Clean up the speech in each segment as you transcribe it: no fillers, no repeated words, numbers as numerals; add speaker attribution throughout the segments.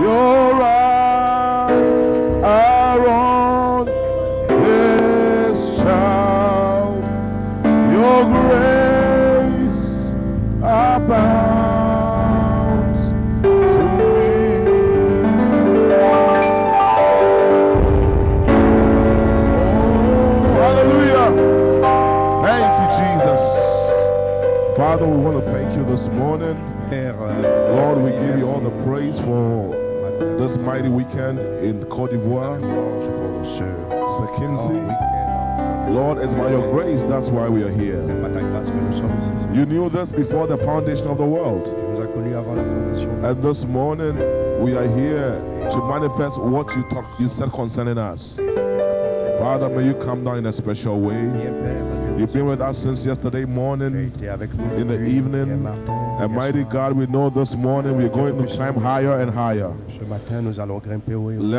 Speaker 1: Your eyes are on this child. Your grace abounds to me. Oh, hallelujah. Thank you, Jesus. Father, we want to thank you this morning. Lord, we give you all the praise for this mighty weekend in Côte d'Ivoire. Sekinsi. Lord, it's by your grace, that's why we are here. You knew this before the foundation of the world. And this morning, we are here to manifest what you said concerning us. Father, may you come down in a special way. You've been with us since yesterday morning, in the evening. And mighty God, we know this morning we're going to climb higher and higher. Let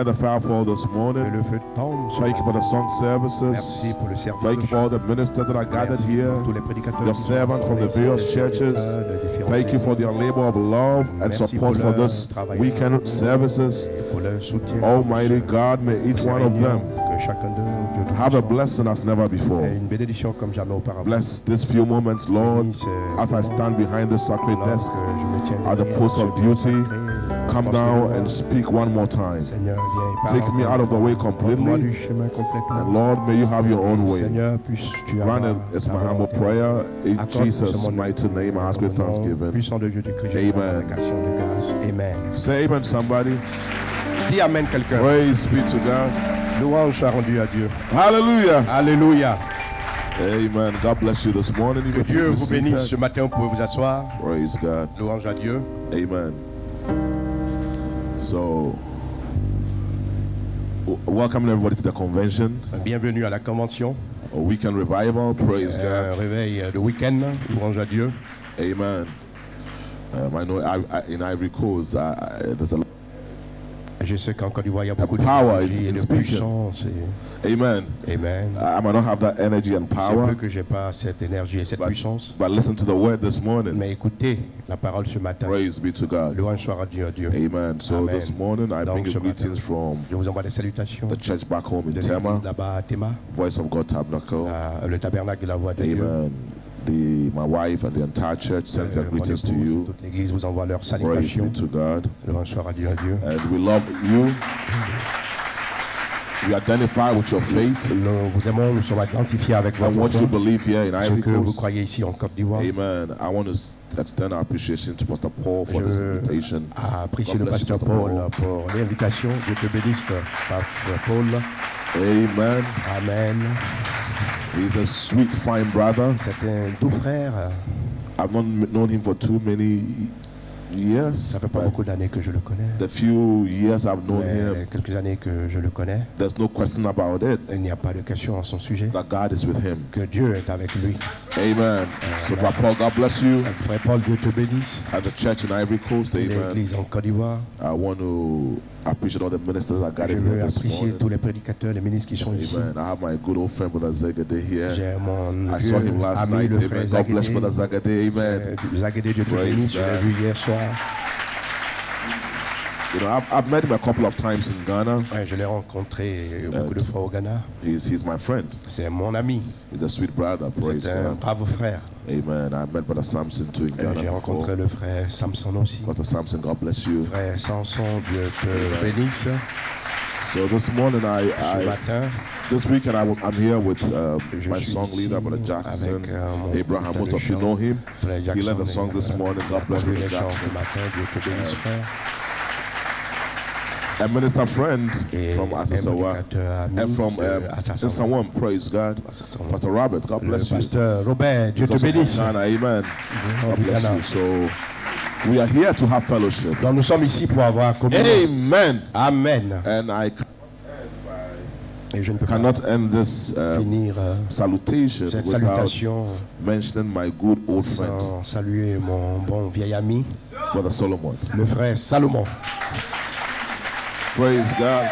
Speaker 1: the fire fall this morning. Thank you for the song services. Thank you for all the ministers that are gathered here. Your servants from the various churches. Thank you for their labor of love and support for this weekend services. Almighty God, may each one of them have a blessing as never before. Bless these few moments, Lord, as I stand behind the sacred desk at the post of duty. Come down and speak one more time. Take me out of the way completely. And Lord, may you have your own way. Grant it is my humble prayer. In Jesus' mighty name, I ask with thanksgiving. Amen. Say amen, somebody.
Speaker 2: Dis amen quelqu'un.
Speaker 1: Praise be to God.
Speaker 2: Louange soit rendue à Dieu.
Speaker 1: Hallelujah.
Speaker 2: Alléluia.
Speaker 1: Amen. God bless you this morning.
Speaker 2: Que Dieu vous bénisse ce matin. Vous pouvez vous asseoir.
Speaker 1: Praise God.
Speaker 2: Louange à Dieu.
Speaker 1: Amen. So, welcome everybody to the convention.
Speaker 2: Bienvenue à la convention.
Speaker 1: A weekend revival. Praise God.
Speaker 2: Réveil de week-end. Louange à Dieu.
Speaker 1: Amen. I know in Ivory Coast, there's a lot.
Speaker 2: Je sais qu'en Côte d'Ivoire, il y a beaucoup de
Speaker 1: énergie
Speaker 2: et de puissance.
Speaker 1: Amen.
Speaker 2: Amen.
Speaker 1: I might not have that energy and power.
Speaker 2: C'est peu que j'ai pas cette énergie et cette puissance.
Speaker 1: But listen to the word this morning.
Speaker 2: Mais écoutez la parole ce matin.
Speaker 1: Praise be to God.
Speaker 2: Louange soit rendue à Dieu.
Speaker 1: Amen. So
Speaker 2: Amen.
Speaker 1: this morning I bring you greetings from
Speaker 2: je vous envoie des salutations
Speaker 1: the church back home in
Speaker 2: de
Speaker 1: Tema.
Speaker 2: Là-bas à Tema.
Speaker 1: Voice of God Tabernacle.
Speaker 2: Le tabernacle de la voix de Dieu.
Speaker 1: Amen. My wife and the entire church sends their greetings to you.
Speaker 2: Toute l'église vous envoie leurs
Speaker 1: Praise
Speaker 2: salutations.
Speaker 1: be to God.
Speaker 2: Louange soit rendue à Dieu.
Speaker 1: And we love you. We identify with your faith.
Speaker 2: Nous vous aimons, nous sommes identifiés avec
Speaker 1: And
Speaker 2: votre
Speaker 1: what
Speaker 2: foi.
Speaker 1: you believe here in
Speaker 2: Ce
Speaker 1: Ivory
Speaker 2: que vous
Speaker 1: Coast.
Speaker 2: croyez ici en Côte d'Ivoire.
Speaker 1: Amen. I want to extend our appreciation to Pastor Paul for this invitation.
Speaker 2: Apprécier
Speaker 1: God
Speaker 2: le
Speaker 1: bless you,
Speaker 2: pasteur Paul pour l'invitation. Dieu te bénisse, pasteur Paul.
Speaker 1: Amen.
Speaker 2: Amen.
Speaker 1: He's a sweet, fine brother.
Speaker 2: C'est un doux frère.
Speaker 1: I've not known him for too many years.
Speaker 2: Ça fait pas beaucoup d'années que je le connais.
Speaker 1: The few years I've known him,
Speaker 2: quelques années que je le connais.
Speaker 1: there's no question about it.
Speaker 2: Il n'y a pas de question à son sujet.
Speaker 1: That God is with him.
Speaker 2: Que Dieu est avec lui.
Speaker 1: Amen. So, Brother Paul, God bless you.
Speaker 2: Frère Paul, Dieu te bénisse.
Speaker 1: At the church in Ivory Coast, amen.
Speaker 2: L'église en Côte d'Ivoire.
Speaker 1: I want to appreciate all the ministers that got
Speaker 2: Je
Speaker 1: in
Speaker 2: veux
Speaker 1: here this
Speaker 2: apprécier
Speaker 1: morning.
Speaker 2: tous les prédicateurs, les ministres qui sont ici.
Speaker 1: Amen. I have my good old friend Brother Zagade here.
Speaker 2: J'ai mon
Speaker 1: I saw him last
Speaker 2: ami,
Speaker 1: night.
Speaker 2: le frère
Speaker 1: Amen. God bless
Speaker 2: Zagade.
Speaker 1: Brother Zagade. Amen.
Speaker 2: Zagade, Dieu te
Speaker 1: Praise
Speaker 2: bénisse. Je l'ai
Speaker 1: God.
Speaker 2: vu hier soir.
Speaker 1: You know, I've met him a couple of times in Ghana.
Speaker 2: Ouais, je l'ai rencontré beaucoup de fois au Ghana.
Speaker 1: He's my friend.
Speaker 2: C'est mon ami.
Speaker 1: He's a sweet brother. Praise
Speaker 2: C'est un
Speaker 1: God.
Speaker 2: brave frère.
Speaker 1: Amen. I met Brother Samson too in Ghana.
Speaker 2: J'ai rencontré
Speaker 1: before.
Speaker 2: le frère Samson aussi.
Speaker 1: Brother Samson, God bless you.
Speaker 2: Frère Samson, Dieu te bénisse.
Speaker 1: So this morning,
Speaker 2: Ce matin,
Speaker 1: this weekend I'm here with
Speaker 2: je
Speaker 1: my
Speaker 2: suis
Speaker 1: song
Speaker 2: ici
Speaker 1: leader, Brother Jackson,
Speaker 2: avec, mon
Speaker 1: Abraham. Most
Speaker 2: de
Speaker 1: of you
Speaker 2: chant.
Speaker 1: know him.
Speaker 2: Frère
Speaker 1: He led the
Speaker 2: Jackson
Speaker 1: song this morning. God bless
Speaker 2: conduit
Speaker 1: Brother
Speaker 2: les chants
Speaker 1: Jackson.
Speaker 2: ce matin. Dieu te bénisse, frère.
Speaker 1: A minister friend
Speaker 2: Et
Speaker 1: from
Speaker 2: un
Speaker 1: Asasawa
Speaker 2: prédicateur ami
Speaker 1: and from
Speaker 2: de Asasawa.
Speaker 1: Sawam, praise God. Pastor Robert, God
Speaker 2: Le
Speaker 1: bless you.
Speaker 2: pasteur Robert, Dieu
Speaker 1: He's
Speaker 2: te
Speaker 1: also from
Speaker 2: bénisse.
Speaker 1: Ghana, amen. God
Speaker 2: du
Speaker 1: bless
Speaker 2: Ghana.
Speaker 1: you. So we are here to have fellowship.
Speaker 2: Donc nous sommes ici pour avoir communion.
Speaker 1: Amen.
Speaker 2: Amen.
Speaker 1: And I
Speaker 2: Et je ne peux pas
Speaker 1: cannot end this
Speaker 2: finir
Speaker 1: salutation
Speaker 2: cette
Speaker 1: without
Speaker 2: salutation
Speaker 1: mentioning my good old friend,
Speaker 2: sans saluer mon bon vieil ami,
Speaker 1: Brother Solomon.
Speaker 2: le frère Salomon.
Speaker 1: Praise God.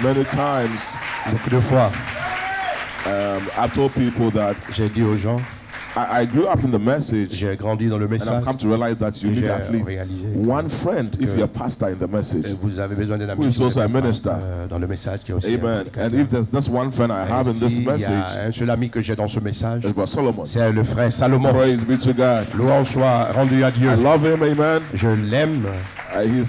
Speaker 1: Many times
Speaker 2: Beaucoup de fois,
Speaker 1: I've told people that
Speaker 2: j'ai dit aux gens,
Speaker 1: I grew up in the message,
Speaker 2: J'ai grandi dans le
Speaker 1: and I've
Speaker 2: message.
Speaker 1: come to realize that you
Speaker 2: Et
Speaker 1: need
Speaker 2: j'ai
Speaker 1: at least
Speaker 2: réalisé
Speaker 1: one friend if you're a pastor in the message.
Speaker 2: Vous avez besoin d'un
Speaker 1: Who
Speaker 2: ami
Speaker 1: is also a minister.
Speaker 2: dans le message qui est aussi.
Speaker 1: Amen. And if there's this one friend I have in this
Speaker 2: Il y a
Speaker 1: message,
Speaker 2: un seul ami que j'ai dans ce message,
Speaker 1: it's Brother Solomon.
Speaker 2: c'est le frère Salomon.
Speaker 1: Praise be to God.
Speaker 2: Louange soit rendue à Dieu.
Speaker 1: I love him, amen.
Speaker 2: Je l'aime.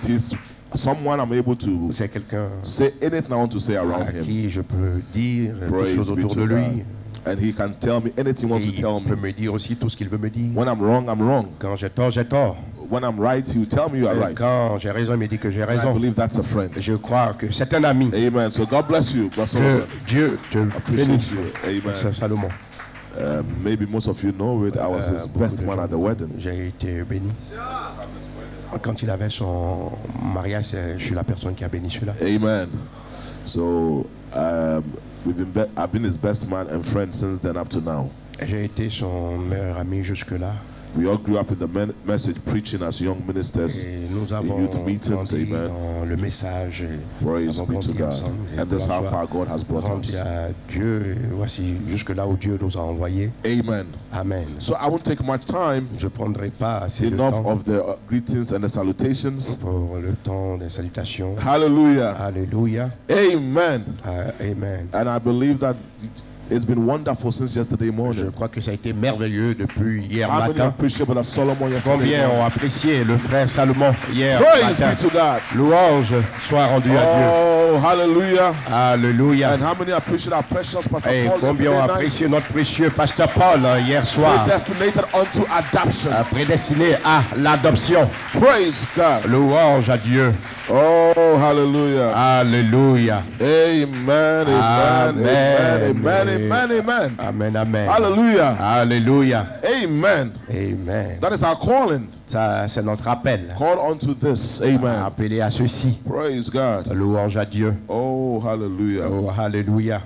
Speaker 1: He's someone I'm able to
Speaker 2: C'est quelqu'un
Speaker 1: say anything I want to say around
Speaker 2: à
Speaker 1: him.
Speaker 2: qui je peux dire toutes
Speaker 1: Praise
Speaker 2: choses
Speaker 1: be
Speaker 2: autour
Speaker 1: to
Speaker 2: de lui.
Speaker 1: God. And he can tell me anything he wants
Speaker 2: Et
Speaker 1: to tell
Speaker 2: il peut
Speaker 1: me.
Speaker 2: me dire aussi tout ce qu'il veut me dire.
Speaker 1: When I'm wrong, I'm wrong.
Speaker 2: Quand j'ai tort, j'ai tort.
Speaker 1: When I'm right, he will tell me you are
Speaker 2: Et
Speaker 1: right.
Speaker 2: quand j'ai raison, il me dit que j'ai
Speaker 1: I
Speaker 2: raison.
Speaker 1: believe that's a friend.
Speaker 2: Je crois que c'est un ami.
Speaker 1: Amen. So God bless you, Brother
Speaker 2: Que
Speaker 1: Solomon.
Speaker 2: Dieu te
Speaker 1: Appreciate
Speaker 2: bénisse.
Speaker 1: you. Amen.
Speaker 2: Salomon.
Speaker 1: Maybe most of you know it. I was his
Speaker 2: Beaucoup
Speaker 1: best
Speaker 2: de
Speaker 1: man
Speaker 2: gens-
Speaker 1: at the wedding.
Speaker 2: J'ai été béni. Quand il avait son mariage, je suis la personne qui a béni celui-là.
Speaker 1: Amen. So I've been his best man and friend since then up to now.
Speaker 2: J'ai été son meilleur ami jusque-là.
Speaker 1: We all grew up in the message preaching as young ministers
Speaker 2: Et nous
Speaker 1: in
Speaker 2: avons
Speaker 1: youth meetings.
Speaker 2: grandi
Speaker 1: Amen.
Speaker 2: dans le message. Et nous
Speaker 1: Praise
Speaker 2: avons
Speaker 1: be to
Speaker 2: grandi
Speaker 1: God.
Speaker 2: ensemble. Et
Speaker 1: And this is how
Speaker 2: gloire
Speaker 1: far God has
Speaker 2: soit
Speaker 1: brought
Speaker 2: rendue
Speaker 1: us.
Speaker 2: à Dieu. Et voici jusque-là où Dieu nous a envoyés.
Speaker 1: Amen.
Speaker 2: Amen.
Speaker 1: So I won't take much time.
Speaker 2: Je ne prendrai pas assez de
Speaker 1: Enough
Speaker 2: temps
Speaker 1: of the greetings and the salutations.
Speaker 2: pour le temps des salutations.
Speaker 1: Hallelujah.
Speaker 2: Alléluia.
Speaker 1: Amen.
Speaker 2: Amen.
Speaker 1: And I believe that it's been wonderful since yesterday
Speaker 2: Je
Speaker 1: morning.
Speaker 2: crois que ça a été merveilleux depuis hier
Speaker 1: How many
Speaker 2: matin.
Speaker 1: appreciate Brother Solomon yesterday
Speaker 2: Combien ont
Speaker 1: morning?
Speaker 2: apprécié le frère Salomon hier
Speaker 1: Praise
Speaker 2: matin.
Speaker 1: be to God.
Speaker 2: Louange soit rendue à Dieu.
Speaker 1: Oh, hallelujah.
Speaker 2: Alléluia.
Speaker 1: And how many appreciate our precious Pastor
Speaker 2: Et
Speaker 1: Paul
Speaker 2: combien ont
Speaker 1: yesterday night?
Speaker 2: apprécié notre précieux pasteur Paul hier soir,
Speaker 1: Predestinated unto adoption.
Speaker 2: prédestiné à l'adoption.
Speaker 1: Praise God.
Speaker 2: Louange à Dieu.
Speaker 1: Oh, hallelujah.
Speaker 2: Alléluia.
Speaker 1: Amen, amen, amen, amen, amen, amen.
Speaker 2: Amen, amen.
Speaker 1: Hallelujah.
Speaker 2: Alléluia.
Speaker 1: Amen.
Speaker 2: Amen.
Speaker 1: That is our calling.
Speaker 2: Ça, c'est notre appel.
Speaker 1: Call unto this. Amen.
Speaker 2: Appelé à ceci.
Speaker 1: Praise God.
Speaker 2: Louange à Dieu.
Speaker 1: Oh, hallelujah.
Speaker 2: Oh, alléluia.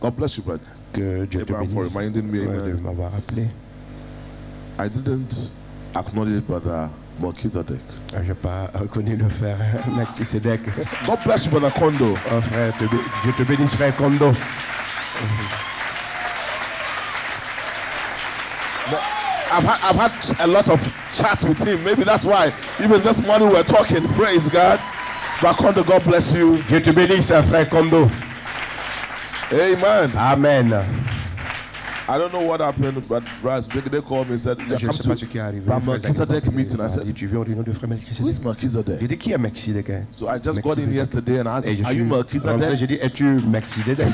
Speaker 1: God bless you, brother.
Speaker 2: Que Dieu te
Speaker 1: Abraham, for
Speaker 2: bénisse
Speaker 1: reminding me,
Speaker 2: de
Speaker 1: amen.
Speaker 2: m'avoir appelé.
Speaker 1: I didn't acknowledge Brother Melchizedek.
Speaker 2: Je n'ai pas reconnu le frère Melchizedek.
Speaker 1: God bless you, Brother Kondo.
Speaker 2: Oh, frère, Dieu te bénisse, frère Kondo.
Speaker 1: I've had a lot of chats with him. Maybe that's why even this morning we're talking. Praise God. Brother Kondo, God bless you.
Speaker 2: Dieu te bénisse, frère Kondo.
Speaker 1: Amen.
Speaker 2: Amen.
Speaker 1: I don't know what happened, but they called me and said,
Speaker 2: Je ne sais pas ce qui est arrivé.
Speaker 1: Brother Melchizedek meeting. I said,
Speaker 2: Tu viens au réunion de frère
Speaker 1: who
Speaker 2: Melchizedek.
Speaker 1: is Melchizedek?
Speaker 2: J'ai dit, qui est Melchizedek?
Speaker 1: So I just got in yesterday and asked
Speaker 2: Et
Speaker 1: him,
Speaker 2: je
Speaker 1: are you
Speaker 2: suis rentré,
Speaker 1: Melchizedek?
Speaker 2: j'ai dit, es-tu Melchizedek?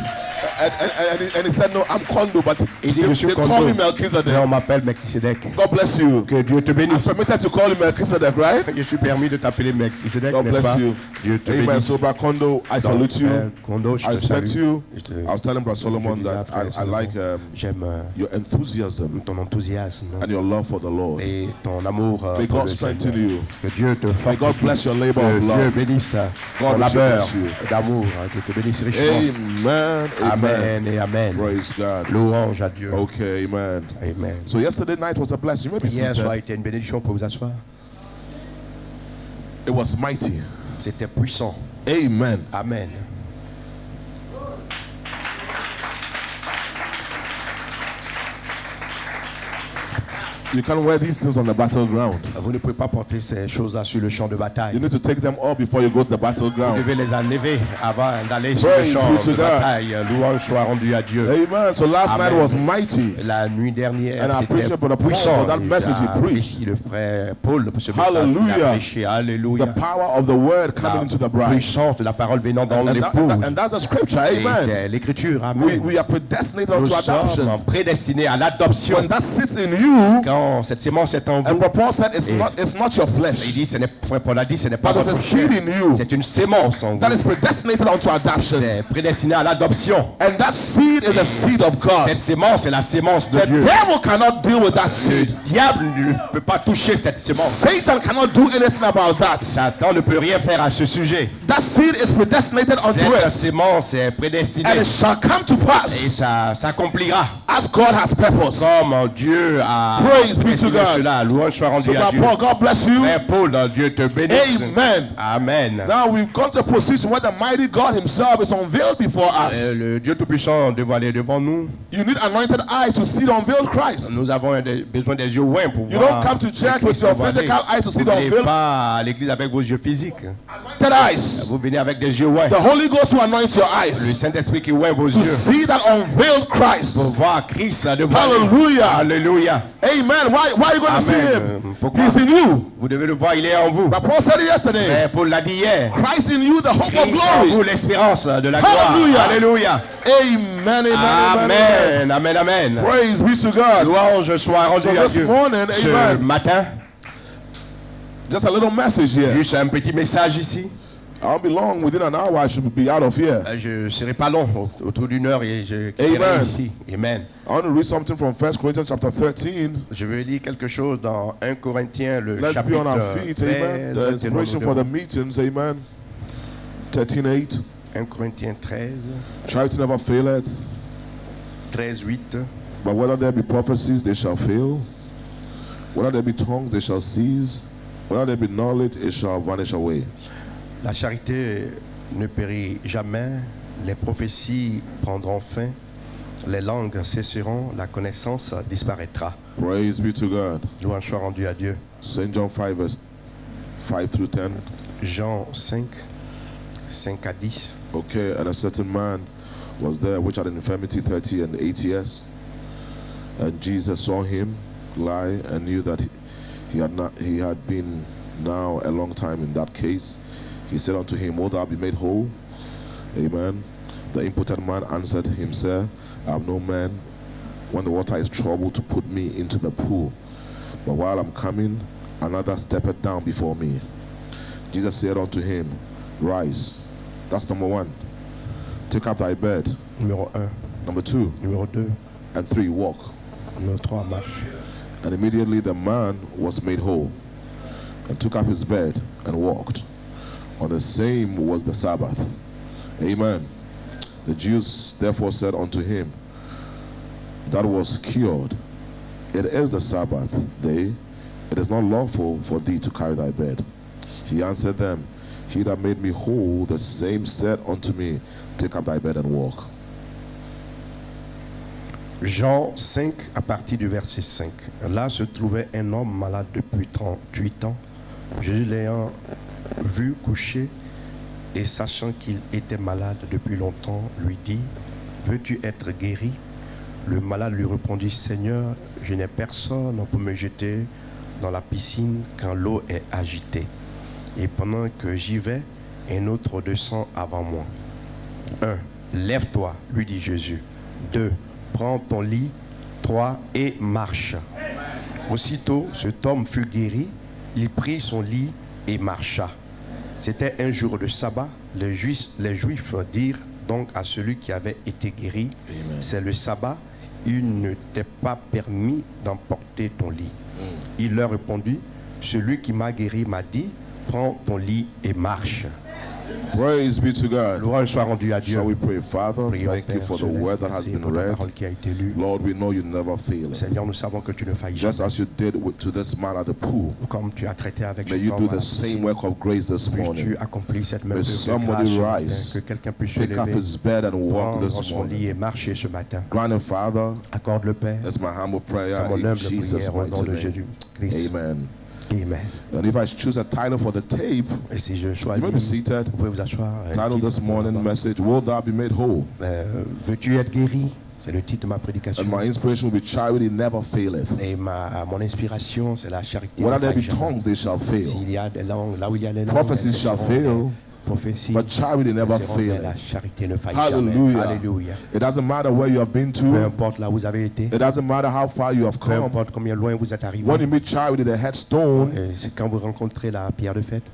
Speaker 1: And he said, no, I'm Kondo, but
Speaker 2: Il dit, je suis
Speaker 1: they call
Speaker 2: Kondo.
Speaker 1: me
Speaker 2: Et
Speaker 1: Melchizedek.
Speaker 2: on m'appelle Melchizedek.
Speaker 1: God bless you.
Speaker 2: Que Dieu te
Speaker 1: I'm
Speaker 2: bénisse.
Speaker 1: permitted to call you Melchizedek, right?
Speaker 2: Je suis permis de t'appeler Melchizedek,
Speaker 1: God
Speaker 2: n'est-ce
Speaker 1: bless
Speaker 2: pas?
Speaker 1: you.
Speaker 2: Dieu te
Speaker 1: Amen.
Speaker 2: bénisse.
Speaker 1: So, Brother Kondo, I
Speaker 2: Donc,
Speaker 1: salute you.
Speaker 2: frère Kondo, je
Speaker 1: I
Speaker 2: te
Speaker 1: respect
Speaker 2: salue.
Speaker 1: you.
Speaker 2: Je te-
Speaker 1: I was telling Brother Solomon
Speaker 2: je
Speaker 1: that
Speaker 2: disais à frère
Speaker 1: I
Speaker 2: Salomon,
Speaker 1: like
Speaker 2: j'aime
Speaker 1: your enthusiasm
Speaker 2: ton enthousiasme
Speaker 1: and your love for the Lord.
Speaker 2: et ton amour
Speaker 1: May
Speaker 2: pour
Speaker 1: God
Speaker 2: le
Speaker 1: strengthen
Speaker 2: Seigneur.
Speaker 1: you.
Speaker 2: Que Dieu te
Speaker 1: May God
Speaker 2: fortifie.
Speaker 1: bless your labor
Speaker 2: Que
Speaker 1: of
Speaker 2: Dieu
Speaker 1: love.
Speaker 2: bénisse
Speaker 1: God
Speaker 2: ton labeur
Speaker 1: bless you.
Speaker 2: d'amour. Que te bénisse richement.
Speaker 1: Amen.
Speaker 2: Amen et amen.
Speaker 1: Praise God.
Speaker 2: Louange à Dieu.
Speaker 1: Okay, amen.
Speaker 2: Amen.
Speaker 1: So yesterday night was a blessing. You may be
Speaker 2: Hier soir a
Speaker 1: seated.
Speaker 2: été une bénédiction pour vous asseoir.
Speaker 1: It was mighty.
Speaker 2: C'était puissant.
Speaker 1: Amen.
Speaker 2: Amen.
Speaker 1: You can't wear these things on the battleground.
Speaker 2: Vous ne pouvez pas porter ces choses-là sur le champ de
Speaker 1: You
Speaker 2: bataille.
Speaker 1: need to take them off before you go to the
Speaker 2: Vous
Speaker 1: battleground.
Speaker 2: devez les enlever avant d'aller sur le
Speaker 1: Praise
Speaker 2: champ
Speaker 1: be to
Speaker 2: de
Speaker 1: God.
Speaker 2: bataille. Louange soit rendue à Dieu.
Speaker 1: Amen. So last
Speaker 2: Amen.
Speaker 1: night was mighty.
Speaker 2: La nuit
Speaker 1: And
Speaker 2: dernière,
Speaker 1: I
Speaker 2: c'était
Speaker 1: appreciate Brother Paul
Speaker 2: puissant.
Speaker 1: for that message he preached.
Speaker 2: Ici, le frère Paul, pour ce message qu'il a
Speaker 1: Hallelujah.
Speaker 2: prêché. Alléluia.
Speaker 1: The power of the word coming into the
Speaker 2: La
Speaker 1: bride.
Speaker 2: puissance de la parole venant dans
Speaker 1: And
Speaker 2: l'épouse.
Speaker 1: that's the scripture.
Speaker 2: Et
Speaker 1: Amen.
Speaker 2: c'est l'écriture.
Speaker 1: We
Speaker 2: Amen.
Speaker 1: are predestinated
Speaker 2: Nous
Speaker 1: unto adoption.
Speaker 2: sommes prédestinés à l'adoption.
Speaker 1: When that sits in you,
Speaker 2: Quand cette sémence est en vous,
Speaker 1: and what Paul said, it's not your
Speaker 2: il
Speaker 1: flesh.
Speaker 2: dit, frère Paul a dit, ce n'est pas
Speaker 1: But there's
Speaker 2: votre
Speaker 1: a seed
Speaker 2: chair.
Speaker 1: in you
Speaker 2: C'est une sémence en
Speaker 1: that
Speaker 2: vous.
Speaker 1: is predestinated unto adoption.
Speaker 2: C'est prédestiné à l'adoption.
Speaker 1: And that seed is a seed of God.
Speaker 2: Cette sémence est la sémence de
Speaker 1: The
Speaker 2: Dieu.
Speaker 1: devil cannot deal with that
Speaker 2: Le
Speaker 1: seed.
Speaker 2: diable ne peut pas toucher cette sémence.
Speaker 1: Satan cannot do anything about that.
Speaker 2: Satan ne peut rien faire à ce sujet.
Speaker 1: That seed is predestinated unto
Speaker 2: Cette
Speaker 1: it.
Speaker 2: sémence est
Speaker 1: And
Speaker 2: prédestinée
Speaker 1: it shall come to
Speaker 2: et
Speaker 1: pass
Speaker 2: ça s'accomplira
Speaker 1: as God has purpose.
Speaker 2: comme Dieu a
Speaker 1: Praise Praise be to God.
Speaker 2: Cela, louange soit rendue
Speaker 1: So,
Speaker 2: à
Speaker 1: my
Speaker 2: Dieu.
Speaker 1: Paul, God bless you.
Speaker 2: Frère Paul, Dieu te bénisse.
Speaker 1: Amen.
Speaker 2: Amen.
Speaker 1: Now we've come to a position where the mighty God himself is unveiled before us.
Speaker 2: Le Dieu Tout-Puissant dévoilé devant nous.
Speaker 1: You need anointed eyes to see the unveiled Christ.
Speaker 2: Nous avons besoin des yeux ouverts pour
Speaker 1: You
Speaker 2: voir.
Speaker 1: don't come to church with your physical eyes to see
Speaker 2: Vous
Speaker 1: the
Speaker 2: ne venez
Speaker 1: unveiled.
Speaker 2: pas à l'église avec vos yeux physiques.
Speaker 1: Anointed eyes.
Speaker 2: Vous venez avec des yeux ouverts.
Speaker 1: The Holy Ghost will anoint your
Speaker 2: Le
Speaker 1: eyes
Speaker 2: Saint-Esprit qui ouvre vos
Speaker 1: to
Speaker 2: yeux
Speaker 1: see that unveiled Christ.
Speaker 2: pour voir Christ devant vous.
Speaker 1: Hallelujah.
Speaker 2: Alléluia.
Speaker 1: Amen. Why are you going to see
Speaker 2: Amen.
Speaker 1: him?
Speaker 2: Pourquoi?
Speaker 1: He's in you.
Speaker 2: Vous devez le voir, il est en vous.
Speaker 1: But Paul said it yesterday.
Speaker 2: Frère Paul l'a dit hier.
Speaker 1: Christ in you, the hope of
Speaker 2: Christ en vous,
Speaker 1: glory.
Speaker 2: l'espérance de la gloire.
Speaker 1: Hallelujah.
Speaker 2: Alléluia.
Speaker 1: Amen. Amen. Amen.
Speaker 2: Amen. Amen. Amen.
Speaker 1: Praise be to God.
Speaker 2: Louange soit rendue
Speaker 1: So
Speaker 2: à
Speaker 1: this
Speaker 2: Dieu.
Speaker 1: morning,
Speaker 2: Ce
Speaker 1: amen.
Speaker 2: matin,
Speaker 1: Just a little message here.
Speaker 2: juste un petit message ici.
Speaker 1: I'll be long. Within an hour, I should be out of here.
Speaker 2: Je ne serai pas long, autour d'une heure et je quitterai
Speaker 1: Amen.
Speaker 2: ici. Amen.
Speaker 1: I want to read something from 1 Corinthians chapter 13.
Speaker 2: Je vais lire quelque chose dans 1 Corinthiens, le
Speaker 1: Let's be on our
Speaker 2: chapitre
Speaker 1: feet. Amen. The
Speaker 2: 13.
Speaker 1: inspiration for the meetings. Amen. 13:8.
Speaker 2: 1 Corinthiens 13,
Speaker 1: Try to never fail it.
Speaker 2: 13:8.
Speaker 1: But whether there be prophecies, they shall fail. Whether there be tongues, they shall cease. Whether there be knowledge, it shall vanish away.
Speaker 2: La charité ne périt jamais, les prophéties prendront fin, les langues cesseront, la connaissance disparaîtra.
Speaker 1: Praise be to God.
Speaker 2: Louange soit rendue à Dieu.
Speaker 1: St. John 5, verse 5 through 10.
Speaker 2: Jean 5, 5 à 10.
Speaker 1: Okay, and a certain man was there which had an infirmity 30 and 80 years. And Jesus saw him lie and knew that he had been now a long time in that case. He said unto him, Wilt thou be made whole? Amen. The impotent man answered him, Sir, I have no man when the water is troubled to put me into the pool. But while I'm coming, another steppeth down before me. Jesus said unto him, Rise. That's number one. Take up thy bed.
Speaker 2: Numéro 1.
Speaker 1: Number 2.
Speaker 2: Numéro 2.
Speaker 1: And 3. Walk.
Speaker 2: Numéro 3. Marche.
Speaker 1: And immediately the man was made whole, and took up his bed and walked. On the same was the Sabbath. Amen. The Jews therefore said unto him that was cured, It is the Sabbath day. It is not lawful for thee to carry thy bed. He answered them, He that made me whole, the same said unto me, Take up thy bed and walk.
Speaker 2: Jean 5, à partir du verset 5. Là se trouvait un homme malade depuis 38 ans. Jésus l'ayant vu coucher et sachant qu'il était malade depuis longtemps, lui dit, veux-tu être guéri? Le malade lui répondit, Seigneur, je n'ai personne pour me jeter dans la piscine quand l'eau est agitée. Et pendant que j'y vais, un autre descend avant moi. 1. Lève-toi, lui dit Jésus. 2. Prends ton lit. 3. Et marche. Aussitôt, cet homme fut guéri. Il prit son lit et marcha. C'était un jour de sabbat. Les Juifs dirent donc à celui qui avait été guéri, c'est le sabbat, il ne t'est pas permis d'emporter ton lit. Il leur répondit, celui qui m'a guéri m'a dit, prends ton lit et marche.
Speaker 1: Praise be to God.
Speaker 2: Louange soit rendue à Dieu.
Speaker 1: Shall we pray? Father, thank you for the word that has been read. Lord, we know you never fail.
Speaker 2: Seigneur, nous savons que tu ne failles
Speaker 1: Just
Speaker 2: jamais.
Speaker 1: as you did to this man at the pool,
Speaker 2: Comme tu as traité avec
Speaker 1: may you do the same work of grace this morning.
Speaker 2: tu accomplis cette même
Speaker 1: May
Speaker 2: œuvre de
Speaker 1: somebody
Speaker 2: grâce,
Speaker 1: rise,
Speaker 2: que quelqu'un puisse se
Speaker 1: pick up
Speaker 2: lever,
Speaker 1: his bed and walk
Speaker 2: prendre
Speaker 1: this
Speaker 2: son lit
Speaker 1: morning.
Speaker 2: et marcher ce matin.
Speaker 1: Grant it, Father.
Speaker 2: Accorde le Père.
Speaker 1: That's my humble prayer
Speaker 2: C'est mon
Speaker 1: in
Speaker 2: humble
Speaker 1: Jesus'
Speaker 2: prière au nom
Speaker 1: mighty
Speaker 2: de
Speaker 1: name.
Speaker 2: Jésus-Christ.
Speaker 1: Amen.
Speaker 2: Amen.
Speaker 1: And if I choose a title for the tape,
Speaker 2: Et si je
Speaker 1: you may be
Speaker 2: choisis,
Speaker 1: seated.
Speaker 2: vous pouvez vous asseoir.
Speaker 1: Title this morning message, Will thou be made whole?
Speaker 2: Veux-tu être guéri? C'est le titre de ma prédication.
Speaker 1: And my inspiration will be charity never faileth.
Speaker 2: Et mon inspiration, c'est la charité.
Speaker 1: Whether there be
Speaker 2: ne faille jamais.
Speaker 1: tongues, they shall fail.
Speaker 2: S'il y a des langues, là où il y a les langues,
Speaker 1: Prophecies
Speaker 2: elles
Speaker 1: shall
Speaker 2: seront
Speaker 1: fail,
Speaker 2: des prophéties,
Speaker 1: but charity never
Speaker 2: elles seront, mais la
Speaker 1: faileth.
Speaker 2: charité ne faille jamais.
Speaker 1: Hallelujah.
Speaker 2: Alléluia.
Speaker 1: It doesn't matter where you have been
Speaker 2: Peu
Speaker 1: to.
Speaker 2: importe là où vous avez été,
Speaker 1: It doesn't matter how far you have
Speaker 2: peu
Speaker 1: come.
Speaker 2: importe combien loin vous êtes arrivé.
Speaker 1: When you meet charity, the headstone,
Speaker 2: C'est quand vous rencontrez la pierre de fête,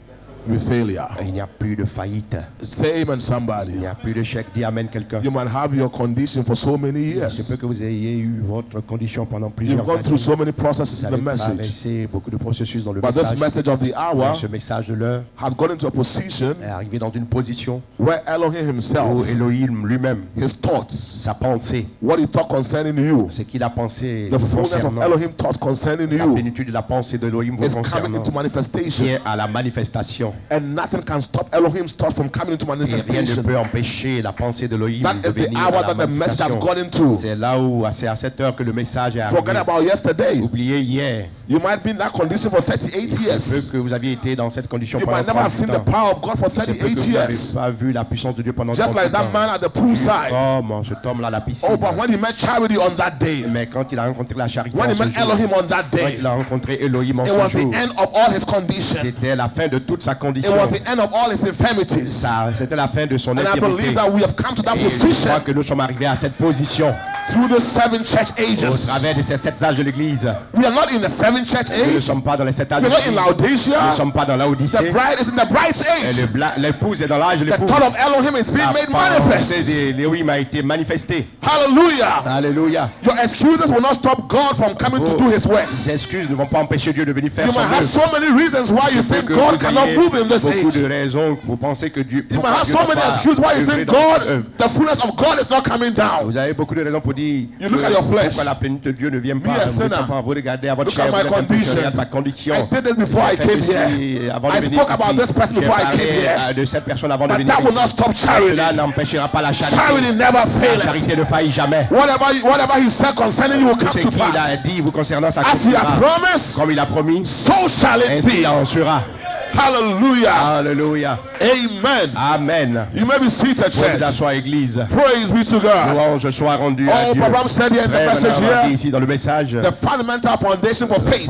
Speaker 1: be failure.
Speaker 2: Il n'y a plus de faillite.
Speaker 1: Say amen,
Speaker 2: Il
Speaker 1: somebody.
Speaker 2: n'y a plus de chèque. Dis amen quelqu'un.
Speaker 1: You might have your condition for so many
Speaker 2: Je
Speaker 1: years.
Speaker 2: peux que vous ayez eu votre condition pendant plusieurs
Speaker 1: You've gone
Speaker 2: années.
Speaker 1: through so many processes
Speaker 2: Vous
Speaker 1: in the
Speaker 2: avez
Speaker 1: message.
Speaker 2: traversé beaucoup de processus dans le
Speaker 1: But this
Speaker 2: message.
Speaker 1: message of the hour
Speaker 2: Ce message de l'heure
Speaker 1: has gone into a position
Speaker 2: est arrivé dans une position
Speaker 1: where Elohim himself,
Speaker 2: où Elohim lui-même,
Speaker 1: his thoughts,
Speaker 2: sa pensée,
Speaker 1: what he thought concerning you,
Speaker 2: ce qu'il a pensé
Speaker 1: the fullness of
Speaker 2: concernant,
Speaker 1: Elohim thoughts concerning
Speaker 2: la
Speaker 1: you
Speaker 2: plénitude de la pensée d'Elohim vous
Speaker 1: is coming
Speaker 2: concernant,
Speaker 1: into manifestation.
Speaker 2: vient à la manifestation.
Speaker 1: And nothing can stop Elohim's thought from coming into
Speaker 2: Et rien ne
Speaker 1: manifestation.
Speaker 2: peut empêcher la pensée d'Elohim
Speaker 1: That
Speaker 2: de
Speaker 1: is the
Speaker 2: venir
Speaker 1: hour
Speaker 2: à la
Speaker 1: that the message has
Speaker 2: manifestation.
Speaker 1: gone into.
Speaker 2: C'est là où, c'est à cette heure que le message est
Speaker 1: Forget
Speaker 2: arrivé.
Speaker 1: about yesterday.
Speaker 2: Oubliez hier.
Speaker 1: You might be in that condition for 38
Speaker 2: Peu
Speaker 1: years.
Speaker 2: que vous aviez été dans cette condition
Speaker 1: You
Speaker 2: pendant
Speaker 1: might never have
Speaker 2: 38
Speaker 1: seen the
Speaker 2: ans.
Speaker 1: power of God for
Speaker 2: C'est peu que
Speaker 1: 38
Speaker 2: vous n'avez
Speaker 1: years.
Speaker 2: pas vu la puissance de Dieu pendant
Speaker 1: Just
Speaker 2: 38
Speaker 1: like that
Speaker 2: ans.
Speaker 1: man at the poolside.
Speaker 2: Comme cet homme-là à la piscine.
Speaker 1: Oh, but when he met Charity on that day,
Speaker 2: Mais quand il a rencontré la charité
Speaker 1: when
Speaker 2: en
Speaker 1: he
Speaker 2: ce
Speaker 1: met
Speaker 2: jour,
Speaker 1: Elohim on that
Speaker 2: quand
Speaker 1: day,
Speaker 2: il a rencontré Elohim en
Speaker 1: it
Speaker 2: ce
Speaker 1: was the
Speaker 2: jour,
Speaker 1: end of all his condition.
Speaker 2: c'était la fin de toute sa
Speaker 1: It
Speaker 2: condition.
Speaker 1: was the end of all his infirmities.
Speaker 2: C'était la fin de son
Speaker 1: And I believe
Speaker 2: infirmité.
Speaker 1: that we have come to that
Speaker 2: Et je
Speaker 1: position
Speaker 2: crois que nous sommes arrivés à cette position
Speaker 1: through the 7 church
Speaker 2: au
Speaker 1: ages.
Speaker 2: travers de ces 7 âges de l'Église.
Speaker 1: We are not in the 7 church
Speaker 2: Nous ne
Speaker 1: age.
Speaker 2: sommes pas dans les 7 âges de
Speaker 1: We're not in
Speaker 2: l'Église. Nous ne
Speaker 1: Laodicea.
Speaker 2: sommes pas dans
Speaker 1: The
Speaker 2: l'Odyssée.
Speaker 1: bride is in the bride's
Speaker 2: Et
Speaker 1: age.
Speaker 2: l'épouse est dans l'âge de
Speaker 1: The
Speaker 2: l'époux.
Speaker 1: thought of Elohim is being
Speaker 2: La
Speaker 1: made
Speaker 2: pensée
Speaker 1: manifest.
Speaker 2: d'Elohim a été manifestée.
Speaker 1: Hallelujah.
Speaker 2: Alléluia.
Speaker 1: Your excuses will not stop God from coming to do his works.
Speaker 2: Ces excuses ne vont pas empêcher Dieu de venir faire
Speaker 1: You
Speaker 2: son
Speaker 1: might have
Speaker 2: œuvre.
Speaker 1: so many reasons why you think
Speaker 2: Que
Speaker 1: God
Speaker 2: vous
Speaker 1: cannot
Speaker 2: ayez
Speaker 1: move in this
Speaker 2: beaucoup
Speaker 1: age.
Speaker 2: de raisons pour penser que Dieu.
Speaker 1: You might have
Speaker 2: Dieu
Speaker 1: so
Speaker 2: n'a
Speaker 1: many
Speaker 2: pas
Speaker 1: excuses why you
Speaker 2: œuvré
Speaker 1: think
Speaker 2: dans cette
Speaker 1: God,
Speaker 2: œuvre.
Speaker 1: the fullness of God is not coming down.
Speaker 2: Vous avez beaucoup de raisons pour dire
Speaker 1: You look at your flesh.
Speaker 2: pourquoi la plénitude de Dieu ne vient
Speaker 1: Me,
Speaker 2: pas.
Speaker 1: a
Speaker 2: Vous
Speaker 1: sinner.
Speaker 2: êtes pas- vous regardez à votre
Speaker 1: Look
Speaker 2: chair,
Speaker 1: at
Speaker 2: vous
Speaker 1: my
Speaker 2: êtes un
Speaker 1: condition.
Speaker 2: pécheur, ma condition.
Speaker 1: I did this before I
Speaker 2: J'ai fait
Speaker 1: came
Speaker 2: ceci
Speaker 1: here.
Speaker 2: avant de
Speaker 1: I
Speaker 2: venir
Speaker 1: spoke about
Speaker 2: ici.
Speaker 1: this person
Speaker 2: J'ai
Speaker 1: before I
Speaker 2: parlé,
Speaker 1: came here.
Speaker 2: de cette personne avant de
Speaker 1: But
Speaker 2: venir
Speaker 1: that will
Speaker 2: ici.
Speaker 1: not stop charity.
Speaker 2: Cela n'empêchera pas la charité.
Speaker 1: Charity never
Speaker 2: La
Speaker 1: fails.
Speaker 2: charité ne faillit jamais.
Speaker 1: Whatever he said concerning you will
Speaker 2: Tout
Speaker 1: come
Speaker 2: ce
Speaker 1: to
Speaker 2: qu'il a
Speaker 1: pass.
Speaker 2: dit vous concernant sa
Speaker 1: As he has promised,
Speaker 2: comme il a promis,
Speaker 1: so shall it
Speaker 2: ainsi
Speaker 1: be.
Speaker 2: il en sera.
Speaker 1: Hallelujah.
Speaker 2: Alléluia.
Speaker 1: Amen.
Speaker 2: Amen.
Speaker 1: You may be seated,
Speaker 2: Vous
Speaker 1: church.
Speaker 2: asseoir, Église.
Speaker 1: Praise be to God.
Speaker 2: Louange soit rendu à
Speaker 1: Oh,
Speaker 2: Dieu.
Speaker 1: Abraham said here in the
Speaker 2: Frère,
Speaker 1: message
Speaker 2: on a dit
Speaker 1: here,
Speaker 2: ici dans le message,
Speaker 1: the fundamental foundation for faith.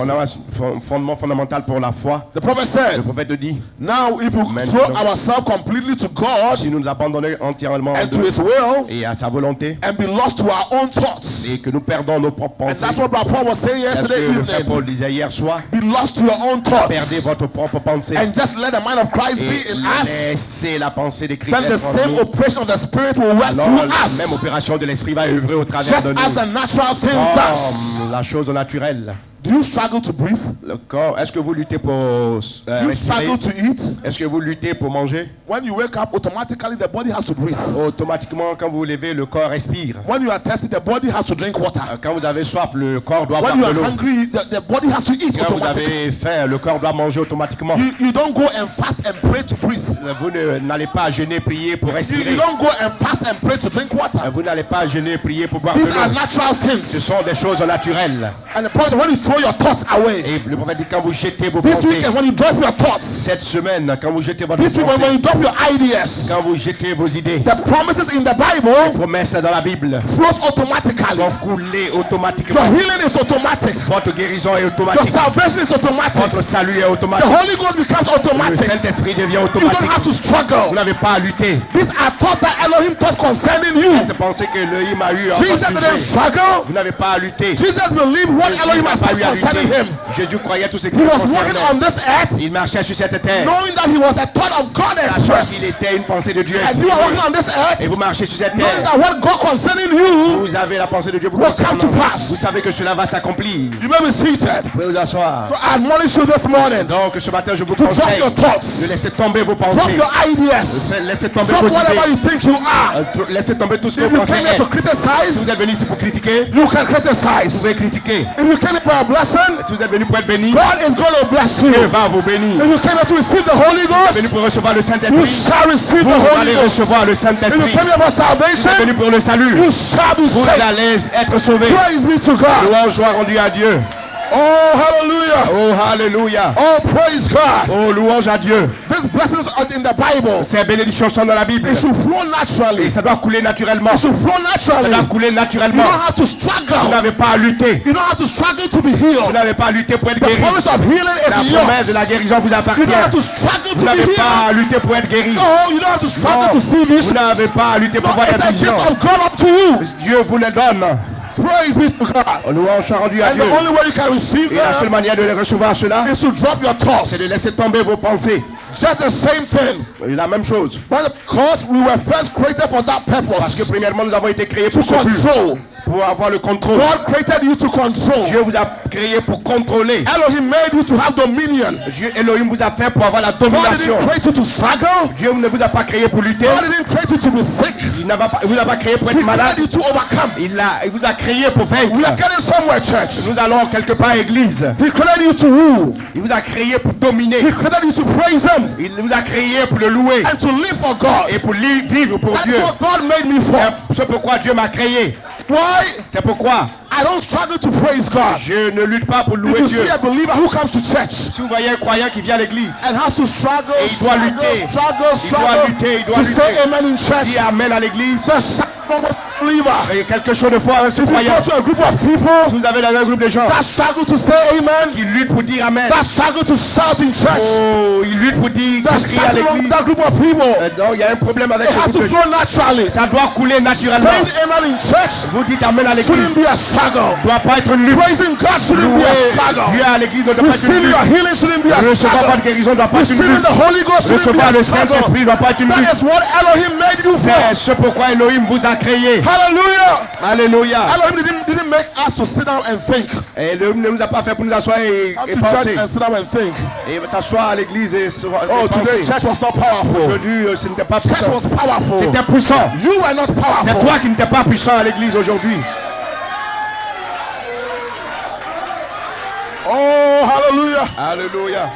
Speaker 2: fondement fondamental pour la foi.
Speaker 1: The prophet
Speaker 2: Le
Speaker 1: said,
Speaker 2: prophète dit,
Speaker 1: now if we throw ourselves completely to God
Speaker 2: si nous nous abandonnons entièrement à
Speaker 1: and to
Speaker 2: Dieu
Speaker 1: his will
Speaker 2: et à sa volonté,
Speaker 1: and be lost to our own thoughts.
Speaker 2: et que nous perdons nos propres
Speaker 1: And
Speaker 2: pensées,
Speaker 1: that's what Paul was saying
Speaker 2: c'est ce
Speaker 1: yesterday
Speaker 2: que le frère
Speaker 1: evening.
Speaker 2: Paul disait hier soir,
Speaker 1: Be lost to your own thoughts
Speaker 2: perdez votre propre pensée
Speaker 1: and just let the mind of Christ be
Speaker 2: et
Speaker 1: in us.
Speaker 2: laissez la pensée des Christ
Speaker 1: Then the
Speaker 2: être en
Speaker 1: same
Speaker 2: nous.
Speaker 1: operation of the Spirit will work
Speaker 2: Alors
Speaker 1: through
Speaker 2: la
Speaker 1: us.
Speaker 2: même opération de l'esprit va œuvrer au travers
Speaker 1: Just
Speaker 2: de
Speaker 1: as
Speaker 2: nous.
Speaker 1: the natural things does.
Speaker 2: Comme la chose naturelle.
Speaker 1: Do you struggle to breathe?
Speaker 2: Le corps, est-ce que vous luttez pour
Speaker 1: Do you
Speaker 2: respirer?
Speaker 1: struggle to eat?
Speaker 2: Est-ce que vous luttez pour manger?
Speaker 1: When you wake up, automatically the body has to breathe.
Speaker 2: Automatiquement, quand vous vous levez, le corps respire.
Speaker 1: When you are thirsty, the body has to drink water.
Speaker 2: Quand vous avez soif, le corps doit boire
Speaker 1: When you
Speaker 2: de
Speaker 1: are
Speaker 2: l'eau.
Speaker 1: hungry, the body has to eat
Speaker 2: Quand vous
Speaker 1: automatically.
Speaker 2: avez faim, le corps doit manger automatiquement.
Speaker 1: You don't go and fast and pray to breathe.
Speaker 2: Vous n'allez pas jeûner, prier pour
Speaker 1: You
Speaker 2: respirer.
Speaker 1: don't go and fast and pray to drink water.
Speaker 2: Vous n'allez pas jeûner, prier pour boire de
Speaker 1: These are
Speaker 2: l'eau.
Speaker 1: natural
Speaker 2: Ce
Speaker 1: things.
Speaker 2: sont des choses naturelles.
Speaker 1: And the prophet, when you throw your thoughts away,
Speaker 2: Et le prophète dit quand vous jetez vos
Speaker 1: this
Speaker 2: pensées,
Speaker 1: weekend when you drop your thoughts,
Speaker 2: cette semaine, quand vous jetez votre
Speaker 1: this week when
Speaker 2: pensée,
Speaker 1: you drop your ideas,
Speaker 2: quand vous jetez vos idées,
Speaker 1: the promises in the Bible
Speaker 2: promesses dans la Bible
Speaker 1: flows automatically.
Speaker 2: vont couler
Speaker 1: Your
Speaker 2: automatiquement.
Speaker 1: healing is automatic.
Speaker 2: Votre guérison est
Speaker 1: Your
Speaker 2: automatique.
Speaker 1: salvation is automatic.
Speaker 2: Votre salut est
Speaker 1: The
Speaker 2: automatique.
Speaker 1: Holy Ghost becomes
Speaker 2: Le
Speaker 1: automatic.
Speaker 2: Saint-Esprit devient
Speaker 1: You don't
Speaker 2: automatique.
Speaker 1: have to
Speaker 2: Vous
Speaker 1: struggle.
Speaker 2: n'avez pas à lutter.
Speaker 1: These are thoughts that Elohim thought concerning you.
Speaker 2: Cette pensée que l'Elohim a eu en
Speaker 1: Jesus
Speaker 2: votre
Speaker 1: didn't
Speaker 2: sujet,
Speaker 1: struggle.
Speaker 2: vous n'avez pas à lutter.
Speaker 1: Jesus believed what
Speaker 2: Jésus
Speaker 1: Elohim
Speaker 2: n'a
Speaker 1: has
Speaker 2: pas
Speaker 1: said
Speaker 2: eu à
Speaker 1: concerning
Speaker 2: lutter.
Speaker 1: him.
Speaker 2: Jésus croyait tout ce qui
Speaker 1: He
Speaker 2: le
Speaker 1: was walking
Speaker 2: concernait.
Speaker 1: on this earth
Speaker 2: Il marchait sur cette terre,
Speaker 1: knowing that he was a thought of God
Speaker 2: sachant qu'il
Speaker 1: expressed.
Speaker 2: était une pensée de Dieu
Speaker 1: And you are walking
Speaker 2: exprimée.
Speaker 1: on this earth
Speaker 2: Et vous marchez sur cette
Speaker 1: knowing
Speaker 2: terre.
Speaker 1: that what God concerning you,
Speaker 2: Vous avez la pensée de Dieu vous
Speaker 1: will come to
Speaker 2: concernant.
Speaker 1: pass.
Speaker 2: Vous savez que cela va s'accomplir.
Speaker 1: you may be seated.
Speaker 2: Vous pouvez vous asseoir.
Speaker 1: So I admonish you this morning to
Speaker 2: Donc ce matin, je vous
Speaker 1: drop
Speaker 2: conseille
Speaker 1: your thoughts,
Speaker 2: de laisser tomber vos
Speaker 1: drop
Speaker 2: pensées.
Speaker 1: your ideas,
Speaker 2: Laissez tomber
Speaker 1: drop
Speaker 2: vos
Speaker 1: whatever
Speaker 2: idées.
Speaker 1: you think you are.
Speaker 2: Laissez tomber tout ce que
Speaker 1: If
Speaker 2: vous
Speaker 1: you
Speaker 2: pensez
Speaker 1: came here to
Speaker 2: être.
Speaker 1: criticize,
Speaker 2: Si vous êtes venu ici pour critiquer,
Speaker 1: you can
Speaker 2: vous
Speaker 1: criticize.
Speaker 2: pouvez critiquer.
Speaker 1: If you came here for a blessing,
Speaker 2: Si vous êtes venu pour être béni,
Speaker 1: God is going to bless
Speaker 2: Dieu
Speaker 1: you.
Speaker 2: va vous bénir.
Speaker 1: If you came here to receive the Holy
Speaker 2: Vous êtes
Speaker 1: Ghost,
Speaker 2: venu pour recevoir le
Speaker 1: you
Speaker 2: Saint-Esprit.
Speaker 1: shall receive the
Speaker 2: Vous
Speaker 1: Holy
Speaker 2: allez
Speaker 1: Ghost.
Speaker 2: recevoir le
Speaker 1: If you
Speaker 2: Saint-Esprit.
Speaker 1: came here for
Speaker 2: Vous êtes venu
Speaker 1: salvation,
Speaker 2: pour le salut.
Speaker 1: you shall be
Speaker 2: Vous
Speaker 1: saved.
Speaker 2: allez être sauvés.
Speaker 1: Praise be to God.
Speaker 2: Louange soit rendue à Dieu.
Speaker 1: Oh, hallelujah.
Speaker 2: Oh, hallelujah.
Speaker 1: Oh, praise God.
Speaker 2: Oh, louange à Dieu.
Speaker 1: These blessings are in the Bible.
Speaker 2: Ces bénédictions sont dans la Bible.
Speaker 1: It should flow
Speaker 2: Et
Speaker 1: naturally.
Speaker 2: ça doit couler naturellement.
Speaker 1: It should flow
Speaker 2: Ça
Speaker 1: naturally.
Speaker 2: doit couler
Speaker 1: You
Speaker 2: naturellement.
Speaker 1: don't have to
Speaker 2: Vous
Speaker 1: struggle.
Speaker 2: n'avez pas à lutter.
Speaker 1: You don't have to struggle to be
Speaker 2: Vous
Speaker 1: healed.
Speaker 2: n'avez pas à lutter pour être
Speaker 1: The
Speaker 2: guéri.
Speaker 1: promise of healing
Speaker 2: La
Speaker 1: is
Speaker 2: promesse de
Speaker 1: yours.
Speaker 2: la guérison vous
Speaker 1: You
Speaker 2: appartient.
Speaker 1: don't have to struggle
Speaker 2: Vous
Speaker 1: to be
Speaker 2: n'avez pas
Speaker 1: healed.
Speaker 2: à lutter pour être guéri.
Speaker 1: No, you don't have to struggle
Speaker 2: Non.
Speaker 1: to see
Speaker 2: Vous
Speaker 1: vision.
Speaker 2: n'avez pas à lutter pour
Speaker 1: No,
Speaker 2: voir
Speaker 1: it's
Speaker 2: des
Speaker 1: a gift
Speaker 2: visions.
Speaker 1: of God up to you.
Speaker 2: Dieu vous le donne.
Speaker 1: Praise be to God.
Speaker 2: Louange soit rendue à
Speaker 1: And
Speaker 2: Dieu.
Speaker 1: the only way you can receive
Speaker 2: Et la seule
Speaker 1: them
Speaker 2: manière de les recevoir cela,
Speaker 1: is to drop your thoughts.
Speaker 2: c'est de laisser tomber vos pensées.
Speaker 1: Just the same thing.
Speaker 2: La même chose.
Speaker 1: But because we were first created for that
Speaker 2: Parce que
Speaker 1: purpose,
Speaker 2: premièrement, nous avons été créés
Speaker 1: to
Speaker 2: pour ce but,
Speaker 1: control.
Speaker 2: pour avoir le contrôle.
Speaker 1: God created you to control.
Speaker 2: Dieu vous a créé pour contrôler.
Speaker 1: Elohim made you to have dominion.
Speaker 2: Dieu Elohim vous a fait pour avoir la
Speaker 1: God
Speaker 2: domination.
Speaker 1: didn't create you to struggle.
Speaker 2: Dieu ne vous a pas créé pour lutter.
Speaker 1: God didn't create you to be sick.
Speaker 2: Il vous a pas créé pour
Speaker 1: He
Speaker 2: être malade.
Speaker 1: created you to overcome.
Speaker 2: Il vous a créé pour vaincre.
Speaker 1: We are getting somewhere, church.
Speaker 2: Nous allons quelque part à l'église.
Speaker 1: He created you to rule.
Speaker 2: Il vous a créé pour dominer.
Speaker 1: He created you to praise Him
Speaker 2: Il vous a créé pour le louer
Speaker 1: and to live for God.
Speaker 2: et pour vivre pour
Speaker 1: That's
Speaker 2: Dieu.
Speaker 1: what God made me for.
Speaker 2: C'est pourquoi Dieu m'a créé.
Speaker 1: Why?
Speaker 2: C'est pourquoi
Speaker 1: I don't struggle to praise God.
Speaker 2: je ne lutte pas pour
Speaker 1: If
Speaker 2: louer
Speaker 1: you
Speaker 2: Dieu.
Speaker 1: see a believer who comes to church
Speaker 2: Si vous voyez un croyant qui vient à l'église,
Speaker 1: and has to struggle,
Speaker 2: Et il doit lutter. Il doit lutter, il doit
Speaker 1: to
Speaker 2: lutter.
Speaker 1: say amen in church,
Speaker 2: dit Amen à l'église,
Speaker 1: the sound of a believer.
Speaker 2: il y a quelque chose de fort avec ce
Speaker 1: If you
Speaker 2: croyant.
Speaker 1: go to a group of
Speaker 2: Si
Speaker 1: people
Speaker 2: vous avez dans un groupe de gens
Speaker 1: that struggle to say amen,
Speaker 2: qui luttent pour dire Amen,
Speaker 1: that struggle to shout in church,
Speaker 2: oh, ils luttent pour dire
Speaker 1: that
Speaker 2: crier à
Speaker 1: struggle wrong with
Speaker 2: l'église.
Speaker 1: that group of people,
Speaker 2: Non, il y a un problème avec
Speaker 1: it
Speaker 2: ce
Speaker 1: has
Speaker 2: groupe
Speaker 1: to
Speaker 2: de gens.
Speaker 1: flow naturally.
Speaker 2: Ça doit couler naturellement.
Speaker 1: Saying amen in church
Speaker 2: Vous dites Amen à l'église.
Speaker 1: shouldn't be a struggle.
Speaker 2: Ne doit pas être une lutte.
Speaker 1: Praising God shouldn't be a
Speaker 2: Louer
Speaker 1: struggle.
Speaker 2: Dieu à l'église ne doit pas être une
Speaker 1: Receiving your
Speaker 2: lutte.
Speaker 1: healing shouldn't be a
Speaker 2: Recevoir votre
Speaker 1: struggle.
Speaker 2: guérison ne doit pas être une
Speaker 1: Receiving
Speaker 2: lutte.
Speaker 1: the Holy Ghost shouldn't be
Speaker 2: Recevoir
Speaker 1: a
Speaker 2: le
Speaker 1: struggle.
Speaker 2: Saint-Esprit ne doit pas être une
Speaker 1: That
Speaker 2: lutte.
Speaker 1: is what Elohim made you for.
Speaker 2: C'est ce pourquoi Elohim vous a créé.
Speaker 1: Hallelujah.
Speaker 2: Alléluia.
Speaker 1: Elohim didn't make us to sit down and think.
Speaker 2: Et Elohim ne nous a pas fait pour nous asseoir et
Speaker 1: Come to
Speaker 2: penser.
Speaker 1: church and sit down and think.
Speaker 2: Et s'asseoir à l'église et
Speaker 1: Oh, today
Speaker 2: penser.
Speaker 1: church was not powerful.
Speaker 2: Aujourd'hui, ce n'était pas
Speaker 1: Church
Speaker 2: puissant.
Speaker 1: was powerful.
Speaker 2: C'était puissant.
Speaker 1: You were not
Speaker 2: C'est
Speaker 1: powerful.
Speaker 2: toi qui n'étais pas puissant à l'église aujourd'hui.
Speaker 1: Oh, hallelujah.
Speaker 2: Alléluia.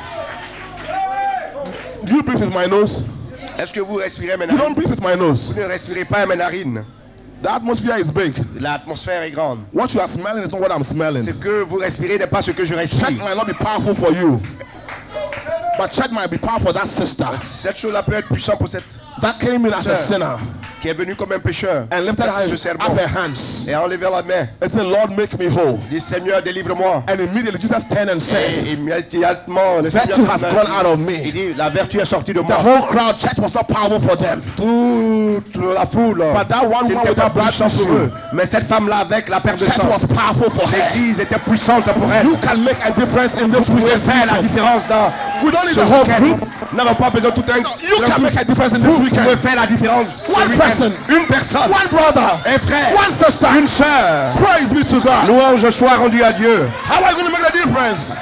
Speaker 1: Do you breathe with my nose?
Speaker 2: Est-ce que vous respirez
Speaker 1: You
Speaker 2: maintenant?
Speaker 1: don't breathe with my nose.
Speaker 2: Vous ne respirez pas à mes narines.
Speaker 1: The atmosphere is big.
Speaker 2: L'atmosphère est grande.
Speaker 1: What you are smelling is not what I'm
Speaker 2: Ce
Speaker 1: smelling.
Speaker 2: que vous respirez n'est pas ce que je
Speaker 1: Church
Speaker 2: respire.
Speaker 1: might not be powerful for you, but church might be powerful for that sister
Speaker 2: Cette chose-là peut être puissante pour cette
Speaker 1: that came in as a sinner
Speaker 2: qui est venue comme un pécheur.
Speaker 1: and lifted
Speaker 2: Merci, ce
Speaker 1: up
Speaker 2: serment.
Speaker 1: her hands
Speaker 2: Et a enlevé la main.
Speaker 1: and said, Lord, make me whole.
Speaker 2: Dit Seigneur, délivre-moi.
Speaker 1: And immediately Jesus turned and
Speaker 2: Et
Speaker 1: said,
Speaker 2: immédiatement, le
Speaker 1: virtue
Speaker 2: Seigneur
Speaker 1: has gone out of
Speaker 2: il
Speaker 1: me.
Speaker 2: dit, la vertu est sortie de
Speaker 1: The
Speaker 2: moi.
Speaker 1: whole crowd, church was not powerful for them.
Speaker 2: Toute la foule,
Speaker 1: But that one
Speaker 2: ce
Speaker 1: woman
Speaker 2: n'était
Speaker 1: with
Speaker 2: pas
Speaker 1: the blood
Speaker 2: puissant pour
Speaker 1: issue,
Speaker 2: eux. Mais cette femme-là, avec la perte de
Speaker 1: church
Speaker 2: sang,
Speaker 1: was powerful for her.
Speaker 2: l'église était puissante pour elle.
Speaker 1: You can make a difference in this
Speaker 2: Vous pouvez
Speaker 1: weekend.
Speaker 2: faire la différence dans
Speaker 1: We don't need
Speaker 2: ce
Speaker 1: the whole
Speaker 2: week-end.
Speaker 1: group.
Speaker 2: Nous n'avons pas besoin de tout un.
Speaker 1: You can make a difference in this
Speaker 2: Vous pouvez
Speaker 1: weekend.
Speaker 2: faire la différence. ce
Speaker 1: One
Speaker 2: week-end.
Speaker 1: person.
Speaker 2: Une personne.
Speaker 1: One brother,
Speaker 2: Un frère.
Speaker 1: one sister.
Speaker 2: Une sœur.
Speaker 1: Praise be to God.
Speaker 2: Louange soit rendue à Dieu.
Speaker 1: How are you going to make the difference?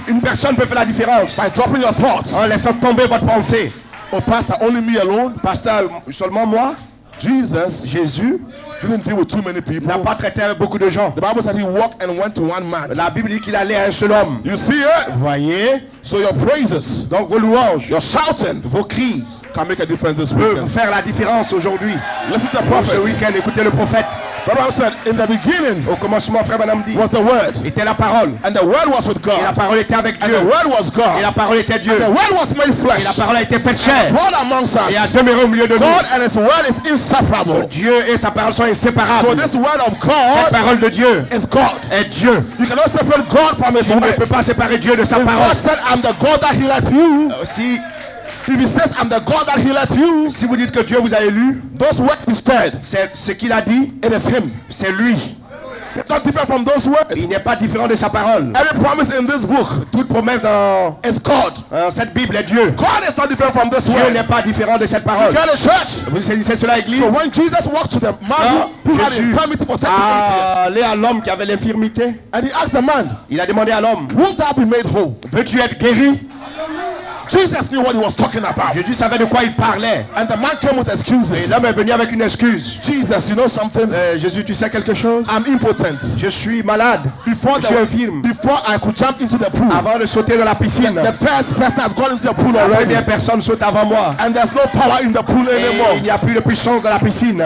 Speaker 2: Une personne peut faire la différence
Speaker 1: By dropping your thoughts.
Speaker 2: en laissant tomber votre pensée.
Speaker 1: Oh, Pastor, only me alone?
Speaker 2: Pasteur, seulement moi,
Speaker 1: Jesus
Speaker 2: Jésus,
Speaker 1: didn't deal with too many people.
Speaker 2: n'a pas traité avec beaucoup de gens.
Speaker 1: The Bible said he walked and went to one man.
Speaker 2: La Bible dit qu'il allait à un seul homme.
Speaker 1: You see it?
Speaker 2: Voyez?
Speaker 1: So your praises,
Speaker 2: Donc vos louanges,
Speaker 1: your shouting
Speaker 2: vos cris
Speaker 1: can make a difference this
Speaker 2: peuvent
Speaker 1: weekend.
Speaker 2: faire la différence aujourd'hui.
Speaker 1: Listen to the
Speaker 2: Pour ce
Speaker 1: prophet.
Speaker 2: week-end, écoutez le prophète.
Speaker 1: The Bible said, in the beginning
Speaker 2: Au commencement, frère Madame dit,
Speaker 1: was the Word,
Speaker 2: était la parole.
Speaker 1: and the Word was with
Speaker 2: Et la
Speaker 1: God,
Speaker 2: parole était avec
Speaker 1: and
Speaker 2: Dieu.
Speaker 1: the Word was
Speaker 2: Et la
Speaker 1: God.
Speaker 2: parole était Dieu.
Speaker 1: The Word was made
Speaker 2: Et la
Speaker 1: flesh,
Speaker 2: parole a été faite chair.
Speaker 1: dwelt amongst
Speaker 2: Et a
Speaker 1: us.
Speaker 2: demeuré au milieu de nous.
Speaker 1: God and His Word is inseparable.
Speaker 2: Dieu et sa parole sont
Speaker 1: So
Speaker 2: inséparables.
Speaker 1: this Word of
Speaker 2: Cette
Speaker 1: God
Speaker 2: parole de Dieu
Speaker 1: is God.
Speaker 2: est Dieu.
Speaker 1: You cannot separate God from His
Speaker 2: On ne peut
Speaker 1: Word.
Speaker 2: pas séparer Dieu de sa
Speaker 1: If
Speaker 2: parole.
Speaker 1: God said, I'm the God that healeth you,
Speaker 2: Si,
Speaker 1: if He says, I'm the God that healeth you,
Speaker 2: si vous dites que Dieu vous a élu,
Speaker 1: those words He said,
Speaker 2: c'est ce qu'il a dit,
Speaker 1: it is Him.
Speaker 2: c'est lui.
Speaker 1: It's not different from those words.
Speaker 2: Il n'est pas différent de sa parole.
Speaker 1: Every promise in this book
Speaker 2: Toute promesse dans
Speaker 1: is God.
Speaker 2: cette Bible est Dieu.
Speaker 1: God is not different from this
Speaker 2: Dieu
Speaker 1: word.
Speaker 2: n'est pas différent de cette parole.
Speaker 1: Get a church.
Speaker 2: Vous saisissez cela, Église?
Speaker 1: So when Jesus walked to the man who had
Speaker 2: Jésus
Speaker 1: infirmity for 38
Speaker 2: a allé à l'homme qui avait l'infirmité.
Speaker 1: years, and he asked the man,
Speaker 2: Il a demandé à l'homme,
Speaker 1: "Will thou be made whole?"
Speaker 2: veux-tu être guéri?
Speaker 1: Jesus knew what he was talking about,
Speaker 2: Jésus savait de quoi il parlait.
Speaker 1: and the man came with
Speaker 2: Et
Speaker 1: excuses.
Speaker 2: l'homme est venu avec une excuse.
Speaker 1: Jesus, you know something?
Speaker 2: Jésus, tu sais quelque chose?
Speaker 1: I'm impotent.
Speaker 2: Je suis malade.
Speaker 1: Before
Speaker 2: Je suis infirme.
Speaker 1: before I could jump into the pool,
Speaker 2: Avant de sauter dans la piscine,
Speaker 1: the first person has gone into the pool
Speaker 2: la
Speaker 1: already,
Speaker 2: première personne saute avant moi.
Speaker 1: and there's no power in the pool
Speaker 2: Et il
Speaker 1: anymore.
Speaker 2: n'y a plus de puissance dans la piscine.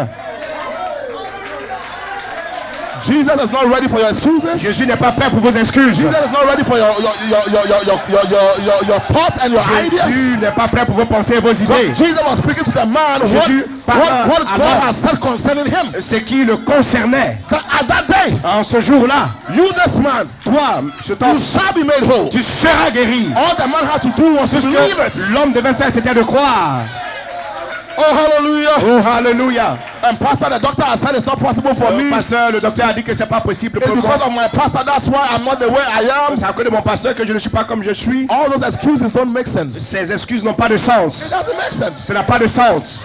Speaker 1: Jesus is not ready for your excuses.
Speaker 2: Jésus n'est pas prêt pour vos excuses.
Speaker 1: Jesus is not ready for your thoughts and your ideas.
Speaker 2: Jésus n'est pas prêt pour vos pensées et vos idées.
Speaker 1: Jesus was speaking to the man
Speaker 2: Jésus parla
Speaker 1: what
Speaker 2: à
Speaker 1: God
Speaker 2: l'homme.
Speaker 1: has said concerning him.
Speaker 2: Ce qui le concernait.
Speaker 1: That at that day,
Speaker 2: En ce jour-là,
Speaker 1: you this man,
Speaker 2: toi, ce
Speaker 1: you
Speaker 2: temps,
Speaker 1: shall be made whole.
Speaker 2: tu seras guéri.
Speaker 1: All the man had to do was to
Speaker 2: Ce
Speaker 1: believe
Speaker 2: que
Speaker 1: it.
Speaker 2: l'homme devait faire, c'était de croire.
Speaker 1: Oh hallelujah.
Speaker 2: Oh, hallelujah.
Speaker 1: And pastor, the doctor has said it's not possible for me.
Speaker 2: Pasteur, le docteur a dit que c'est pas possible
Speaker 1: It's
Speaker 2: pour moi.
Speaker 1: because of my pastor, that's why I'm not the way I am.
Speaker 2: C'est à cause de mon pasteur que je ne suis pas comme je suis.
Speaker 1: All those excuses don't make sense.
Speaker 2: Ces excuses n'ont pas de sens.
Speaker 1: It doesn't make sense.
Speaker 2: Ça n'a pas de sens.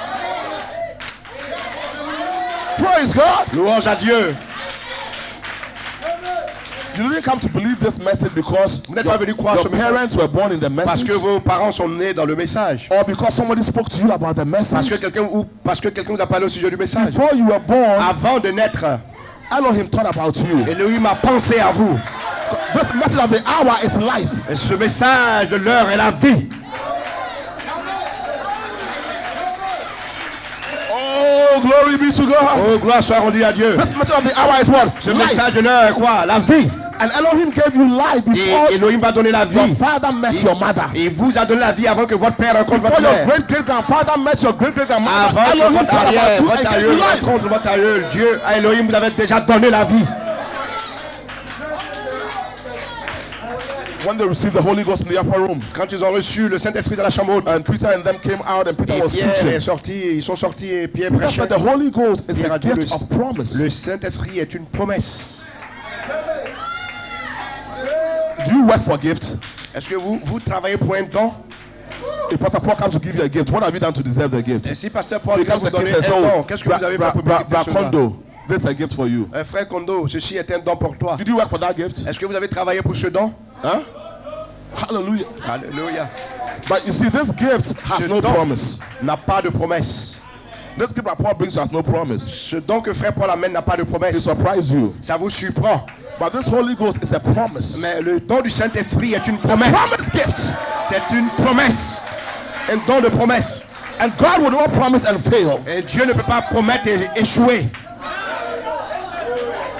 Speaker 1: Praise God.
Speaker 2: Louange à Dieu.
Speaker 1: You didn't come to believe this message because
Speaker 2: Vous n'êtes pas venu croire ce
Speaker 1: your
Speaker 2: message
Speaker 1: parents were born in the
Speaker 2: parce
Speaker 1: message,
Speaker 2: que vos parents sont nés dans le message.
Speaker 1: or because somebody spoke to you about the
Speaker 2: Parce que
Speaker 1: message.
Speaker 2: quelqu'un vous a parlé au sujet du message.
Speaker 1: Before you were born,
Speaker 2: Avant de naître,
Speaker 1: Elohim thought about you.
Speaker 2: Elohim a pensé à vous.
Speaker 1: This message of the hour is life.
Speaker 2: Et ce message de l'heure est la vie.
Speaker 1: Oh, glory be to God.
Speaker 2: Oh, gloire soit rendue à Dieu.
Speaker 1: This message of the hour is what?
Speaker 2: Ce
Speaker 1: Life.
Speaker 2: message de l'heure est quoi? La vie.
Speaker 1: And Elohim gave you life before
Speaker 2: Et Elohim va donner la vie.
Speaker 1: your father met your mother.
Speaker 2: Il vous a donné la vie avant que votre père rencontre
Speaker 1: Before
Speaker 2: votre
Speaker 1: your
Speaker 2: mère.
Speaker 1: great-great-grandfather met your great-great-grandmother.
Speaker 2: Avant que
Speaker 1: Elohim
Speaker 2: votre
Speaker 1: thought
Speaker 2: arrière,
Speaker 1: about you
Speaker 2: votre
Speaker 1: and gave you
Speaker 2: aïeul
Speaker 1: life.
Speaker 2: rencontre votre aïeul. Dieu, à Elohim, vous avez déjà donné la vie.
Speaker 1: When they received the Holy Ghost in the upper room,
Speaker 2: Quand ils ont reçu le Saint-Esprit dans la chambre haute,
Speaker 1: and Peter and them came out, and Peter
Speaker 2: et
Speaker 1: was
Speaker 2: Pierre est
Speaker 1: preaching.
Speaker 2: sorti, ils sont sortis et Pierre
Speaker 1: Peter
Speaker 2: prêchait.
Speaker 1: said the Holy Ghost is
Speaker 2: Pierre
Speaker 1: a
Speaker 2: a dit,
Speaker 1: gift of promise.
Speaker 2: le Saint-Esprit est une promesse.
Speaker 1: Do you work for gift?
Speaker 2: Est-ce que vous travaillez pour un don?
Speaker 1: If Pastor Paul comes to give you a gift, what have you done to deserve the gift?
Speaker 2: Et si Pasteur Paul
Speaker 1: He
Speaker 2: vient
Speaker 1: comes
Speaker 2: vous
Speaker 1: to
Speaker 2: donner
Speaker 1: give
Speaker 2: un
Speaker 1: and
Speaker 2: don, qu'est-ce que vous avez fait pour mériter cela?
Speaker 1: Kondo, this is a gift for you.
Speaker 2: Frère Kondo, ceci est un don pour toi.
Speaker 1: Did you work for that gift?
Speaker 2: Est-ce que vous avez travaillé pour ce don?
Speaker 1: Huh? Hallelujah.
Speaker 2: Alléluia.
Speaker 1: But you see, this gift has
Speaker 2: Ce
Speaker 1: no
Speaker 2: don
Speaker 1: promise.
Speaker 2: n'a pas de promesse.
Speaker 1: This gift that Paul brings you has no promise.
Speaker 2: Ce don que frère Paul amène n'a pas de
Speaker 1: It
Speaker 2: promesse.
Speaker 1: surprises you.
Speaker 2: Ça vous surprend.
Speaker 1: But this Holy Ghost is a promise.
Speaker 2: Mais le don du Saint-Esprit est une promesse.
Speaker 1: Promise gift.
Speaker 2: C'est une promesse. Un don de promesse.
Speaker 1: And God will not promise and fail.
Speaker 2: Et Dieu ne peut pas promettre et échouer.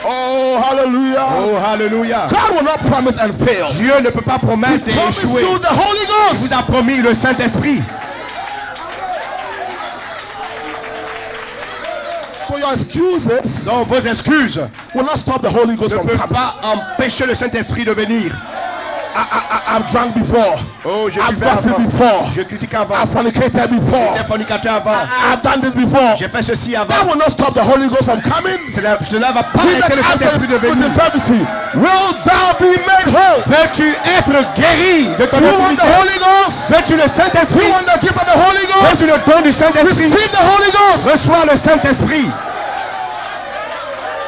Speaker 1: Oh, hallelujah.
Speaker 2: Oh, hallelujah.
Speaker 1: God will not promise and fail.
Speaker 2: Dieu ne peut pas
Speaker 1: He
Speaker 2: promettre et
Speaker 1: promised
Speaker 2: échouer.
Speaker 1: you the Holy
Speaker 2: Il
Speaker 1: Ghost.
Speaker 2: vous a promis le Saint-Esprit.
Speaker 1: So your excuses
Speaker 2: Donc vos excuses
Speaker 1: will not stop the Holy Ghost
Speaker 2: ne
Speaker 1: from
Speaker 2: peuvent
Speaker 1: coming.
Speaker 2: pas empêcher le Saint-Esprit de venir.
Speaker 1: I've drunk before.
Speaker 2: Oh, j'ai
Speaker 1: I've
Speaker 2: buvais avant.
Speaker 1: gossiped before.
Speaker 2: Je critique avant.
Speaker 1: I've fornicated before.
Speaker 2: J'étais fornicateur avant.
Speaker 1: I've done this before.
Speaker 2: J'ai fait ceci
Speaker 1: That
Speaker 2: avant.
Speaker 1: will not stop the Holy Ghost from coming.
Speaker 2: Cela va pas
Speaker 1: Jesus
Speaker 2: arrêter le
Speaker 1: asked
Speaker 2: Saint-Esprit de
Speaker 1: them with
Speaker 2: venir.
Speaker 1: infirmity, will thou be made whole?
Speaker 2: Veux-tu être guéri de ton
Speaker 1: You want
Speaker 2: infirmité?
Speaker 1: the Holy Ghost?
Speaker 2: Veux-tu le Saint-Esprit?
Speaker 1: You want the gift of the Holy Ghost?
Speaker 2: Veux-tu le don du Saint-Esprit?
Speaker 1: Receive the Holy Ghost.
Speaker 2: Reçois le Saint-Esprit.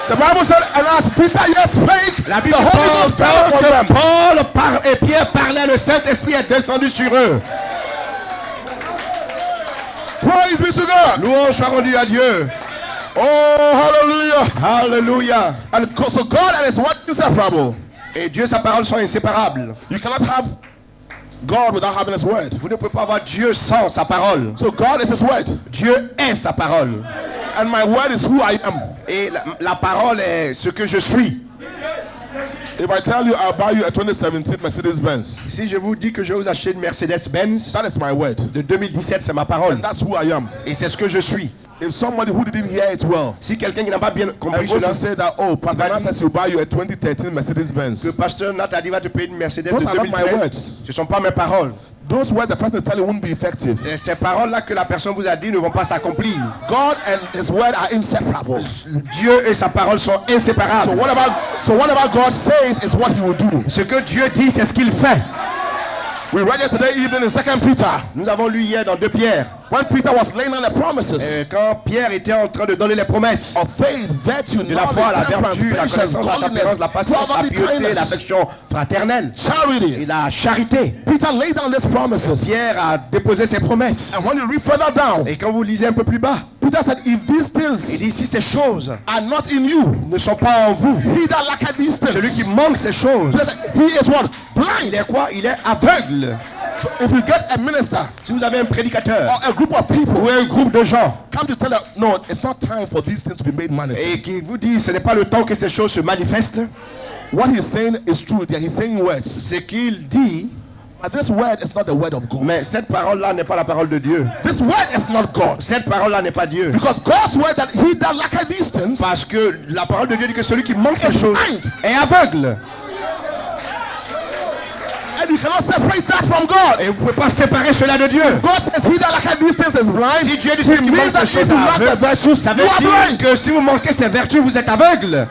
Speaker 1: The Bible said, and as Peter yet spake,
Speaker 2: La
Speaker 1: the
Speaker 2: Bible
Speaker 1: Holy Ghost fell
Speaker 2: parle
Speaker 1: upon
Speaker 2: que
Speaker 1: them.
Speaker 2: Paul et Pierre parlaient, le Saint-Esprit est descendu sur eux.
Speaker 1: Praise be to God.
Speaker 2: Louange soit rendue à Dieu.
Speaker 1: Oh, hallelujah.
Speaker 2: Hallelujah.
Speaker 1: And so God and his word is inseparable.
Speaker 2: Et Dieu, sa parole sont inséparables.
Speaker 1: You cannot have God without having his word.
Speaker 2: Vous ne pouvez pas avoir Dieu sans sa parole.
Speaker 1: So God is his word.
Speaker 2: Dieu est sa parole.
Speaker 1: And my word is who I am.
Speaker 2: Et la parole est ce que je suis.
Speaker 1: If I tell you I'll buy you a 2017 Mercedes-Benz,
Speaker 2: Si je vous dis que je vais vous acheter une Mercedes-Benz
Speaker 1: that is my word.
Speaker 2: de 2017, c'est ma parole.
Speaker 1: And that's who I am.
Speaker 2: Et c'est ce que je suis.
Speaker 1: If somebody who didn't hear it well,
Speaker 2: Si quelqu'un qui n'a pas bien compris
Speaker 1: I'm going
Speaker 2: cela,
Speaker 1: to say that, oh, Pastor Nat says he'll buy you a 2013 Mercedes-Benz.
Speaker 2: que pasteur Nat a dit va te payer une Mercedes
Speaker 1: Those
Speaker 2: de
Speaker 1: are not my
Speaker 2: 2013,
Speaker 1: words.
Speaker 2: ce ne sont pas mes paroles.
Speaker 1: Those words the person is telling won't be effective.
Speaker 2: Et ces paroles-là que la personne vous a dit ne vont pas s'accomplir.
Speaker 1: God and his word are inseparable.
Speaker 2: Dieu et sa parole sont
Speaker 1: So
Speaker 2: inséparables.
Speaker 1: whatever God says is what he will do.
Speaker 2: Ce que Dieu dit, c'est ce qu'il fait.
Speaker 1: We read it today evening in 2 Peter.
Speaker 2: Nous avons lu hier dans 2 Pierre,
Speaker 1: When Peter was laying on the promises
Speaker 2: quand Pierre était en train de donner les promesses
Speaker 1: of faith, virtue,
Speaker 2: de la foi, la
Speaker 1: knowledge,
Speaker 2: vertu, la
Speaker 1: temperance,
Speaker 2: connaissance,
Speaker 1: patience,
Speaker 2: la tempérance, la patience, la
Speaker 1: brotherly
Speaker 2: piété,
Speaker 1: kindness,
Speaker 2: l'affection fraternelle et
Speaker 1: charity.
Speaker 2: la charité.
Speaker 1: Peter laid down these promises.
Speaker 2: Pierre a déposé ses promesses.
Speaker 1: And when you read further down,
Speaker 2: Et quand vous lisez un peu plus bas,
Speaker 1: Peter said, if these
Speaker 2: il
Speaker 1: things
Speaker 2: dit si ces choses
Speaker 1: are not in you,
Speaker 2: ne sont pas en vous,
Speaker 1: he that lacketh these
Speaker 2: celui qui
Speaker 1: things,
Speaker 2: manque ces choses,
Speaker 1: he is what?
Speaker 2: il
Speaker 1: Blind.
Speaker 2: est quoi? Il est aveugle.
Speaker 1: So if you get a minister
Speaker 2: Si vous avez un prédicateur
Speaker 1: or a group of people
Speaker 2: ou un groupe de gens
Speaker 1: come to tell you, no, it's not time for these things to be made
Speaker 2: et
Speaker 1: manifest.
Speaker 2: qui vous dit ce n'est pas le temps que ces choses se manifestent,
Speaker 1: What he's saying is true. He's saying words.
Speaker 2: c'est qu'il dit,
Speaker 1: But this word is not the word of God.
Speaker 2: mais cette parole-là n'est pas la parole de Dieu.
Speaker 1: This word is not God.
Speaker 2: Cette parole-là n'est pas Dieu.
Speaker 1: Because God's word that he that lacketh these things
Speaker 2: Parce que la parole de Dieu dit que celui qui manque ces
Speaker 1: is
Speaker 2: choses
Speaker 1: blind.
Speaker 2: est aveugle.
Speaker 1: And you cannot separate that from God.
Speaker 2: Et vous ne pouvez pas séparer cela de Dieu.
Speaker 1: God says, he that lacketh these things is blind.
Speaker 2: Si Dieu dit qu'il manque
Speaker 1: that
Speaker 2: ces
Speaker 1: if
Speaker 2: choses
Speaker 1: you lack the virtues,
Speaker 2: ça veut
Speaker 1: you are blind.
Speaker 2: dire que si vous manquez ces vertus, vous êtes aveugle.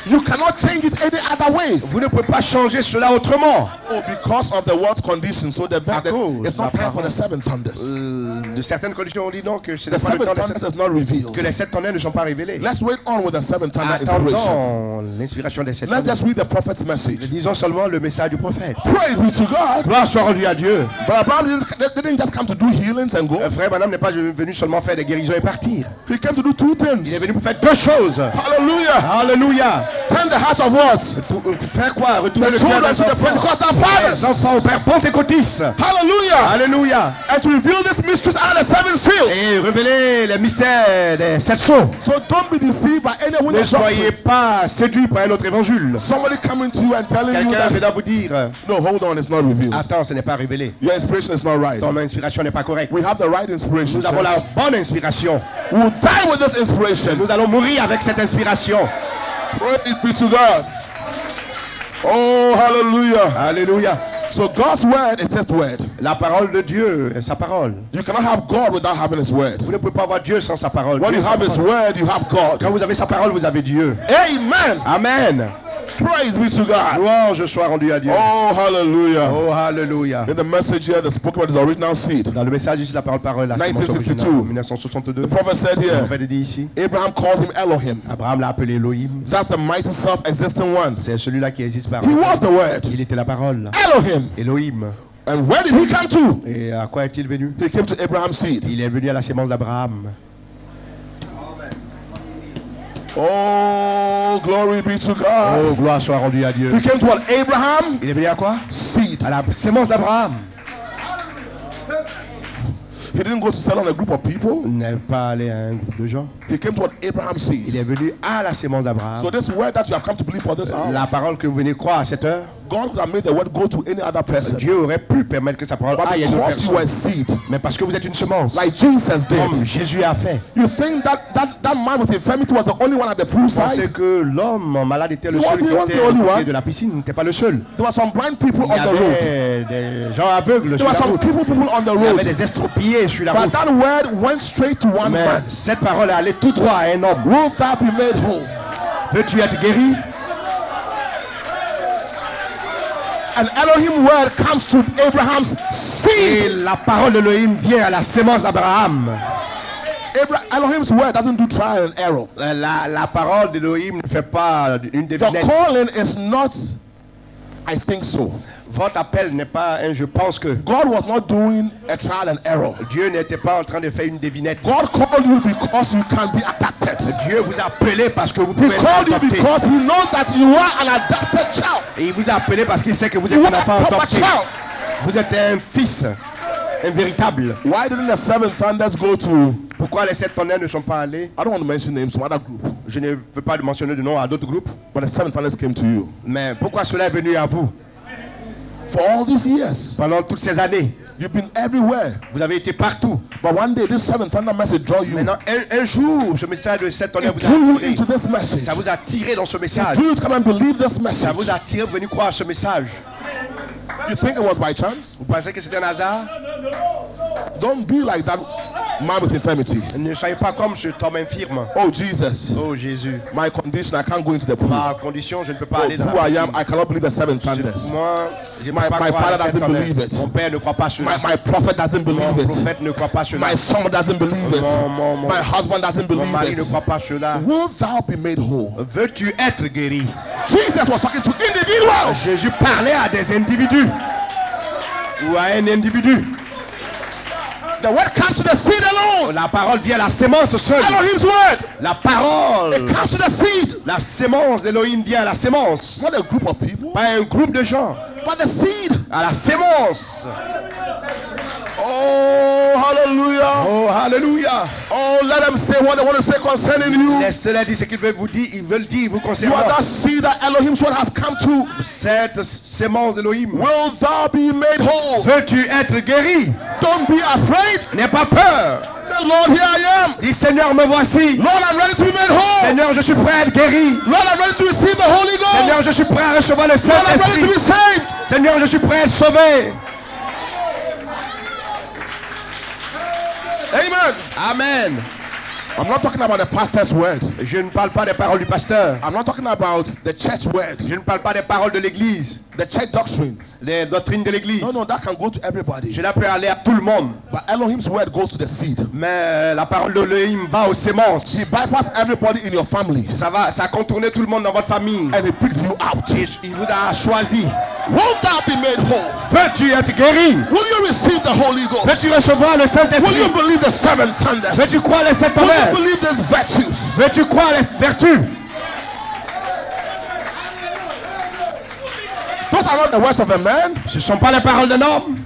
Speaker 1: You cannot change it any other way.
Speaker 2: Vous ne pouvez pas changer cela autrement.
Speaker 1: Oh, because of the world's condition. So
Speaker 2: À cause
Speaker 1: it's not
Speaker 2: de la
Speaker 1: time for the
Speaker 2: parole.
Speaker 1: seven thunders.
Speaker 2: De certaines conditions, on dit non que ce
Speaker 1: The
Speaker 2: n'est pas le
Speaker 1: seven
Speaker 2: temps des
Speaker 1: thunders
Speaker 2: sept-
Speaker 1: is not revealed.
Speaker 2: que les 7 tonnerres ne sont pas révélés.
Speaker 1: Let's wait on with the seven thunder inspiration.
Speaker 2: Attendons l'inspiration des 7
Speaker 1: Let's
Speaker 2: tonnerres.
Speaker 1: just read the prophet's message.
Speaker 2: Disons seulement le message du prophète.
Speaker 1: Praise be to God.
Speaker 2: Gloire soit rendue à Dieu.
Speaker 1: But Abraham didn't just come to do healings and go.
Speaker 2: Frère Branham n'est pas venu seulement faire des guérisons et partir.
Speaker 1: He came to do two
Speaker 2: Il est
Speaker 1: things.
Speaker 2: venu pour faire 2 choses.
Speaker 1: Hallelujah.
Speaker 2: Alléluia.
Speaker 1: Turn the hearts of what?
Speaker 2: Faire quoi? Retourner
Speaker 1: The
Speaker 2: le cœur
Speaker 1: children
Speaker 2: des
Speaker 1: to the
Speaker 2: enfants.
Speaker 1: Pentecostal
Speaker 2: Les
Speaker 1: fathers.
Speaker 2: enfants au Père Pentecôtiste.
Speaker 1: Hallelujah.
Speaker 2: Alléluia.
Speaker 1: And to reveal this mysteries out of the seven seals.
Speaker 2: Et révéler les mystères des 7 sceaux.
Speaker 1: So don't be deceived by anyone
Speaker 2: Ne
Speaker 1: else.
Speaker 2: soyez pas séduits par un autre évangile.
Speaker 1: Somebody coming to you and telling you
Speaker 2: Quelqu'un
Speaker 1: that,
Speaker 2: vient vous dire
Speaker 1: no, hold on, it's not revealed.
Speaker 2: attends, ce n'est pas révélé.
Speaker 1: Your inspiration is not right.
Speaker 2: Ton inspiration n'est pas correcte.
Speaker 1: We have the right inspiration.
Speaker 2: Nous avons
Speaker 1: church.
Speaker 2: la bonne inspiration.
Speaker 1: We will die with this inspiration.
Speaker 2: Nous allons mourir avec cette inspiration.
Speaker 1: Praise be to God. Oh, hallelujah.
Speaker 2: Alléluia.
Speaker 1: So God's word is just word.
Speaker 2: La parole de Dieu est sa parole.
Speaker 1: You cannot have God without having his word.
Speaker 2: Vous ne pouvez pas avoir Dieu sans sa parole.
Speaker 1: When
Speaker 2: Dieu
Speaker 1: you
Speaker 2: sans
Speaker 1: have his
Speaker 2: parole.
Speaker 1: word, you have God.
Speaker 2: Quand vous avez sa parole, vous avez Dieu.
Speaker 1: Amen.
Speaker 2: Amen.
Speaker 1: Praise be to God.
Speaker 2: Louange soit rendue à Dieu.
Speaker 1: Oh, hallelujah.
Speaker 2: Oh, alléluia.
Speaker 1: In the message here, the spoken word is the original seed.
Speaker 2: Dans le message ici, la parole, la sémence
Speaker 1: 1962.
Speaker 2: originale, 1962.
Speaker 1: The prophet said
Speaker 2: Le
Speaker 1: here,
Speaker 2: prophète dit ici,
Speaker 1: Abraham called him Elohim.
Speaker 2: Abraham l'a appelé Elohim.
Speaker 1: That's the mighty self-existing one.
Speaker 2: C'est celui-là qui existe par
Speaker 1: He was the word.
Speaker 2: Il était la parole.
Speaker 1: Elohim.
Speaker 2: Elohim.
Speaker 1: And where did he come to?
Speaker 2: Et à quoi est-il venu?
Speaker 1: He came to Abraham's seed.
Speaker 2: Il est venu à la sémence d'Abraham.
Speaker 1: Oh, glory be to God.
Speaker 2: Oh, gloire soit rendue à Dieu.
Speaker 1: He came to what? Abraham
Speaker 2: Il est venu à quoi?
Speaker 1: seed.
Speaker 2: À la sémence d'Abraham.
Speaker 1: He didn't go to settle on a group of people.
Speaker 2: Il n'est pas allé à un groupe de gens.
Speaker 1: He came to what? Abraham's seed.
Speaker 2: Il est venu à la sémence d'Abraham.
Speaker 1: So this word that you have come to believe for this hour,
Speaker 2: La parole que vous venez croire à cette heure,
Speaker 1: God could have made the word go to any other person.
Speaker 2: Dieu aurait pu permettre que sa parole
Speaker 1: But
Speaker 2: aille à une autre
Speaker 1: because you
Speaker 2: personne.
Speaker 1: were seed,
Speaker 2: Mais parce que vous êtes une semence,
Speaker 1: like Jesus
Speaker 2: comme
Speaker 1: did,
Speaker 2: Jésus a fait.
Speaker 1: you think that man with infirmity was the only one at the
Speaker 2: Vous pensez
Speaker 1: poolside?
Speaker 2: que l'homme malade était le
Speaker 1: He
Speaker 2: seul
Speaker 1: was
Speaker 2: qui
Speaker 1: the
Speaker 2: était
Speaker 1: only
Speaker 2: au
Speaker 1: one.
Speaker 2: pied de la piscine, n'était pas le seul.
Speaker 1: There were some blind people
Speaker 2: Il
Speaker 1: on
Speaker 2: y
Speaker 1: the road.
Speaker 2: avait des gens aveugles
Speaker 1: There
Speaker 2: sur
Speaker 1: were
Speaker 2: la
Speaker 1: some
Speaker 2: route.
Speaker 1: people on the
Speaker 2: Il y avait
Speaker 1: road.
Speaker 2: des estropiés sur la
Speaker 1: But
Speaker 2: route.
Speaker 1: that word went straight to one
Speaker 2: Mais
Speaker 1: man.
Speaker 2: cette parole est allée tout droit à un homme.
Speaker 1: Will thou be made whole?
Speaker 2: Veux-tu être guéri?
Speaker 1: An Elohim word comes to Abraham's
Speaker 2: Et
Speaker 1: seed.
Speaker 2: la parole de Elohim vient à la sémence d'Abraham.
Speaker 1: Elohim's word doesn't do trial and error.
Speaker 2: La parole d'Elohim ne fait pas une
Speaker 1: Your
Speaker 2: devinette.
Speaker 1: calling is not, I think so.
Speaker 2: Votre appel n'est pas un je pense que.
Speaker 1: God was not doing a trial and error.
Speaker 2: Dieu n'était pas en train de faire une devinette.
Speaker 1: God called you because you can be adapted.
Speaker 2: Dieu vous a appelé parce que vous
Speaker 1: He
Speaker 2: pouvez être
Speaker 1: called you
Speaker 2: adopté.
Speaker 1: because he knows that you are an adopted child.
Speaker 2: Et il vous a appelé parce qu'il sait que vous êtes
Speaker 1: You
Speaker 2: un
Speaker 1: are a
Speaker 2: enfant
Speaker 1: proper
Speaker 2: adopté.
Speaker 1: child.
Speaker 2: Vous êtes un fils, un véritable.
Speaker 1: Why didn't the seven thunders go to,
Speaker 2: Pourquoi les 7 tonnerres ne sont pas allés?
Speaker 1: I don't want to mention names, some other group,
Speaker 2: Je ne veux pas mentionner de nom à d'autres groupes.
Speaker 1: but the seven thunders came to you?
Speaker 2: Mais pourquoi cela est venu à vous?
Speaker 1: For all these years,
Speaker 2: Pendant toutes ces années,
Speaker 1: you've been everywhere.
Speaker 2: vous avez été partout.
Speaker 1: But one day, this seven thunder message draw you.
Speaker 2: Maintenant, un jour, ce message de 7 tonnerres
Speaker 1: It
Speaker 2: vous
Speaker 1: drew you
Speaker 2: a attiré.
Speaker 1: into this message.
Speaker 2: Ça vous a tiré dans ce
Speaker 1: It
Speaker 2: message.
Speaker 1: drew you to come and believe this
Speaker 2: Ça
Speaker 1: message.
Speaker 2: vous a tiré, venu croire à ce message.
Speaker 1: You think it was by chance?
Speaker 2: Vous pensez que c'était un hasard?
Speaker 1: Don't be like that man with infirmity.
Speaker 2: Ne soyez pas comme cet homme infirme.
Speaker 1: Oh Jesus,
Speaker 2: Oh Jésus,
Speaker 1: my condition, I can't go into the pool.
Speaker 2: ma condition, je ne peux pas
Speaker 1: Oh,
Speaker 2: aller dans
Speaker 1: who
Speaker 2: la
Speaker 1: I am,
Speaker 2: piscine.
Speaker 1: I cannot believe the seven thunders.
Speaker 2: Moi, je ne
Speaker 1: My-
Speaker 2: peux pas
Speaker 1: my
Speaker 2: croire à
Speaker 1: father
Speaker 2: cette
Speaker 1: doesn't
Speaker 2: tonnerre.
Speaker 1: believe it.
Speaker 2: Mon père ne croit pas cela.
Speaker 1: My prophet doesn't
Speaker 2: Mon
Speaker 1: believe it.
Speaker 2: prophète ne croit pas cela.
Speaker 1: My son doesn't believe it.
Speaker 2: Mon
Speaker 1: My husband doesn't
Speaker 2: mon mari
Speaker 1: believe
Speaker 2: ne
Speaker 1: it.
Speaker 2: croit pas cela.
Speaker 1: Will thou be made whole?
Speaker 2: Veux-tu être guéri?
Speaker 1: Jesus was talking to individuals.
Speaker 2: Jésus parlait à des individus. Ou à un individu.
Speaker 1: The word comes to the seed alone.
Speaker 2: La parole vient à la sémence seule.
Speaker 1: Elohim's word.
Speaker 2: La parole,
Speaker 1: It comes to the seed.
Speaker 2: la sémence d'Elohim vient à la sémence.
Speaker 1: Not a group of people,
Speaker 2: Pas un groupe de gens.
Speaker 1: but the seed.
Speaker 2: À la sémence.
Speaker 1: Oh, hallelujah.
Speaker 2: Oh, alléluia.
Speaker 1: Oh, let them say what they want to say concerning you.
Speaker 2: Laissez-les dire ce qu'ils veulent vous dire. Ils veulent dire vous
Speaker 1: You
Speaker 2: concernant.
Speaker 1: are that seed that Elohim's word has come to.
Speaker 2: Cette sémence d'Elohim.
Speaker 1: Will thou be made whole?
Speaker 2: Veux-tu être guéri?
Speaker 1: Don't be afraid.
Speaker 2: N'aie pas peur.
Speaker 1: Say, Lord, here I am.
Speaker 2: Dis, Seigneur, me voici.
Speaker 1: Lord, I'm ready to be made whole.
Speaker 2: Seigneur, je suis prêt à être guéri.
Speaker 1: Lord, I'm ready to receive the Holy Ghost.
Speaker 2: Seigneur, je suis prêt à recevoir le
Speaker 1: Lord, I'm ready to be
Speaker 2: Saint-Esprit.
Speaker 1: saved.
Speaker 2: Seigneur, je suis prêt à être sauvé.
Speaker 1: Amen.
Speaker 2: Amen.
Speaker 1: I'm not talking about the pastor's word.
Speaker 2: Je ne parle pas des paroles du pasteur.
Speaker 1: I'm not talking about the church word,
Speaker 2: Je ne parle pas des paroles de l'église,
Speaker 1: the church doctrine.
Speaker 2: les doctrines de l'église.
Speaker 1: No, that can go to everybody.
Speaker 2: Je peux aller à tout le monde.
Speaker 1: But Elohim's word goes to the seed.
Speaker 2: Mais la parole de l'Elohim va aux sémences.
Speaker 1: He bypasses everybody in your family.
Speaker 2: Ça a contourné tout le monde dans votre famille.
Speaker 1: And he picks you out.
Speaker 2: Il vous a choisi.
Speaker 1: Won't thou be made whole?
Speaker 2: Veux-tu être guéri?
Speaker 1: Will you receive the Holy Ghost?
Speaker 2: Veux-tu recevoir le
Speaker 1: Will
Speaker 2: Saint-Esprit?
Speaker 1: you believe the seven thunders?
Speaker 2: Veux-tu croire les sept
Speaker 1: Will you
Speaker 2: tonnerres?
Speaker 1: believe these virtues?
Speaker 2: Veux-tu croire les vertus?
Speaker 1: Those are not the words of a man.
Speaker 2: Ce ne sont pas les paroles d'un homme.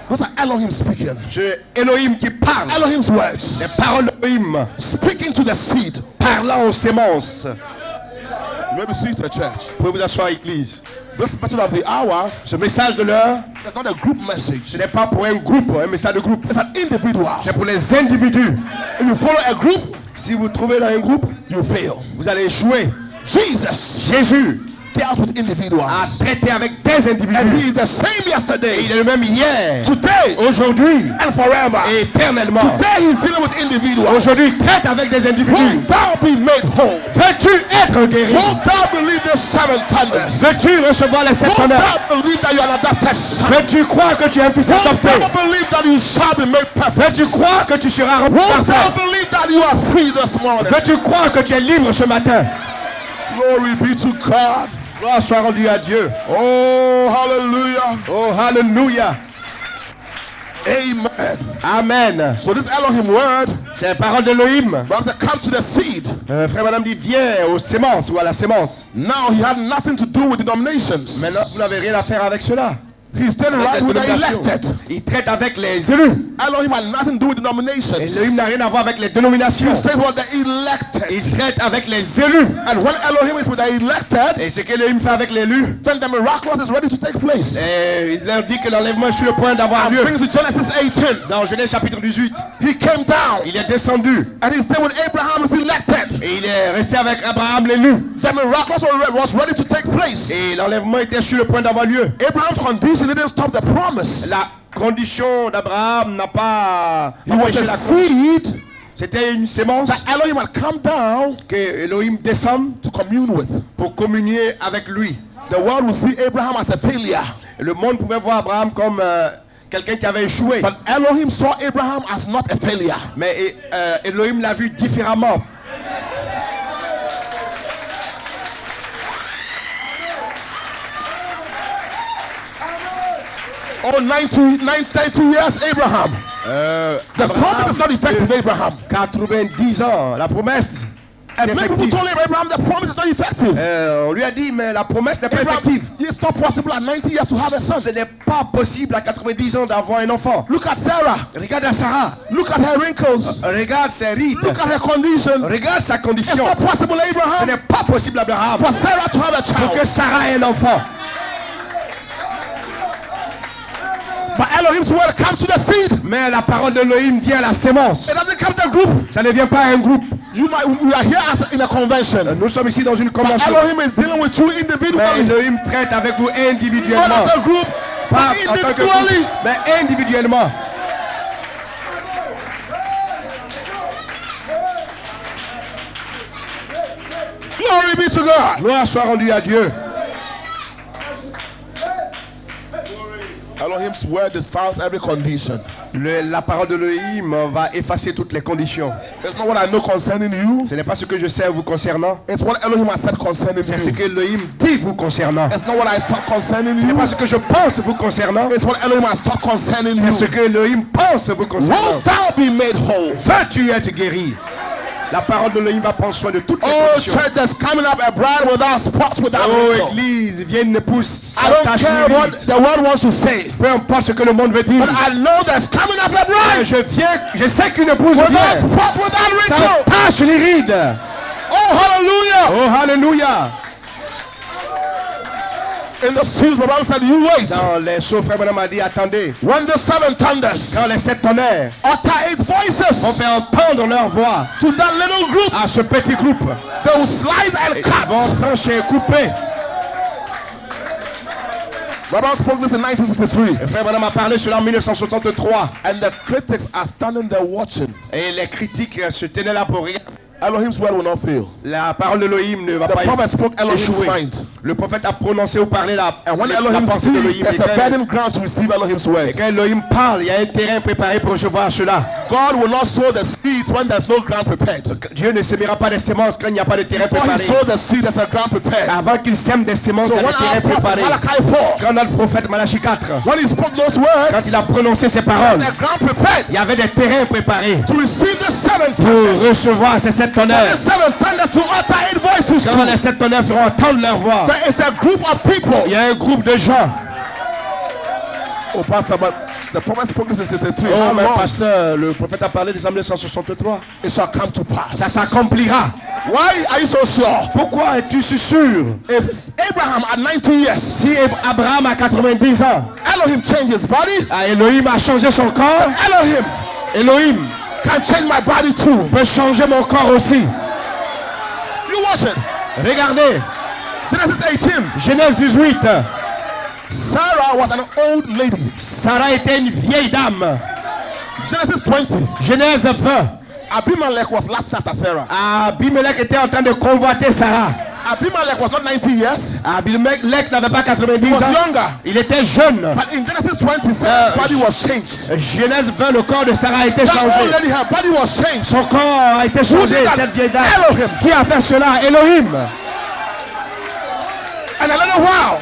Speaker 1: Those are Elohim speaking.
Speaker 2: C'est Elohim qui parle.
Speaker 1: Elohim's words.
Speaker 2: Les paroles d'Elohim
Speaker 1: Speaking to the seed.
Speaker 2: parlant aux sémences.
Speaker 1: You may be seated, church.
Speaker 2: Vous pouvez vous asseoir, église.
Speaker 1: This message of the hour
Speaker 2: Ce message de l'heure,
Speaker 1: is not a group
Speaker 2: ce
Speaker 1: message.
Speaker 2: n'est pas pour un groupe, un message de groupe.
Speaker 1: It's an individual.
Speaker 2: C'est pour les individus.
Speaker 1: If you follow a group,
Speaker 2: Si vous trouvez dans un groupe,
Speaker 1: you fail.
Speaker 2: vous allez échouer.
Speaker 1: Jesus
Speaker 2: Jésus
Speaker 1: dealt with individuals.
Speaker 2: a traité avec des
Speaker 1: And
Speaker 2: individus.
Speaker 1: he is the same
Speaker 2: Et
Speaker 1: yesterday,
Speaker 2: il est le même hier,
Speaker 1: today,
Speaker 2: aujourd'hui
Speaker 1: and forever.
Speaker 2: et éternellement.
Speaker 1: Today he's dealing with individuals.
Speaker 2: Aujourd'hui, il traite avec des individus.
Speaker 1: Won't thou be made whole?
Speaker 2: Veux-tu être guéri?
Speaker 1: Won't thou believe the seven thunders?
Speaker 2: Veux-tu recevoir les sept
Speaker 1: Won't
Speaker 2: honneurs?
Speaker 1: thou believe that you are an adopted son?
Speaker 2: Veux-tu croire que tu es un fils
Speaker 1: Won't
Speaker 2: adopté?
Speaker 1: thou believe that you shall be made perfect?
Speaker 2: Veux-tu croire que tu seras rendu
Speaker 1: Won't thou
Speaker 2: parfait?
Speaker 1: believe that you are free this morning?
Speaker 2: Veux-tu croire que tu es libre ce matin?
Speaker 1: Glory be to God.
Speaker 2: Gloire soit rendue à Dieu.
Speaker 1: Oh, hallelujah.
Speaker 2: Oh, hallelujah.
Speaker 1: Amen.
Speaker 2: Amen.
Speaker 1: So this Elohim word,
Speaker 2: C'est la parole d'Elohim.
Speaker 1: Bible says, comes to the seed.
Speaker 2: Frère madame dit, viens aux sémences ou à la sémence.
Speaker 1: Now he had nothing to do with denominations.
Speaker 2: Maintenant, vous n'avez rien à faire avec cela.
Speaker 1: He's dealing right with the elected.
Speaker 2: Il traite avec les élus.
Speaker 1: Elohim had nothing to do with denominations.
Speaker 2: Elohim n'a rien à voir avec les dénominations.
Speaker 1: He stays with the elected.
Speaker 2: Il traite avec les élus.
Speaker 1: And when Elohim is with the elected,
Speaker 2: Et ce qu'Elohim fait avec les élus,
Speaker 1: then the miraculous is ready to take place.
Speaker 2: et il leur dit que l'enlèvement est sur le point d'avoir
Speaker 1: I'm
Speaker 2: lieu.
Speaker 1: bringing to Genesis 18.
Speaker 2: Dans Genèse chapitre 18,
Speaker 1: He came down
Speaker 2: il est descendu
Speaker 1: and he stayed with Abraham as elected.
Speaker 2: et il est resté avec Abraham l'élu.
Speaker 1: The miraculous was ready to take place.
Speaker 2: Et l'enlèvement était sur le point d'avoir lieu.
Speaker 1: Abraham's condition didn't stop the promise.
Speaker 2: La condition d'Abraham n'a pas
Speaker 1: He was
Speaker 2: empêché la
Speaker 1: a
Speaker 2: croix.
Speaker 1: seed
Speaker 2: C'était une sémence
Speaker 1: that Elohim had come down
Speaker 2: que Elohim descend
Speaker 1: to commune with.
Speaker 2: pour communier avec lui.
Speaker 1: The world will see Abraham as a failure.
Speaker 2: Et le monde pouvait voir Abraham comme quelqu'un qui avait échoué.
Speaker 1: But Elohim saw Abraham as not a failure.
Speaker 2: Mais Elohim l'a vu différemment.
Speaker 1: Oh, 90 years, Abraham. The promise is not effective, Abraham.
Speaker 2: 90 ans, la promesse
Speaker 1: And
Speaker 2: est
Speaker 1: many people
Speaker 2: effective.
Speaker 1: told Abraham the promise is not effective.
Speaker 2: On lui a dit, mais la promesse n'est pas
Speaker 1: Abraham,
Speaker 2: effective.
Speaker 1: it's not possible at 90 years to have a son.
Speaker 2: Ce n'est pas possible à 90 ans d'avoir un enfant.
Speaker 1: Look at Sarah.
Speaker 2: Regarde à Sarah.
Speaker 1: Look at her wrinkles.
Speaker 2: Regarde ses rides.
Speaker 1: Look at her condition.
Speaker 2: Regarde sa
Speaker 1: It's
Speaker 2: condition.
Speaker 1: not possible,
Speaker 2: Ce
Speaker 1: Abraham,
Speaker 2: n'est pas possible, Abraham,
Speaker 1: for Sarah to have a
Speaker 2: pour que
Speaker 1: child.
Speaker 2: Sarah ait un enfant.
Speaker 1: But Elohim's word comes to the seed.
Speaker 2: Mais la parole d'Elohim dit à la sémence.
Speaker 1: It doesn't come to a group.
Speaker 2: Ça ne vient pas à un groupe.
Speaker 1: We are here as in a convention.
Speaker 2: Nous sommes ici dans une
Speaker 1: But
Speaker 2: convention.
Speaker 1: Elohim is dealing with you
Speaker 2: Mais
Speaker 1: individually.
Speaker 2: Elohim traite avec vous
Speaker 1: Not
Speaker 2: individuellement.
Speaker 1: as a group,
Speaker 2: Pas
Speaker 1: but
Speaker 2: en tant que
Speaker 1: individually.
Speaker 2: groupe, mais individuellement.
Speaker 1: Glory be to God.
Speaker 2: Gloire soit rendue à Dieu.
Speaker 1: Elohim's word defiles every condition.
Speaker 2: La parole de l'Elohim va effacer toutes les conditions.
Speaker 1: It's not what I know concerning you.
Speaker 2: Ce n'est pas ce que je sais vous concernant.
Speaker 1: It's what Elohim has said concerning
Speaker 2: C'est ce
Speaker 1: you.
Speaker 2: que Elohim dit vous concernant.
Speaker 1: It's not what I thought concerning
Speaker 2: Ce n'est
Speaker 1: you.
Speaker 2: pas ce que je pense vous concernant.
Speaker 1: It's what Elohim has thought concerning
Speaker 2: C'est ce
Speaker 1: you.
Speaker 2: que Elohim pense vous concernant.
Speaker 1: Won't thou be made whole?
Speaker 2: Veux-tu être guéri? La parole de l'Elohim va prendre soin de toutes les
Speaker 1: Oh,
Speaker 2: conditions.
Speaker 1: church, there's coming up a bride without spot, without
Speaker 2: Oh,
Speaker 1: wrinkle.
Speaker 2: église, viens une épouse
Speaker 1: I
Speaker 2: sans
Speaker 1: don't
Speaker 2: tache
Speaker 1: care
Speaker 2: ni
Speaker 1: what
Speaker 2: ride.
Speaker 1: the world wants to say,
Speaker 2: Peu importe ce que le monde veut dire.
Speaker 1: but I know there's coming up a bride
Speaker 2: Je sais qu'une épouse
Speaker 1: without
Speaker 2: vient
Speaker 1: spot, without
Speaker 2: sans
Speaker 1: wrinkle.
Speaker 2: tache ni ride.
Speaker 1: Oh, hallelujah.
Speaker 2: Oh, hallelujah.
Speaker 1: In the seals, the Bible said, you wait.
Speaker 2: Dans les sceaux, frère Branham a dit, attendez.
Speaker 1: When the seven thunders
Speaker 2: Quand les 7 tonnerres
Speaker 1: utter its voices
Speaker 2: vont faire entendre leur voix
Speaker 1: to that little group,
Speaker 2: à ce petit groupe,
Speaker 1: they will slice and
Speaker 2: ils
Speaker 1: cut.
Speaker 2: vont trancher et couper.
Speaker 1: Branham spoke this in 1963.
Speaker 2: Le frère Branham a parlé cela en 1963.
Speaker 1: And the critics are standing there watching.
Speaker 2: Et les critiques se tenaient là pour regarder.
Speaker 1: Elohim's word will not fail.
Speaker 2: La parole d'Elohim ne va
Speaker 1: The
Speaker 2: pas
Speaker 1: prophet spoke Elohim's
Speaker 2: échouer.
Speaker 1: mind.
Speaker 2: Le prophète a prononcé ou parlé la
Speaker 1: And when
Speaker 2: la
Speaker 1: Elohim
Speaker 2: pensée
Speaker 1: speaks,
Speaker 2: d'Elohim.
Speaker 1: there's a bedding ground to receive Elohim's
Speaker 2: Et
Speaker 1: word.
Speaker 2: quand Elohim parle, il y a un terrain préparé pour recevoir cela.
Speaker 1: God will not sow the seeds when there's no ground prepared.
Speaker 2: Dieu ne sèmera pas des semences quand il n'y a pas de terrain
Speaker 1: Before he
Speaker 2: préparé.
Speaker 1: sowed the seed, there's a ground prepared.
Speaker 2: Avant qu'il sème des semences,
Speaker 1: So
Speaker 2: il y a
Speaker 1: when
Speaker 2: des terrains
Speaker 1: our prophet
Speaker 2: préparés.
Speaker 1: Malachi 4,
Speaker 2: Quand notre prophète Malachie 4,
Speaker 1: when he spoke those
Speaker 2: quand
Speaker 1: words,
Speaker 2: il a prononcé ces paroles,
Speaker 1: there's a ground prepared
Speaker 2: il y avait des terrains préparés
Speaker 1: to receive the seven
Speaker 2: pour
Speaker 1: thunders.
Speaker 2: recevoir ces 7
Speaker 1: The
Speaker 2: tonnerres.
Speaker 1: seven thunders to utter eight voices
Speaker 2: Quand les
Speaker 1: to.
Speaker 2: 7 tonnerres feront entendre leur voix,
Speaker 1: There is a group of people.
Speaker 2: il y a un groupe de gens.
Speaker 1: Oh, Pastor, but the prophet spoke this in 63.
Speaker 2: Oh,
Speaker 1: How
Speaker 2: mais
Speaker 1: long
Speaker 2: pasteur, le prophète a parlé des 1963.
Speaker 1: it shall come to pass?
Speaker 2: Ça s'accomplira.
Speaker 1: Why are you so sure?
Speaker 2: Pourquoi es-tu si sûr?
Speaker 1: If Abraham at 90 years,
Speaker 2: Si Abraham a 90 ans,
Speaker 1: Elohim changed his body,
Speaker 2: Elohim a changé son corps,
Speaker 1: Elohim
Speaker 2: Elohim
Speaker 1: can change my body too.
Speaker 2: peut changer mon corps aussi.
Speaker 1: You watch it.
Speaker 2: Regardez,
Speaker 1: Genesis 18.
Speaker 2: Genèse 18.
Speaker 1: Sarah was an old lady.
Speaker 2: Sarah était une vieille dame.
Speaker 1: Genesis 20.
Speaker 2: Genèse 20.
Speaker 1: Abimelech was lasting after Sarah.
Speaker 2: Abimelech était en train de convoiter Sarah.
Speaker 1: Abimelech was not 90 years.
Speaker 2: Abimelech n'avait pas
Speaker 1: He
Speaker 2: 90
Speaker 1: was
Speaker 2: ans.
Speaker 1: younger.
Speaker 2: Il était jeune.
Speaker 1: But in Genesis 20, Sarah's body was changed.
Speaker 2: Genèse 20, le corps de Sarah a été
Speaker 1: That old
Speaker 2: changé.
Speaker 1: lady, her body was changed.
Speaker 2: Son corps a été changé,
Speaker 1: did that?
Speaker 2: cette vieille dame.
Speaker 1: Elohim.
Speaker 2: Qui a fait cela? Elohim.
Speaker 1: And a little while,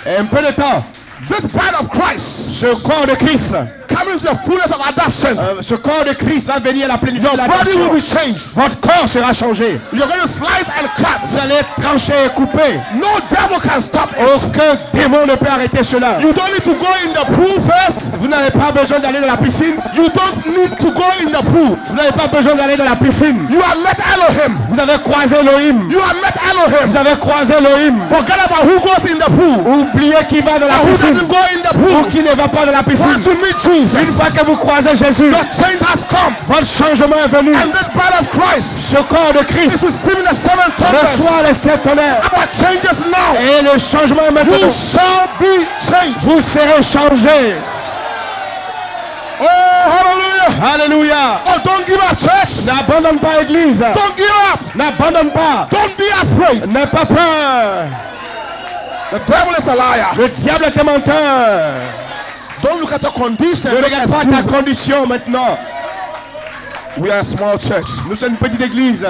Speaker 2: Et un peu de temps,
Speaker 1: this body of Christ
Speaker 2: ce corps de Christ,
Speaker 1: coming to the fullness of adoption,
Speaker 2: ce corps de Christ va venir à la plénitude
Speaker 1: your
Speaker 2: de
Speaker 1: body will
Speaker 2: l'adoption.
Speaker 1: be changed.
Speaker 2: Votre corps sera changé.
Speaker 1: You're going to slice and cut.
Speaker 2: Vous allez trancher et couper.
Speaker 1: No devil can stop it.
Speaker 2: Aucun démon ne peut arrêter cela.
Speaker 1: You don't need to go in the pool first.
Speaker 2: Vous n'avez pas besoin d'aller dans la piscine.
Speaker 1: You don't need to go in the pool.
Speaker 2: Vous n'avez pas besoin d'aller dans la piscine.
Speaker 1: You have met Elohim.
Speaker 2: Vous avez croisé Elohim.
Speaker 1: You have met Elohim.
Speaker 2: Vous avez croisé Elohim.
Speaker 1: Forget about who goes in the pool
Speaker 2: Oubliez qui va dans la
Speaker 1: and who
Speaker 2: piscine.
Speaker 1: doesn't go in the
Speaker 2: Ou
Speaker 1: pool.
Speaker 2: qui ne va pas dans la piscine.
Speaker 1: Once you meet Jesus,
Speaker 2: Une fois que vous croisez Jésus,
Speaker 1: the change has come.
Speaker 2: votre changement est venu.
Speaker 1: And this body of Christ
Speaker 2: Ce corps de
Speaker 1: is
Speaker 2: Christ
Speaker 1: receiving the seven thunders.
Speaker 2: reçoit les 7 tonnerres.
Speaker 1: Our changes now.
Speaker 2: Et le changement est
Speaker 1: You
Speaker 2: maintenant.
Speaker 1: shall be changed.
Speaker 2: Vous serez changés.
Speaker 1: Oh, hallelujah.
Speaker 2: Alléluia.
Speaker 1: Oh, don't give up, church.
Speaker 2: N'abandonne pas l'église.
Speaker 1: Don't give up.
Speaker 2: N'abandonne pas.
Speaker 1: Don't be afraid.
Speaker 2: N'aie pas peur.
Speaker 1: The devil is a liar.
Speaker 2: Le diable est un menteur.
Speaker 1: Don't look at your condition.
Speaker 2: Ne regarde pas ta condition maintenant.
Speaker 1: We are a small church.
Speaker 2: Nous sommes une petite église.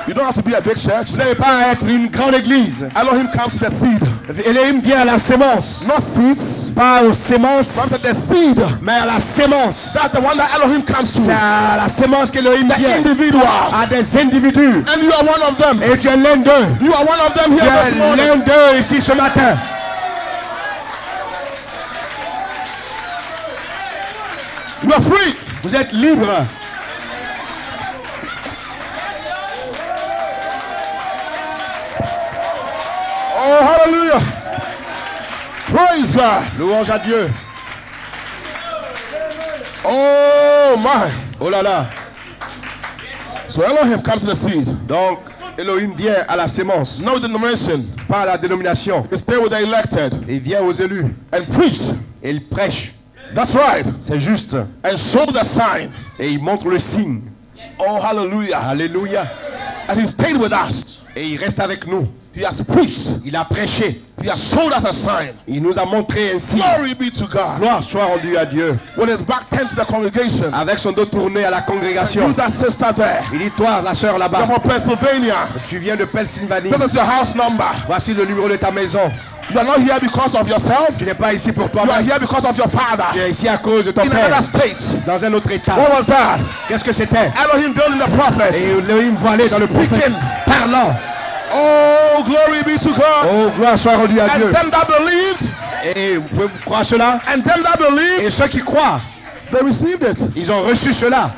Speaker 1: You don't have to be a big church.
Speaker 2: Vous n'avez pas à être une grande église.
Speaker 1: Elohim comes to the seed.
Speaker 2: Elohim vient à la sémence.
Speaker 1: Not seeds.
Speaker 2: Pas aux sémences,
Speaker 1: Comes to the seed.
Speaker 2: mais à la sémence.
Speaker 1: That's the one that Elohim comes to.
Speaker 2: C'est à la sémence qu'Elohim
Speaker 1: The
Speaker 2: vient.
Speaker 1: individual.
Speaker 2: À des individus.
Speaker 1: And you are one of them.
Speaker 2: Et tu es l'un d'eux.
Speaker 1: You are one of them
Speaker 2: Tu
Speaker 1: here
Speaker 2: es
Speaker 1: this morning.
Speaker 2: l'un d'eux ici ce matin.
Speaker 1: You are free.
Speaker 2: Vous êtes libre.
Speaker 1: Oh, hallelujah. Praise God.
Speaker 2: Louange à Dieu.
Speaker 1: Oh, my.
Speaker 2: Oh là là.
Speaker 1: So Elohim comes to the seed.
Speaker 2: Donc, Elohim vient à la sémence.
Speaker 1: No denomination.
Speaker 2: Pas à la dénomination.
Speaker 1: He stay with the elected
Speaker 2: Il vient aux élus.
Speaker 1: and preach.
Speaker 2: Et il prêche.
Speaker 1: That's right.
Speaker 2: C'est juste.
Speaker 1: And show the sign.
Speaker 2: Et il montre le signe.
Speaker 1: Oh, hallelujah.
Speaker 2: Alléluia.
Speaker 1: And he stayed with us.
Speaker 2: Et il reste avec nous.
Speaker 1: He has preached.
Speaker 2: Il a prêché.
Speaker 1: He has showed us a sign.
Speaker 2: Il nous a montré un signe.
Speaker 1: Glory be to God.
Speaker 2: Gloire soit rendue à Dieu.
Speaker 1: With his back turned to the congregation.
Speaker 2: Avec son dos tourné à la
Speaker 1: You,
Speaker 2: congrégation.
Speaker 1: that sister there.
Speaker 2: Il dit, toi, la sœur
Speaker 1: You're
Speaker 2: là-bas,
Speaker 1: from Pennsylvania.
Speaker 2: tu viens de Pennsylvanie.
Speaker 1: This is your house number.
Speaker 2: Voici le numéro de ta maison.
Speaker 1: You are not here because of yourself.
Speaker 2: Tu n'es pas ici pour
Speaker 1: You are
Speaker 2: toi-même.
Speaker 1: here because of your
Speaker 2: Tu
Speaker 1: father.
Speaker 2: es ici à cause de ton
Speaker 1: In another
Speaker 2: père.
Speaker 1: state.
Speaker 2: Dans un autre état.
Speaker 1: What was that?
Speaker 2: Qu'est-ce que c'était?
Speaker 1: Elohim building the prophet.
Speaker 2: Et Elohim voilé dans le prophète.
Speaker 1: Speaking.
Speaker 2: Parlant.
Speaker 1: Oh, glory be to God.
Speaker 2: Oh, gloire soit rendue à
Speaker 1: And
Speaker 2: Dieu.
Speaker 1: them that believed,
Speaker 2: Et vous pouvez croire cela?
Speaker 1: and them that believed,
Speaker 2: Et ceux qui croient,
Speaker 1: they received it.
Speaker 2: ils ont reçu cela.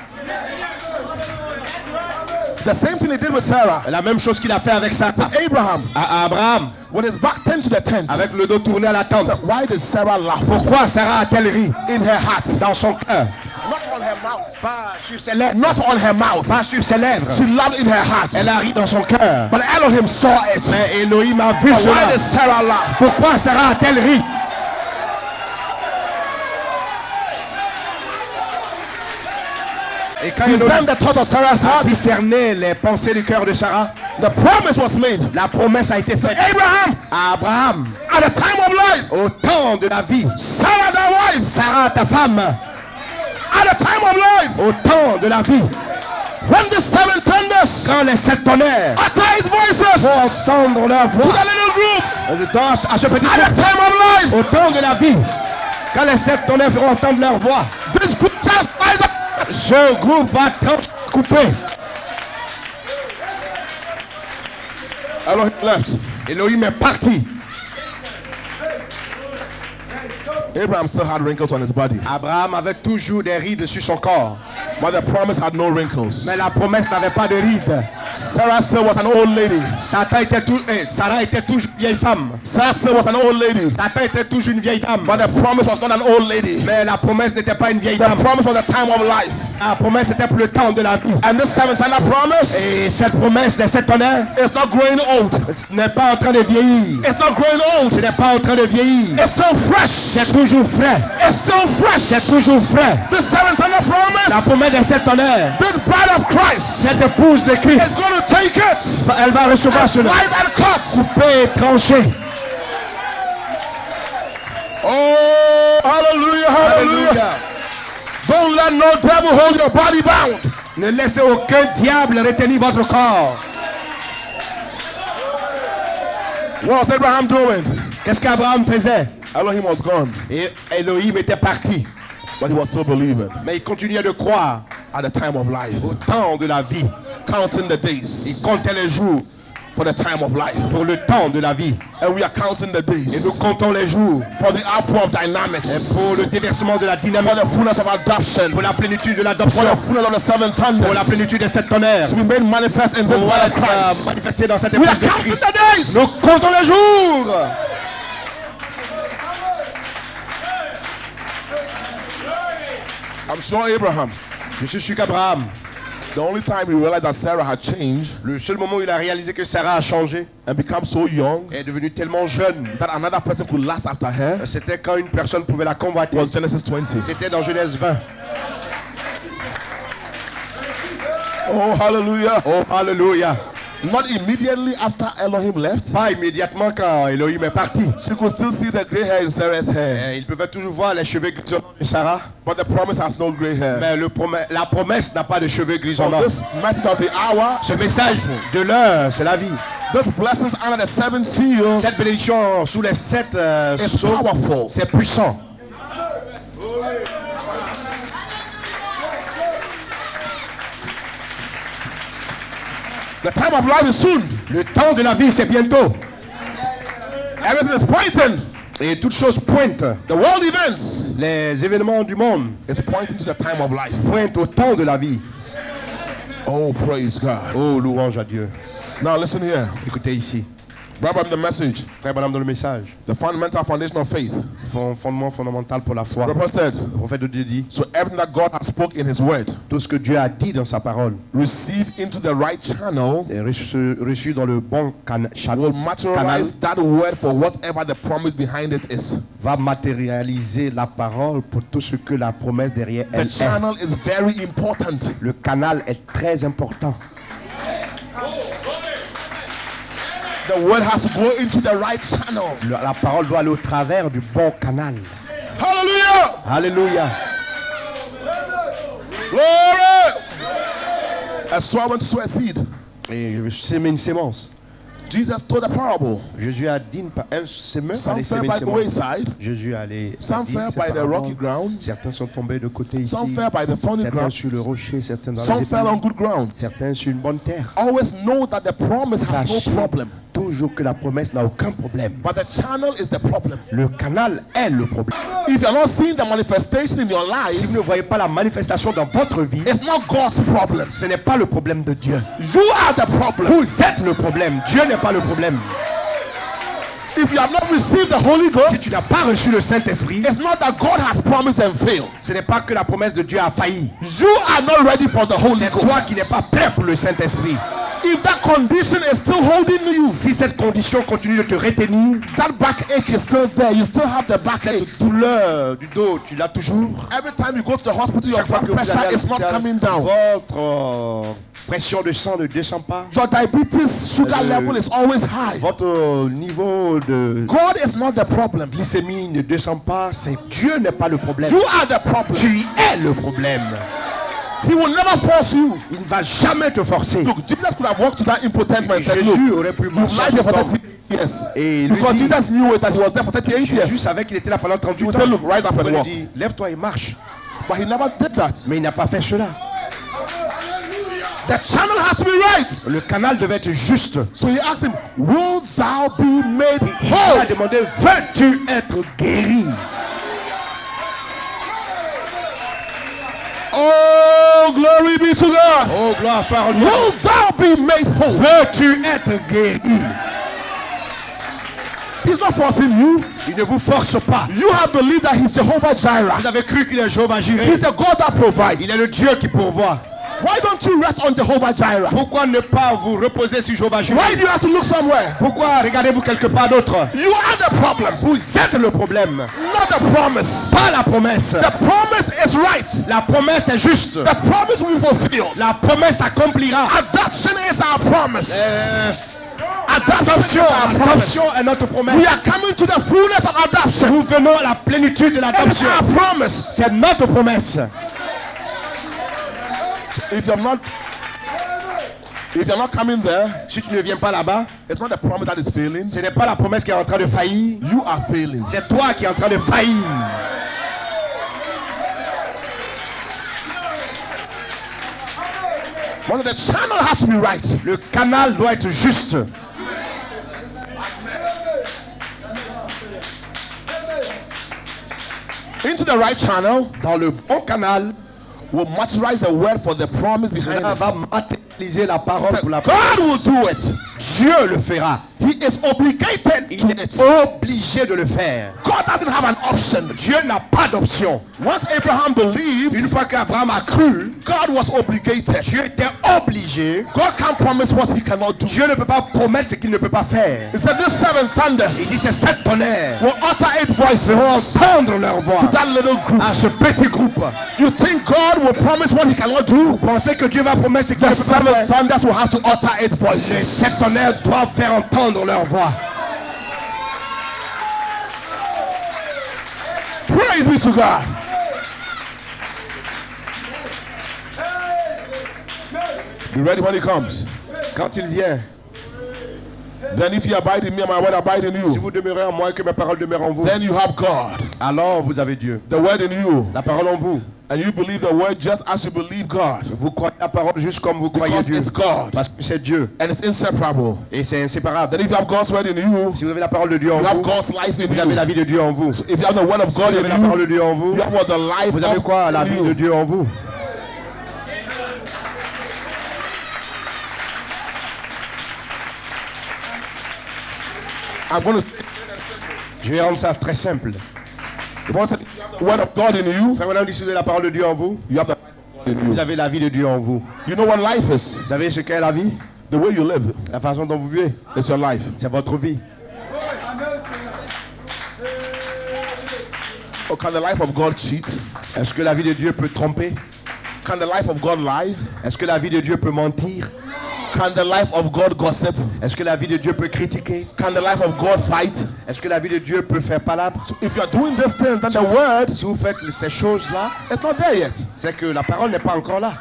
Speaker 1: The same thing he did with Sarah.
Speaker 2: La même chose qu'il a fait avec Sarah.
Speaker 1: Abraham,
Speaker 2: À Abraham,
Speaker 1: with his back turned to the tent.
Speaker 2: avec le dos tourné à la tente.
Speaker 1: Why did Sarah laugh?
Speaker 2: Pourquoi Sarah a-t-elle ri
Speaker 1: In her heart.
Speaker 2: dans son cœur?
Speaker 1: Not on her mouth.
Speaker 2: Pas sur ses lèvres.
Speaker 1: Not on her mouth.
Speaker 2: Pas sur ses lèvres.
Speaker 1: She laughed in her heart.
Speaker 2: Elle a ri dans son cœur.
Speaker 1: But Elohim saw it.
Speaker 2: Mais Elohim a vu
Speaker 1: But
Speaker 2: cela.
Speaker 1: why did Sarah laugh?
Speaker 2: Pourquoi Sarah a-t-elle ri? Et quand
Speaker 1: Discern the thought of Sarah's
Speaker 2: a
Speaker 1: heart.
Speaker 2: discerné les pensées du cœur de Sarah,
Speaker 1: The promise was made.
Speaker 2: la promesse a été faite
Speaker 1: Abraham,
Speaker 2: à Abraham.
Speaker 1: at the time of life,
Speaker 2: Au temps de la vie,
Speaker 1: Sarah thy wife,
Speaker 2: Sarah ta femme.
Speaker 1: at the time of life,
Speaker 2: Au temps de la vie,
Speaker 1: when the seven thunders
Speaker 2: quand les 7 tonnerres
Speaker 1: utter his voices
Speaker 2: vont entendre leur
Speaker 1: to
Speaker 2: voix,
Speaker 1: the little group,
Speaker 2: à ce petit
Speaker 1: at the
Speaker 2: groupe,
Speaker 1: time of life,
Speaker 2: au temps de la vie, quand les 7 tonnerres feront entendre leur voix,
Speaker 1: this group just rise up.
Speaker 2: ce groupe va couper.
Speaker 1: Elohim left.
Speaker 2: Elohim est parti.
Speaker 1: Abraham still had wrinkles on his body,
Speaker 2: Abraham avait toujours des rides sur son corps,
Speaker 1: but the promise had no wrinkles.
Speaker 2: mais la promesse n'avait pas de rides.
Speaker 1: Sarah still was an old lady.
Speaker 2: Sarah était toujours une vieille femme.
Speaker 1: Sarah still was an old lady,
Speaker 2: Sarah était toujours une vieille dame.
Speaker 1: but the promise was not an old lady.
Speaker 2: Mais la promesse n'était pas une vieille
Speaker 1: The
Speaker 2: dame.
Speaker 1: promise was the time of life.
Speaker 2: La promesse était pour le temps de la vie.
Speaker 1: And this seven thunder promise
Speaker 2: Et cette promesse de 7 tonnerres
Speaker 1: is not growing old.
Speaker 2: n'est pas en train de vieillir.
Speaker 1: It's not growing
Speaker 2: Ce
Speaker 1: old.
Speaker 2: n'est pas en train de vieillir.
Speaker 1: It's still fresh.
Speaker 2: C'est toujours frais.
Speaker 1: It's still fresh.
Speaker 2: C'est toujours frais.
Speaker 1: This seven thunder
Speaker 2: La
Speaker 1: promise,
Speaker 2: promesse de 7 tonnerres,
Speaker 1: this bride of Christ
Speaker 2: cette épouse de
Speaker 1: is
Speaker 2: Christ,
Speaker 1: going to take it,
Speaker 2: elle va recevoir cela.
Speaker 1: slice and cut.
Speaker 2: Coupé et tranché.
Speaker 1: Oh, hallelujah, hallelujah. Don't let no devil hold your body bound.
Speaker 2: Ne laissez aucun diable retenir votre corps.
Speaker 1: What was Abraham doing?
Speaker 2: Qu'est-ce qu'Abraham faisait?
Speaker 1: Elohim was gone,
Speaker 2: Et Elohim était parti.
Speaker 1: but he was still believing
Speaker 2: Mais il continuait de croire
Speaker 1: at the time of life,
Speaker 2: au temps de la vie.
Speaker 1: counting the
Speaker 2: Il
Speaker 1: days
Speaker 2: comptait les jours
Speaker 1: for the time of life.
Speaker 2: pour le temps de la vie.
Speaker 1: And we are counting the
Speaker 2: Et
Speaker 1: days
Speaker 2: nous comptons les jours
Speaker 1: for the outpour of dynamics,
Speaker 2: pour le déversement de la
Speaker 1: for
Speaker 2: dynamique,
Speaker 1: the fullness of adoption,
Speaker 2: pour la plénitude de
Speaker 1: for
Speaker 2: l'adoption,
Speaker 1: the fullness of the seven
Speaker 2: pour la
Speaker 1: thunders
Speaker 2: plénitude de cette tonnerre,
Speaker 1: to be made manifest in this
Speaker 2: pour
Speaker 1: body of
Speaker 2: être
Speaker 1: Christ.
Speaker 2: manifesté dans cette
Speaker 1: We are
Speaker 2: épouse de
Speaker 1: counting
Speaker 2: Christ.
Speaker 1: the days.
Speaker 2: Nous comptons les jours.
Speaker 1: I'm sure Abraham,
Speaker 2: Je suis sûr qu'Abraham,
Speaker 1: the only time he realized that Sarah had changed
Speaker 2: le seul moment où il a réalisé que Sarah a changé,
Speaker 1: and become so young
Speaker 2: est devenue tellement jeune,
Speaker 1: that another person could last after her
Speaker 2: c'était quand une personne pouvait la convoiter.
Speaker 1: was Genesis 20.
Speaker 2: C'était dans Genèse 20.
Speaker 1: Oh, hallelujah.
Speaker 2: Oh, alléluia.
Speaker 1: Not immediately after Elohim left,
Speaker 2: Pas immédiatement quand Elohim est parti.
Speaker 1: she could still see the gray hair in Sarah's hair.
Speaker 2: Il pouvait toujours voir les cheveux grisonnants de Sarah,
Speaker 1: But the promise has no gray hair.
Speaker 2: mais la promesse n'a pas de cheveux
Speaker 1: So
Speaker 2: grisonnants.
Speaker 1: this message of the hour,
Speaker 2: Ce message de l'heure, c'est la vie.
Speaker 1: this blessings under the seven seals
Speaker 2: Cette bénédiction sous les 7
Speaker 1: is
Speaker 2: sceaux,
Speaker 1: powerful.
Speaker 2: c'est puissant.
Speaker 1: The time of life is soon.
Speaker 2: Le temps de la vie, c'est bientôt.
Speaker 1: Everything is pointing.
Speaker 2: Et toutes choses pointent.
Speaker 1: The world events
Speaker 2: Les événements du monde
Speaker 1: is pointing to the time of life.
Speaker 2: pointent au temps de la vie.
Speaker 1: Oh, praise God.
Speaker 2: Oh, louange à Dieu.
Speaker 1: Now listen here.
Speaker 2: Écoutez ici.
Speaker 1: Brother, the message.
Speaker 2: Frère Branham dans le message.
Speaker 1: The fundamental foundation of faith.
Speaker 2: Fondement fondamental pour la foi.
Speaker 1: Brother said,
Speaker 2: Le prophète de Dieu dit,
Speaker 1: so everything that God has spoke in his word,
Speaker 2: tout ce que Dieu a dit dans sa parole
Speaker 1: receive into the right channel,
Speaker 2: est reçu dans le bon
Speaker 1: will
Speaker 2: canal,
Speaker 1: materialize that word for whatever the promise behind it is.
Speaker 2: va matérialiser la parole pour tout ce que la promesse derrière
Speaker 1: The
Speaker 2: elle est.
Speaker 1: channel is very important.
Speaker 2: Le canal est très important.
Speaker 1: The word has to go into the right channel.
Speaker 2: La parole doit aller au travers du bon canal.
Speaker 1: Hallelujah!
Speaker 2: Alléluia.
Speaker 1: Glory! A sower went to sow a seed.
Speaker 2: Et semer une sémence.
Speaker 1: Jesus told a parable.
Speaker 2: Jésus a dit un semeur
Speaker 1: Some
Speaker 2: allait
Speaker 1: fell
Speaker 2: semer
Speaker 1: by
Speaker 2: une
Speaker 1: the
Speaker 2: semence.
Speaker 1: wayside.
Speaker 2: Jésus allait
Speaker 1: Some fell by the rocky ground.
Speaker 2: Certains sont tombés de côté ici.
Speaker 1: Some fell by the thorny
Speaker 2: Certains
Speaker 1: ground.
Speaker 2: sur le rocher, certains dans
Speaker 1: Some
Speaker 2: les
Speaker 1: fell on
Speaker 2: épines,
Speaker 1: good ground.
Speaker 2: certains sur une bonne terre.
Speaker 1: Always know that the promise has no
Speaker 2: Sachez
Speaker 1: problem.
Speaker 2: toujours que la promesse n'a aucun problème.
Speaker 1: But the channel is the problem.
Speaker 2: Le canal est le problème.
Speaker 1: If you're not seeing the manifestation in your life,
Speaker 2: Si vous ne voyez pas la manifestation dans votre vie,
Speaker 1: it's not God's problem.
Speaker 2: ce n'est pas le problème de Dieu.
Speaker 1: You are the problem.
Speaker 2: Vous êtes le problème. Dieu n'est pas le problème.
Speaker 1: If you have not received the Holy
Speaker 2: Si
Speaker 1: Ghost,
Speaker 2: tu n'as pas reçu le Saint-Esprit,
Speaker 1: it's not that God has promised and failed.
Speaker 2: ce n'est pas que la promesse de Dieu a failli.
Speaker 1: You are not ready for the Holy
Speaker 2: C'est toi
Speaker 1: Ghost.
Speaker 2: qui n'es pas prêt pour le Saint-Esprit.
Speaker 1: If that condition is still holding you,
Speaker 2: Si cette condition continue de te retenir,
Speaker 1: that backache is still there. You still have the backache.
Speaker 2: cette douleur du dos, tu l'as toujours.
Speaker 1: Every time you go to the hospital, your
Speaker 2: Chaque fois que
Speaker 1: blood
Speaker 2: vous
Speaker 1: pressure
Speaker 2: allez à
Speaker 1: is not
Speaker 2: l'hôpital,
Speaker 1: coming down.
Speaker 2: votre pression de sang ne descend pas.
Speaker 1: Your diabetes sugar level is always high.
Speaker 2: Votre niveau de
Speaker 1: God is not the problem.
Speaker 2: glycémie ne descend pas. C'est Dieu n'est pas le problème.
Speaker 1: You are the problem.
Speaker 2: Tu es le problème.
Speaker 1: He will never force you.
Speaker 2: Il ne va jamais te forcer.
Speaker 1: Look, Jesus could have walked to that impotent man and said,
Speaker 2: Jésus
Speaker 1: look,
Speaker 2: aurait pu
Speaker 1: you've
Speaker 2: marcher
Speaker 1: lied here for
Speaker 2: en
Speaker 1: 30 years.
Speaker 2: Et lui
Speaker 1: Because
Speaker 2: dit-
Speaker 1: Jesus knew it and he was there for 38
Speaker 2: Jésus
Speaker 1: years.
Speaker 2: savait qu'il était là pendant 38
Speaker 1: He
Speaker 2: ans.
Speaker 1: said, look, rise up
Speaker 2: Il
Speaker 1: and
Speaker 2: lui
Speaker 1: walk.
Speaker 2: dit, lève-toi et marche.
Speaker 1: But he never did that.
Speaker 2: Mais il n'a pas fait cela.
Speaker 1: The channel has to be right.
Speaker 2: Le canal devait être juste.
Speaker 1: So he asked him, will thou be made
Speaker 2: Il a
Speaker 1: whole?
Speaker 2: demandé, veux-tu être guéri?
Speaker 1: Oh, glory be to God.
Speaker 2: Oh, gloire soit à Dieu.
Speaker 1: Will thou be made whole?
Speaker 2: Veux-tu être guéri?
Speaker 1: He's not forcing you.
Speaker 2: Il ne vous force pas.
Speaker 1: You have believed that he's Jehovah Jireh.
Speaker 2: Vous avez cru qu'il est Jéhovah Jireh.
Speaker 1: He's the God that provides.
Speaker 2: Il est le Dieu qui pourvoit.
Speaker 1: Why don't you rest on Jehovah Jireh?
Speaker 2: Pourquoi ne pas vous reposer sur Jéhovah
Speaker 1: Why
Speaker 2: Jireh?
Speaker 1: do you have to look somewhere?
Speaker 2: Pourquoi regardez-vous quelque part d'autre?
Speaker 1: You are the problem,
Speaker 2: Vous êtes le problème,
Speaker 1: not the promise.
Speaker 2: pas la promesse.
Speaker 1: The promise is right.
Speaker 2: La promesse est juste.
Speaker 1: The promise will be fulfilled.
Speaker 2: La promesse s'accomplira.
Speaker 1: Adoption is our promise. Adoption is
Speaker 2: Attention,
Speaker 1: our promise.
Speaker 2: attention à notre promesse.
Speaker 1: We are coming to the fullness of adoption.
Speaker 2: Nous venons à la plénitude de
Speaker 1: It's
Speaker 2: l'adoption.
Speaker 1: our promise.
Speaker 2: C'est notre promesse.
Speaker 1: If you're not coming there,
Speaker 2: Si tu ne viens pas là-bas,
Speaker 1: it's not the promise that is failing.
Speaker 2: ce n'est pas la promesse qui est en train de faillir.
Speaker 1: You are failing.
Speaker 2: C'est toi qui es en train de faillir.
Speaker 1: But the channel has to be right.
Speaker 2: Le canal doit être juste.
Speaker 1: Into the right channel
Speaker 2: Dans le bon canal,
Speaker 1: will materialize the word for the promise behind
Speaker 2: cela
Speaker 1: it.
Speaker 2: va matérialiser la parole pour la
Speaker 1: God will do it.
Speaker 2: Dieu le fera.
Speaker 1: He is obligated
Speaker 2: Il
Speaker 1: to
Speaker 2: est
Speaker 1: it.
Speaker 2: obligé de le faire.
Speaker 1: God doesn't have an option.
Speaker 2: Dieu n'a pas d'option.
Speaker 1: Once Abraham believed,
Speaker 2: Une fois qu'Abraham a cru,
Speaker 1: God was obligated.
Speaker 2: Dieu était obligé.
Speaker 1: God can't promise what he cannot do.
Speaker 2: Dieu ne peut pas promettre ce qu'il ne peut pas faire.
Speaker 1: He said, "These seven
Speaker 2: Il
Speaker 1: thunders
Speaker 2: dit ces sept tonnerres
Speaker 1: will utter eight
Speaker 2: vont
Speaker 1: voices
Speaker 2: entendre leur voix
Speaker 1: to that little group."
Speaker 2: à ce petit groupe.
Speaker 1: You think God will promise what he cannot do?
Speaker 2: Pensez que Dieu va promettre ce qu'il
Speaker 1: The
Speaker 2: ne peut pas
Speaker 1: seven
Speaker 2: faire.
Speaker 1: thunders will have to utter eight
Speaker 2: Les
Speaker 1: voices.
Speaker 2: sept tonnerres doivent faire entendre leur voix.
Speaker 1: Praise be to God. Be ready when he comes.
Speaker 2: Quand il vient,
Speaker 1: Then if you abide in me and my word abide in
Speaker 2: si
Speaker 1: you,
Speaker 2: vous demeurez en moi et que mes paroles demeurent en vous,
Speaker 1: then you have God,
Speaker 2: alors vous avez Dieu.
Speaker 1: the word in you,
Speaker 2: La parole en vous.
Speaker 1: and you believe the word just as you believe God,
Speaker 2: Vous croyez la parole juste comme vous croyez
Speaker 1: because
Speaker 2: Dieu.
Speaker 1: it's God
Speaker 2: Parce que c'est Dieu.
Speaker 1: and it's inseparable.
Speaker 2: Et c'est inséparable.
Speaker 1: Then if you have God's word in you,
Speaker 2: Si vous avez la parole de Dieu en
Speaker 1: you have
Speaker 2: vous,
Speaker 1: God's life in
Speaker 2: vous avez la
Speaker 1: you.
Speaker 2: vie de Dieu en vous.
Speaker 1: If you have the word of
Speaker 2: Si
Speaker 1: God
Speaker 2: vous avez la
Speaker 1: in
Speaker 2: parole
Speaker 1: you,
Speaker 2: de Dieu en vous,
Speaker 1: you have what the life
Speaker 2: vous avez quoi? La
Speaker 1: of
Speaker 2: vie de
Speaker 1: you.
Speaker 2: Dieu en vous.
Speaker 1: I'm going to
Speaker 2: Je vais rendre ça très simple.
Speaker 1: the Bible said, if you have the word of God in you,
Speaker 2: Frère, maintenant, si vous avez la parole de Dieu en vous,
Speaker 1: you have the life of God in
Speaker 2: vous
Speaker 1: you.
Speaker 2: avez la vie de Dieu en vous.
Speaker 1: You know what life is?
Speaker 2: Vous savez ce qu'est la vie?
Speaker 1: The way you live.
Speaker 2: La façon dont vous vivez,
Speaker 1: It's your life.
Speaker 2: c'est votre vie.
Speaker 1: Or can the life of God cheat?
Speaker 2: Est-ce que la vie de Dieu peut tromper?
Speaker 1: Can the life of God lie?
Speaker 2: Est-ce que la vie de Dieu peut mentir?
Speaker 1: Can the life of God gossip?
Speaker 2: Est-ce que la vie de Dieu peut critiquer?
Speaker 1: Can the life of God fight?
Speaker 2: Est-ce que la vie de Dieu peut faire palabre?
Speaker 1: If you are doing these things, then the word
Speaker 2: Si vous faites ces choses-là,
Speaker 1: is not there yet.
Speaker 2: c'est que la parole n'est pas encore là.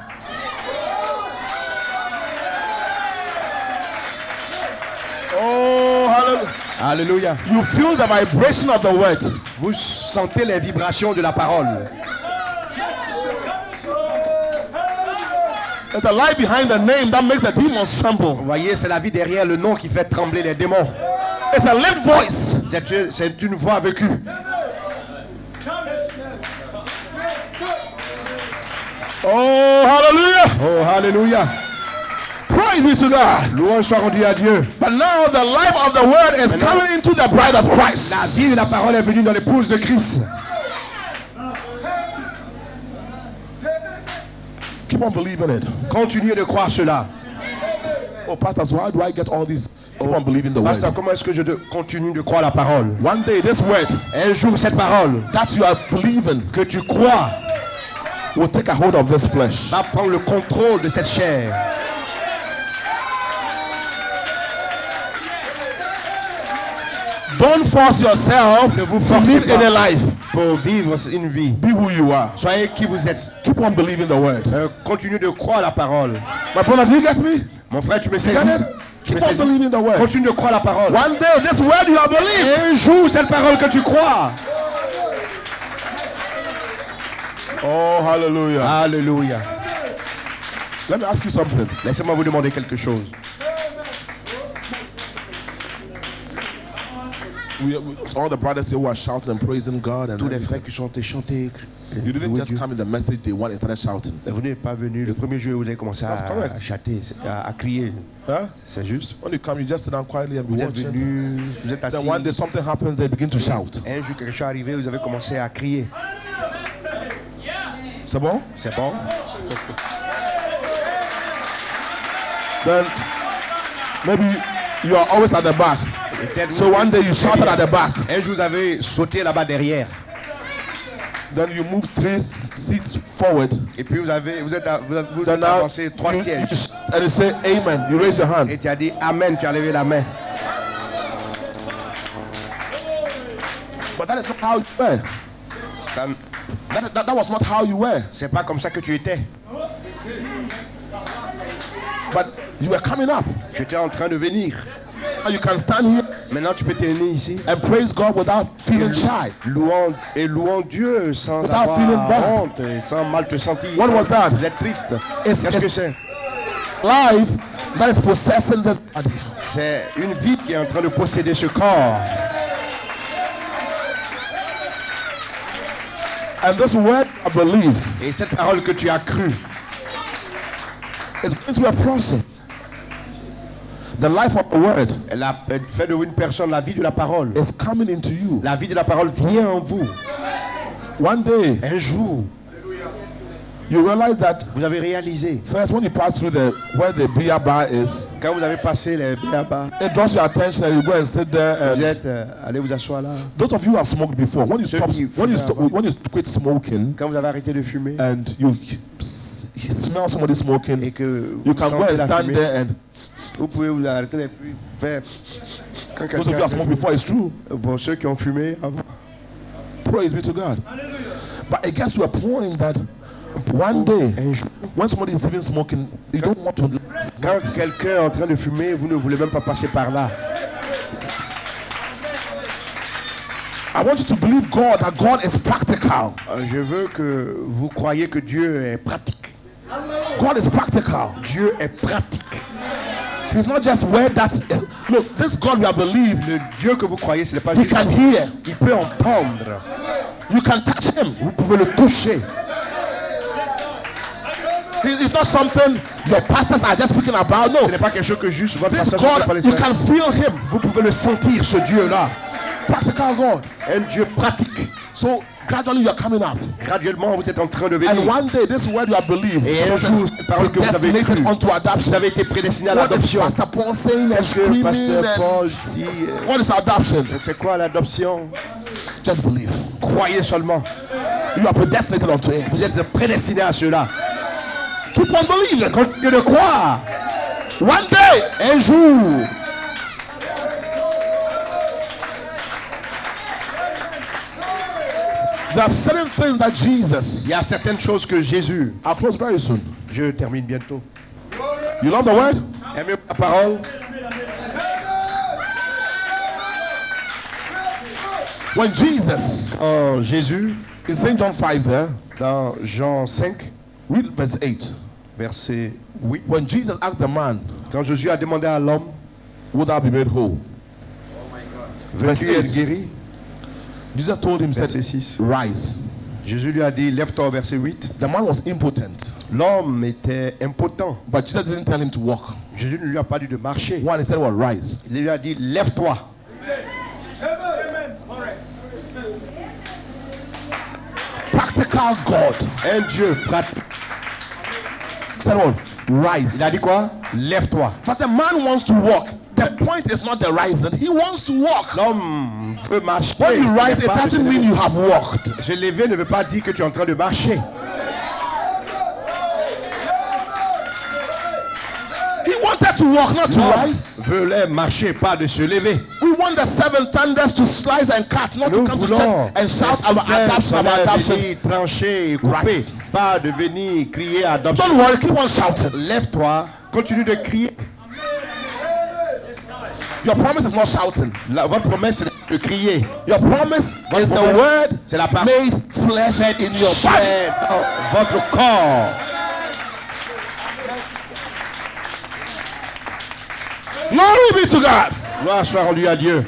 Speaker 1: Oh, hallelujah.
Speaker 2: Alléluia.
Speaker 1: You feel the vibration of the word.
Speaker 2: Vous sentez les vibrations de la parole.
Speaker 1: There's a light behind the name that makes the demons tremble.
Speaker 2: Vous voyez, c'est la vie derrière le nom qui fait trembler les démons.
Speaker 1: It's a lived voice.
Speaker 2: C'est une voix vécue.
Speaker 1: Oh, hallelujah.
Speaker 2: Oh, alléluia.
Speaker 1: Praise be to God.
Speaker 2: Louange soit rendue à Dieu.
Speaker 1: But now the life of the word is coming into the bride of Christ.
Speaker 2: La vie de la parole est venue dans l'épouse de Christ.
Speaker 1: Keep on believing it.
Speaker 2: Continuez de croire cela.
Speaker 1: Oh, Pastor, so how do I get all these? Keep on believing the
Speaker 2: Pasteur,
Speaker 1: word.
Speaker 2: comment est-ce que je continue de croire la parole?
Speaker 1: One day, this word
Speaker 2: Un jour, cette parole
Speaker 1: that you are believing
Speaker 2: que tu crois
Speaker 1: will take a hold of this flesh.
Speaker 2: va prendre le contrôle de cette chair.
Speaker 1: Don't force yourself
Speaker 2: Ne vous
Speaker 1: to
Speaker 2: forcez
Speaker 1: live in a
Speaker 2: pas
Speaker 1: life.
Speaker 2: pour vivre une vie.
Speaker 1: Be who you are.
Speaker 2: Soyez qui vous êtes.
Speaker 1: Keep on believing the word.
Speaker 2: Continuez de croire la parole.
Speaker 1: My brother, do you get me?
Speaker 2: Mon frère, tu me
Speaker 1: You
Speaker 2: saisis.
Speaker 1: get it?
Speaker 2: Tu me
Speaker 1: Keep on
Speaker 2: saisis.
Speaker 1: believing the word.
Speaker 2: Continue de croire la parole.
Speaker 1: One day, this word you have believed.
Speaker 2: Un jour, cette parole que tu crois.
Speaker 1: Oh, hallelujah.
Speaker 2: Alléluia.
Speaker 1: Let me ask you something.
Speaker 2: Laissez-moi vous demander quelque chose.
Speaker 1: All the brothers here who are shouting and praising God, and
Speaker 2: Tous les frères qui sont chantés.
Speaker 1: you didn't just come in the message day one and started shouting.
Speaker 2: Vous n'êtes pas venu le premier jour où vous avez commencé
Speaker 1: That's correct.
Speaker 2: à chanter, à crier.
Speaker 1: Huh?
Speaker 2: C'est juste.
Speaker 1: When you come, you just sit down quietly and be
Speaker 2: Vous êtes
Speaker 1: watching.
Speaker 2: venu, vous êtes assis.
Speaker 1: Then one day something happens, they begin to shout.
Speaker 2: Un jour quelque chose est arrivé, vous avez commencé à crier.
Speaker 1: C'est bon?
Speaker 2: C'est bon?
Speaker 1: Then maybe you are always at the back. So one day you shouted at the back.
Speaker 2: Un jour vous avez sauté là-bas derrière.
Speaker 1: Then you move 3 seats forward.
Speaker 2: Et puis vous êtes
Speaker 1: Then now
Speaker 2: avancé 3 sièges.
Speaker 1: and you say amen. You raise your hand.
Speaker 2: Et tu as dit Amen, tu as levé la main.
Speaker 1: But that is not how you were.
Speaker 2: Ça,
Speaker 1: That was not how you were.
Speaker 2: c'est pas comme ça que tu étais.
Speaker 1: But you were coming up.
Speaker 2: Tu étais en train de venir.
Speaker 1: Now you can stand here
Speaker 2: Maintenant tu peux tenir ici.
Speaker 1: and praise God without feeling shy.
Speaker 2: Louant Dieu sans
Speaker 1: Without feeling
Speaker 2: avoir
Speaker 1: bad.
Speaker 2: honte et sans mal te sentir.
Speaker 1: What was that?
Speaker 2: Vous êtes triste.
Speaker 1: It's-
Speaker 2: Qu'est-ce que
Speaker 1: it's-
Speaker 2: c'est?
Speaker 1: Life that is possessing this body.
Speaker 2: C'est une vie qui est en train de posséder ce corps.
Speaker 1: And this word, I believe,
Speaker 2: Et cette parole que tu as crue,
Speaker 1: is going through a process. The life of the word
Speaker 2: elle a fait de vous une personne la vie de la parole.
Speaker 1: is coming into you.
Speaker 2: La vie de la parole vient en vous.
Speaker 1: One day,
Speaker 2: Un jour,
Speaker 1: you realize that
Speaker 2: vous avez réalisé,
Speaker 1: first when you pass through where the beer bar is,
Speaker 2: quand vous avez passé les là-bas,
Speaker 1: it draws your attention and you go and sit there.
Speaker 2: vous
Speaker 1: And
Speaker 2: êtes allez vous asseoir là.
Speaker 1: those of you who have smoked before, when you
Speaker 2: Ceux
Speaker 1: stop,
Speaker 2: qui
Speaker 1: when you
Speaker 2: fumaient
Speaker 1: stop,
Speaker 2: avant.
Speaker 1: when you quit smoking,
Speaker 2: Quand vous avez arrêté de fumer
Speaker 1: and you smell somebody
Speaker 2: et
Speaker 1: smoking,
Speaker 2: que
Speaker 1: you
Speaker 2: vous
Speaker 1: can go
Speaker 2: sentez
Speaker 1: and
Speaker 2: la
Speaker 1: stand
Speaker 2: fumée,
Speaker 1: there and
Speaker 2: vous pouvez vous arrêter et puis faire. Quand
Speaker 1: those of you who have smoked before, it's true.
Speaker 2: Pour ceux qui ont fumé avant.
Speaker 1: Praise be to God. But it gets to a point that one day,
Speaker 2: Un jour,
Speaker 1: when somebody is even smoking, you don't want to.
Speaker 2: quand quelqu'un est en train de fumer, vous ne voulez même pas passer par là.
Speaker 1: I want you to believe God, that God is practical.
Speaker 2: Je veux que vous croyiez que Dieu est pratique.
Speaker 1: God is practical.
Speaker 2: Dieu est pratique.
Speaker 1: He's not just where that is. Look, this God we believe,
Speaker 2: Le Dieu que vous croyez, ce n'est pas
Speaker 1: He
Speaker 2: juste.
Speaker 1: can hear.
Speaker 2: Il peut entendre.
Speaker 1: You can touch Him.
Speaker 2: Vous pouvez le toucher.
Speaker 1: It's not something your pastors are just speaking about. No,
Speaker 2: Ce n'est pas quelque chose que juste votre
Speaker 1: this
Speaker 2: pasteur peut pas
Speaker 1: God,
Speaker 2: le
Speaker 1: you
Speaker 2: faire.
Speaker 1: can feel Him.
Speaker 2: Vous pouvez le sentir, ce Dieu-là.
Speaker 1: Practical God.
Speaker 2: Un Dieu pratique.
Speaker 1: So gradually you are coming up.
Speaker 2: Graduellement, vous êtes en train de
Speaker 1: And
Speaker 2: venir.
Speaker 1: one day, this word you have believed,
Speaker 2: Et un jour, cette parole que vous avez
Speaker 1: destinated
Speaker 2: crue,
Speaker 1: unto adoption.
Speaker 2: vous avez été prédestiné à
Speaker 1: What is
Speaker 2: l'adoption.
Speaker 1: Pastor Paul saying and
Speaker 2: Est-ce que
Speaker 1: screaming?
Speaker 2: Pasteur
Speaker 1: And
Speaker 2: Paul dit,
Speaker 1: what is adoption?
Speaker 2: c'est quoi l'adoption?
Speaker 1: Just believe.
Speaker 2: Croyez seulement.
Speaker 1: You are predestinated unto it.
Speaker 2: Vous êtes prédestiné à cela.
Speaker 1: Keep on believing.
Speaker 2: Continuez de croire.
Speaker 1: One day,
Speaker 2: Un jour,
Speaker 1: there are certain things that Jesus.
Speaker 2: il y a certaines choses que Jésus,
Speaker 1: I'll close very soon.
Speaker 2: je termine bientôt.
Speaker 1: You love the word?
Speaker 2: Aimez la parole.
Speaker 1: When Jesus,
Speaker 2: Jésus,
Speaker 1: in St. John 5 there,
Speaker 2: dans Jean 5,
Speaker 1: read verse 8.
Speaker 2: verset 8,
Speaker 1: When Jesus asked the man,
Speaker 2: quand Jésus a demandé à l'homme,
Speaker 1: would thou be made whole?
Speaker 2: veux-tu
Speaker 1: Verset
Speaker 2: être
Speaker 1: 8.
Speaker 2: guéri?
Speaker 1: Jesus told him, said,
Speaker 2: Verset 6.
Speaker 1: rise.
Speaker 2: Jésus lui a dit, lève-toi, verset 8.
Speaker 1: The man was impotent,
Speaker 2: L'homme était impotent.
Speaker 1: but Jesus didn't tell him to walk.
Speaker 2: Jésus ne lui a pas dit de marcher.
Speaker 1: One, he said, well, rise.
Speaker 2: Il lui a dit, lève-toi.
Speaker 1: Practical God
Speaker 2: Un Dieu pratique.
Speaker 1: said, well, rise.
Speaker 2: Il a dit quoi? Lève-toi.
Speaker 1: But the man wants to walk. The point is not the rising. He wants to walk.
Speaker 2: L'homme peut marcher.
Speaker 1: When you
Speaker 2: Ce
Speaker 1: rise,
Speaker 2: n'est
Speaker 1: it
Speaker 2: pas de se
Speaker 1: doesn't mean
Speaker 2: lever.
Speaker 1: you have walked.
Speaker 2: Se lever ne veut pas dire que tu es en train de marcher.
Speaker 1: He wanted to walk, not to
Speaker 2: L'homme
Speaker 1: rise.
Speaker 2: voulait marcher, pas de se lever.
Speaker 1: We want the seven thunders to slice and cut, not
Speaker 2: Nous
Speaker 1: to come to
Speaker 2: voulons
Speaker 1: church and shout
Speaker 2: les
Speaker 1: about adoption, about adoption.
Speaker 2: venir trancher et couper,
Speaker 1: Right.
Speaker 2: pas de venir crier adoption.
Speaker 1: Don't worry, keep on shouting.
Speaker 2: Lève-toi, continue de crier.
Speaker 1: Your promise is not shouting.
Speaker 2: Votre promesse c'est de crier.
Speaker 1: Your promise is the
Speaker 2: promesse,
Speaker 1: word
Speaker 2: c'est la parole.
Speaker 1: made flesh in your body.
Speaker 2: Chair dans votre corps.
Speaker 1: Glory be to God.
Speaker 2: Gloire soit rendue à Dieu.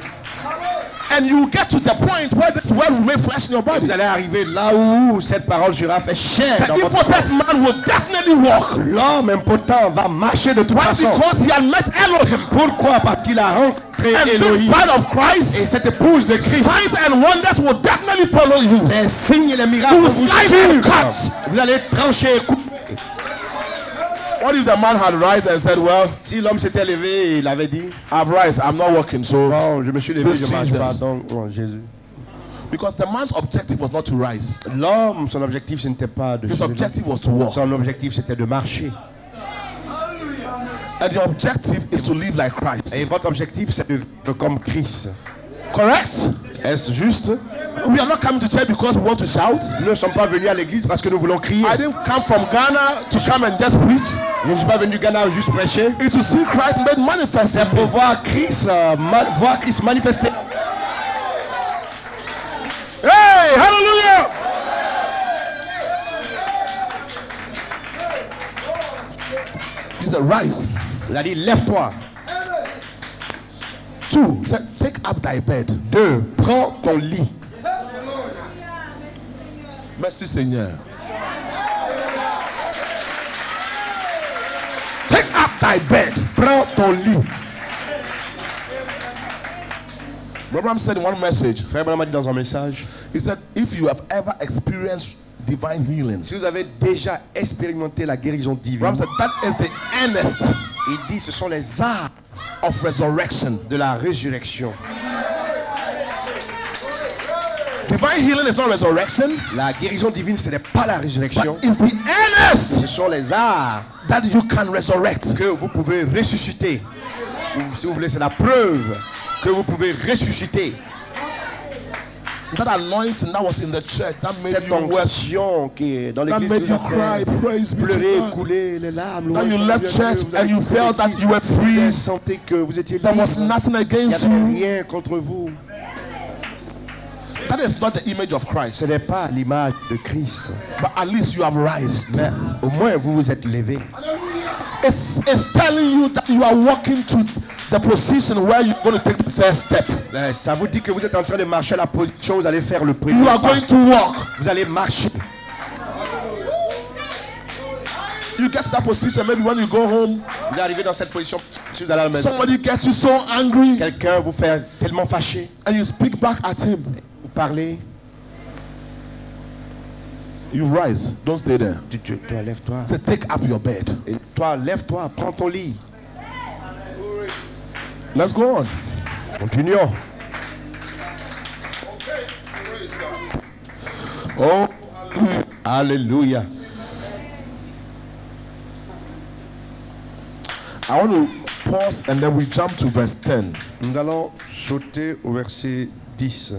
Speaker 1: And you get to the point where this word will make flesh in your body.
Speaker 2: Vous allez arriver là où cette parole sera faite chair
Speaker 1: The
Speaker 2: dans votre corps.
Speaker 1: impotent man will definitely walk.
Speaker 2: L'homme impotent va marcher de toute
Speaker 1: Why?
Speaker 2: façon.
Speaker 1: Because he had met Elohim.
Speaker 2: Pourquoi? Parce qu'il a rencontré
Speaker 1: And this
Speaker 2: Elohim.
Speaker 1: bride of Christ,
Speaker 2: Et cette épouse de Christ,
Speaker 1: signs and wonders will definitely follow you.
Speaker 2: les signes et les miracles
Speaker 1: You
Speaker 2: vont vous
Speaker 1: slice and
Speaker 2: suivre.
Speaker 1: cut.
Speaker 2: Vous allez trancher et couper.
Speaker 1: What if the man had risen and said, well,
Speaker 2: Si l'homme s'était levé, il avait dit,
Speaker 1: I've risen, I'm not walking, so...
Speaker 2: bon, je me suis levé,
Speaker 1: This
Speaker 2: je marche pas,
Speaker 1: Jesus.
Speaker 2: donc, bon, Jésus.
Speaker 1: Because the man's objective was not to rise.
Speaker 2: L'homme, son objectif, ce n'était pas de
Speaker 1: His
Speaker 2: se lever.
Speaker 1: objective was to walk.
Speaker 2: Son objectif, c'était de marcher.
Speaker 1: And the objective is to live like Christ.
Speaker 2: Et votre objectif, c'est de vivre comme Christ.
Speaker 1: Correct?
Speaker 2: Est-ce juste?
Speaker 1: We are not coming to church because we want to shout.
Speaker 2: Nous ne sommes pas venus à l'église parce que nous voulons crier.
Speaker 1: I didn't come from Ghana to come and just preach.
Speaker 2: Je ne suis pas venu du Ghana juste prêcher.
Speaker 1: It's to see Christ made manifest in
Speaker 2: Pour
Speaker 1: me.
Speaker 2: voir Christ, voir Christ manifester.
Speaker 1: Hey, hallelujah! He said, rise.
Speaker 2: Il a dit, lève-toi.
Speaker 1: 2, he said, take up thy bed.
Speaker 2: 2, prends ton lit.
Speaker 1: Merci Seigneur. Take up thy bed.
Speaker 2: Prends ton lit.
Speaker 1: Abraham said in one message,
Speaker 2: Frère Branham a dit dans un message,
Speaker 1: he said, if you have ever experienced divine healing,
Speaker 2: si vous avez déjà expérimenté la guérison divine,
Speaker 1: Abraham said, that is the earnest
Speaker 2: il dit ce sont les arts
Speaker 1: of resurrection.
Speaker 2: de la résurrection.
Speaker 1: Divine healing is not resurrection,
Speaker 2: La guérison divine, ce n'est pas la résurrection,
Speaker 1: but it's the earnest
Speaker 2: ce sont les arts
Speaker 1: that you can resurrect.
Speaker 2: que vous pouvez ressusciter. Ou si vous voulez, c'est la preuve que vous pouvez ressusciter.
Speaker 1: That anointing that was in the church that made
Speaker 2: Cette
Speaker 1: you weep,
Speaker 2: onction qui est dans
Speaker 1: that
Speaker 2: l'église
Speaker 1: made
Speaker 2: vous
Speaker 1: you
Speaker 2: a
Speaker 1: cry,
Speaker 2: fait
Speaker 1: praise be to
Speaker 2: pleurer,
Speaker 1: God.
Speaker 2: couler les larmes.
Speaker 1: That you
Speaker 2: louange
Speaker 1: left
Speaker 2: à Dieu,
Speaker 1: church
Speaker 2: vous avez
Speaker 1: and you
Speaker 2: quitté
Speaker 1: felt that
Speaker 2: l'église,
Speaker 1: you were
Speaker 2: vous
Speaker 1: free.
Speaker 2: sentez que vous étiez
Speaker 1: There was
Speaker 2: libre.
Speaker 1: nothing
Speaker 2: Il n'y
Speaker 1: against
Speaker 2: avait
Speaker 1: you.
Speaker 2: rien contre vous.
Speaker 1: That is not the image of Christ.
Speaker 2: Ce n'est pas l'image de Christ.
Speaker 1: But at least you have risen.
Speaker 2: Mais au moins vous vous êtes levé.
Speaker 1: It's telling you that you are walking to the position where you're going to take the first step.
Speaker 2: Ça vous dit que vous êtes en train de marcher à la position où vous allez faire le premier
Speaker 1: You are
Speaker 2: pas.
Speaker 1: going to walk.
Speaker 2: Vous allez marcher.
Speaker 1: You get to that position, maybe when you go home,
Speaker 2: Vous arrivez dans cette position si vous allez à la maison.
Speaker 1: somebody gets you so angry
Speaker 2: Quelqu'un vous fait tellement fâché.
Speaker 1: and you speak back at him.
Speaker 2: Vous parlez.
Speaker 1: You rise. Don't stay there.
Speaker 2: Toi, lève-toi.
Speaker 1: Say, take up your bed.
Speaker 2: Et toi, lève-toi, prends ton lit.
Speaker 1: Let's go on.
Speaker 2: Continuons.
Speaker 1: Oh,
Speaker 2: Alléluia.
Speaker 1: I want to pause and then we jump to verse 10.
Speaker 2: Nous allons sauter au verset 10.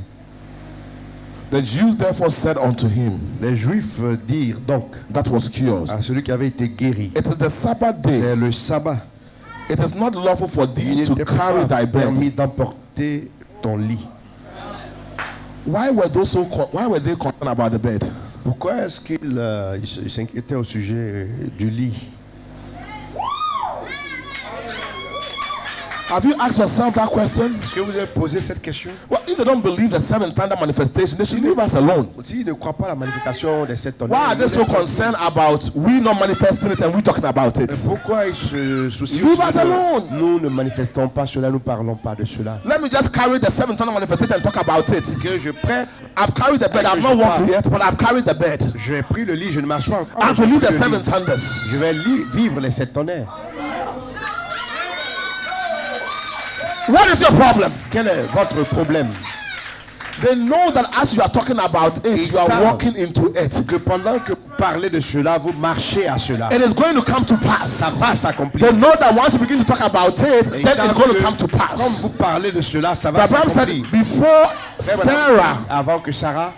Speaker 1: The Jews therefore said unto him,
Speaker 2: Les Juifs dirent donc
Speaker 1: that was cured,
Speaker 2: à celui qui avait été guéri,
Speaker 1: it is the Sabbath day.
Speaker 2: c'est le sabbat.
Speaker 1: It is not lawful for
Speaker 2: Il
Speaker 1: thee to
Speaker 2: n'était
Speaker 1: carry
Speaker 2: pas
Speaker 1: thy bed.
Speaker 2: permis d'emporter ton lit.
Speaker 1: Why were they concerned about the bed?
Speaker 2: Pourquoi est-ce qu'ils s'inquiétaient au sujet du lit?
Speaker 1: Have you asked yourself that question?
Speaker 2: Est-ce que vous avez posé cette question?
Speaker 1: Well, if they don't believe the seven thunder manifestation, they should leave us alone.
Speaker 2: S'ils ne croient pas à la manifestation des 7 tonnerres,
Speaker 1: Why are they so concerned about we not manifesting it and we talking about it?
Speaker 2: pourquoi ils se soucient
Speaker 1: Leave
Speaker 2: aussi
Speaker 1: us
Speaker 2: de-
Speaker 1: alone.
Speaker 2: Nous ne manifestons pas cela, nous parlons pas de cela.
Speaker 1: Let me just carry the seven thunder manifestation and talk about it.
Speaker 2: Que je prends,
Speaker 1: I've carried the bed. I've not walked yet, but I've carried the bed.
Speaker 2: j'ai pris le lit, je ne marche pas encore.
Speaker 1: I believe the
Speaker 2: Je
Speaker 1: seven
Speaker 2: lis.
Speaker 1: thunders.
Speaker 2: Je vais vivre les 7 tonnerres.
Speaker 1: What is your problem?
Speaker 2: Quel est votre problème?
Speaker 1: They know that as you are talking about it,
Speaker 2: Ils
Speaker 1: you are
Speaker 2: savent
Speaker 1: walking into it.
Speaker 2: que pendant que vous parlez de cela, vous marchez à cela.
Speaker 1: It is going to come to pass.
Speaker 2: Ça va s'accomplir.
Speaker 1: They know that once you begin to talk about it,
Speaker 2: Et ils
Speaker 1: then
Speaker 2: savent
Speaker 1: it's going to
Speaker 2: que
Speaker 1: come to pass.
Speaker 2: Comme vous parlez de cela, ça va
Speaker 1: Abraham said,
Speaker 2: s'accomplir.
Speaker 1: before Sarah
Speaker 2: Avant que Sarah,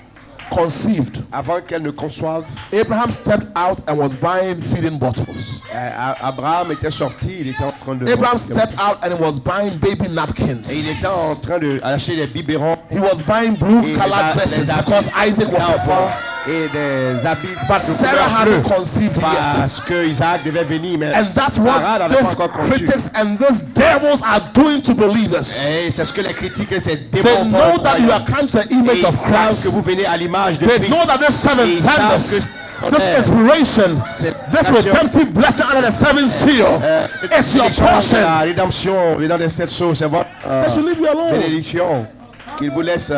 Speaker 1: conceived,
Speaker 2: avant qu'elle ne conçoive,
Speaker 1: Abraham stepped out and was buying feeding bottles.
Speaker 2: Abraham était sorti, il était en train de...
Speaker 1: Abraham stepped out and was buying baby napkins.
Speaker 2: Et il était en train d'acheter des biberons.
Speaker 1: He was buying blue
Speaker 2: Et
Speaker 1: colored
Speaker 2: les
Speaker 1: dresses
Speaker 2: habits
Speaker 1: because Isaac was
Speaker 2: d'enfants
Speaker 1: born.
Speaker 2: et des habits
Speaker 1: But
Speaker 2: de
Speaker 1: Sarah
Speaker 2: couleur bleue.
Speaker 1: hasn't conceived yet.
Speaker 2: Parce que Isaac devait venir, mais
Speaker 1: And that's
Speaker 2: Sarah
Speaker 1: what
Speaker 2: n'avait pas
Speaker 1: these
Speaker 2: encore conçu.
Speaker 1: critics and these devils are doing to believers.
Speaker 2: Et c'est ce que les critiques et ces
Speaker 1: They
Speaker 2: démons font
Speaker 1: know
Speaker 2: aux
Speaker 1: that you
Speaker 2: croyants.
Speaker 1: are come to the
Speaker 2: Et
Speaker 1: image
Speaker 2: ils
Speaker 1: of
Speaker 2: savent
Speaker 1: Christ.
Speaker 2: que vous venez à l'image de
Speaker 1: They
Speaker 2: Christ.
Speaker 1: know that this seven
Speaker 2: Et ils savent
Speaker 1: thunders,
Speaker 2: que
Speaker 1: this inspiration, this redemptive blessing under the seventh seal, it's your portion.
Speaker 2: La rédemption venant de cette chose, c'est votre
Speaker 1: They should leave you alone.
Speaker 2: bénédiction qu'il vous laisse.